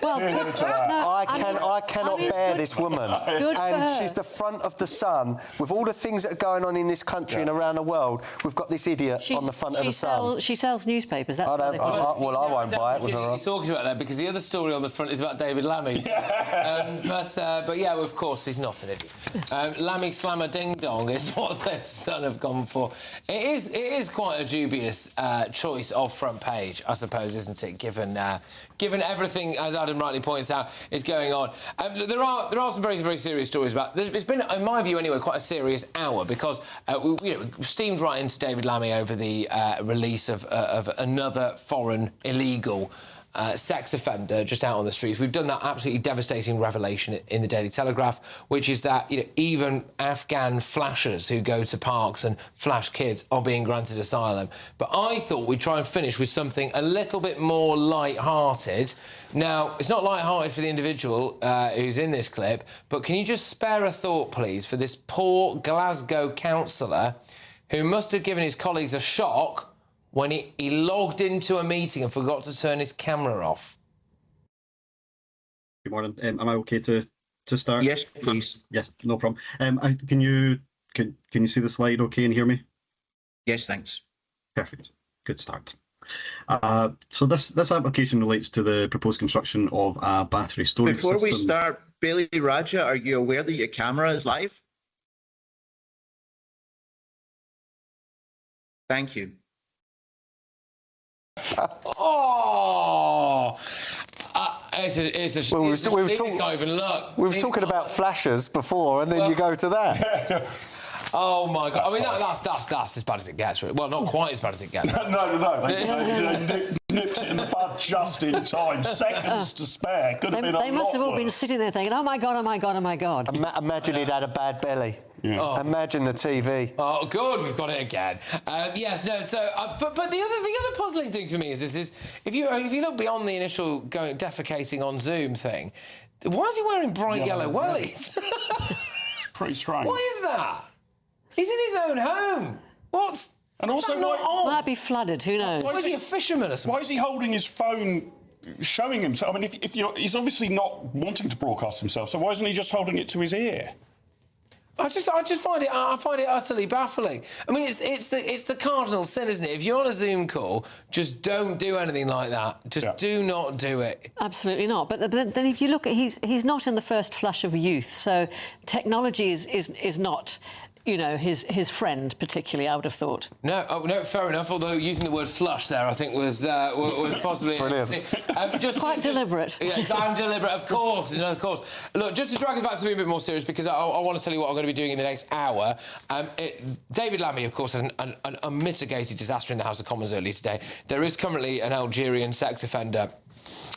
Well, I cannot bear this woman. Good and she's the front of the Sun. With all the things that are going on in this country and around the world, we've got this idiot on the front of the Sun. She sells newspapers. That's I won't buy it with her. You're talking about that because the other story on the front is about David Lammy. But yeah, of course, he's not an idiot. Lammy Slammer Ding Dong is what the Sun have gone for. It is quite a dubious choice of front page, I suppose, isn't it? Given everything, as Adam rightly points out, is going on. There are some very, very serious stories about. It's been, in my view anyway, quite a serious hour because we steamed right into David Lammy over the release of another foreign illegal sex offender just out on the streets. We've done that absolutely devastating revelation in the Daily Telegraph, which is that even Afghan flashers who go to parks and flash kids are being granted asylum. But I thought we'd try and finish with something a little bit more light-hearted. Now, it's not light-hearted for the individual who's in this clip, but can you just spare a thought, please, for this poor Glasgow councillor who must have given his colleagues a shock when he logged into a meeting and forgot to turn his camera off. Good morning. Am I okay to start? Yes, please. Yes, no problem. Can you see the slide okay and hear me? Yes, thanks. Perfect. Good start. So this application relates to the proposed construction of a battery storage system. Before we start, Bailey Raja, are you aware that your camera is live? Thank you. Oh! It's a Well, we can't even look. We were talking about flashers before, and then you go to that. Oh my God! I mean, that's as bad as it gets. Really. Well, not quite as bad as it gets. No. They nipped it in the bud just in time. Seconds to spare. Could have been a lot They must have all been worse. sitting there thinking, "Oh my God! Oh my God! Oh my God!" Imagine he'd had a bad belly. Yeah. Oh. Imagine the TV. Oh, good, we've got it again. Yes, no. So, but the other puzzling thing for me is this: if you look beyond the initial defecating on Zoom thing, why is he wearing bright yellow wellies? Pretty strange. Why is that? He's in his own home. What's... And also, not on? Might be flooded, who knows? Why is he a fisherman or something? Why is he holding his phone, showing himself? I mean, he's obviously not wanting to broadcast himself, so why isn't he just holding it to his ear? I just find it utterly baffling. I mean, it's the cardinal sin, isn't it? If you're on a Zoom call, just don't do anything like that. Just do not do it. Absolutely not. But then if you look at he's not in the first flush of youth, so technology is not, you know, his friend particularly, I would have thought. No, fair enough. Although using the word flush there, I think was possibly just quite deliberate. Yeah, I'm deliberate, of course. Of course. Look, just to drag us back to something a bit more serious, because I want to tell you what I'm going to be doing in the next hour. David Lammy, of course, had an unmitigated disaster in the House of Commons earlier today. There is currently an Algerian sex offender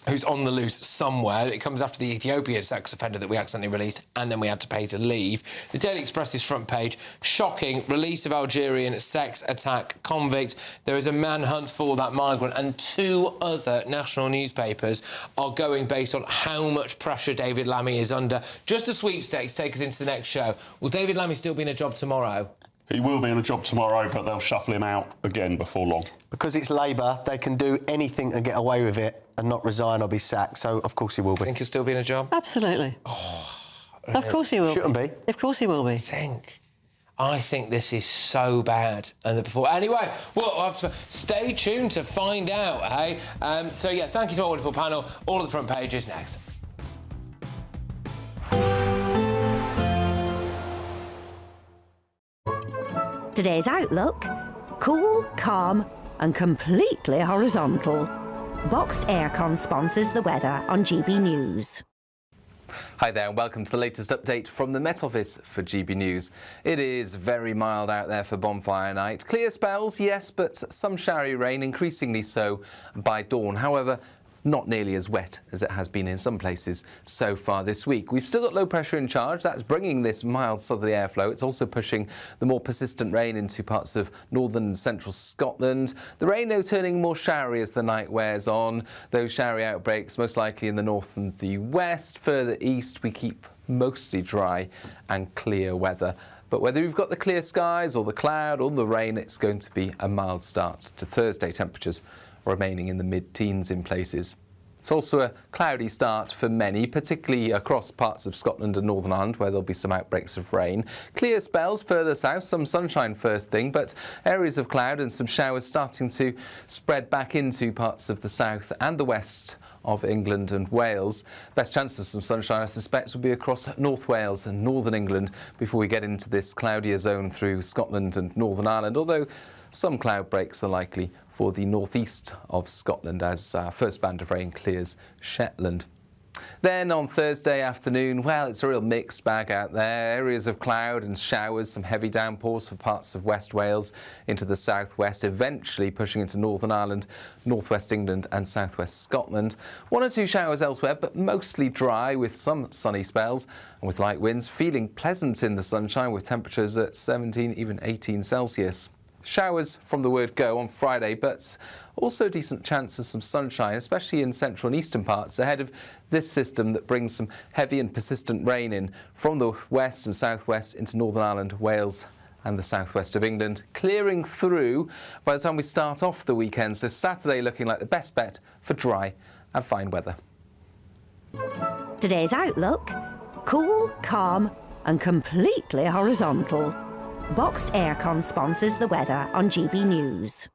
who's on the loose somewhere. It comes after the Ethiopian sex offender that we accidentally released, and then we had to pay to leave. The Daily Express's front page, shocking, release of Algerian sex attack convict. There is a manhunt for that migrant, and 2 other national newspapers are going based on how much pressure David Lammy is under. Just a sweepstakes take us into the next show. Will David Lammy still be in a job tomorrow? He will be in a job tomorrow, but they'll shuffle him out again before long. Because it's Labour, they can do anything and get away with it and not resign or be sacked, so of course he will be. Think he'll still be in a job? Absolutely. Of course he will. Shouldn't be. Of course he will be. I think this is so bad. Anyway, we'll have to stay tuned to find out, hey? So, yeah, thank you to our wonderful panel. All of the front pages next. Today's outlook: cool, calm and completely horizontal. Boxed Aircon sponsors the weather on GB News. Hi there and welcome to the latest update from the Met Office for GB News. It is very mild out there for bonfire night. Clear spells, yes, but some showery rain, increasingly so by dawn. However, not nearly as wet as it has been in some places so far this week. We've still got low pressure in charge. That's bringing this mild southerly airflow. It's also pushing the more persistent rain into parts of northern and central Scotland. The rain, though, turning more showery as the night wears on. Those showery outbreaks most likely in the north and the west. Further east, we keep mostly dry and clear weather. But whether you've got the clear skies or the cloud or the rain, it's going to be a mild start to Thursday. Temperatures remaining in the mid-teens in places. It's also a cloudy start for many, particularly across parts of Scotland and Northern Ireland, where there'll be some outbreaks of rain. Clear spells further south, some sunshine first thing, but areas of cloud and some showers starting to spread back into parts of the south and the west of England and Wales. Best chance of some sunshine, I suspect, will be across North Wales and Northern England before we get into this cloudier zone through Scotland and Northern Ireland, although some cloud breaks are likely for the northeast of Scotland as first band of rain clears Shetland. Then on Thursday afternoon, well, it's a real mixed bag out there. Areas of cloud and showers, some heavy downpours for parts of West Wales into the southwest, eventually pushing into Northern Ireland, northwest England and southwest Scotland. 1 or 2 showers elsewhere, but mostly dry with some sunny spells and with light winds, feeling pleasant in the sunshine with temperatures at 17, even 18 Celsius. Showers from the word go on Friday, but also a decent chance of some sunshine, especially in central and eastern parts, ahead of this system that brings some heavy and persistent rain in from the west and southwest into Northern Ireland, Wales and the southwest of England clearing through by the time we start off the weekend. So Saturday looking like the best bet for dry and fine weather. Today's outlook: cool, calm and completely horizontal. Boxed Aircon sponsors the weather on GB News.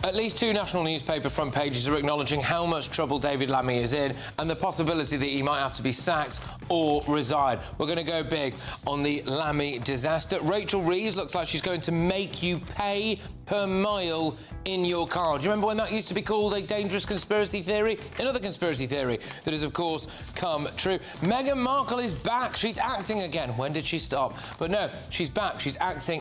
At least 2 national newspaper front pages are acknowledging how much trouble David Lammy is in and the possibility that he might have to be sacked or resign. We're going to go big on the Lammy disaster. Rachel Reeves looks like she's going to make you pay per mile in your car. Do you remember when that used to be called a dangerous conspiracy theory? Another conspiracy theory that has, of course, come true. Meghan Markle is back. She's acting again. When did she stop? But no, she's back. She's acting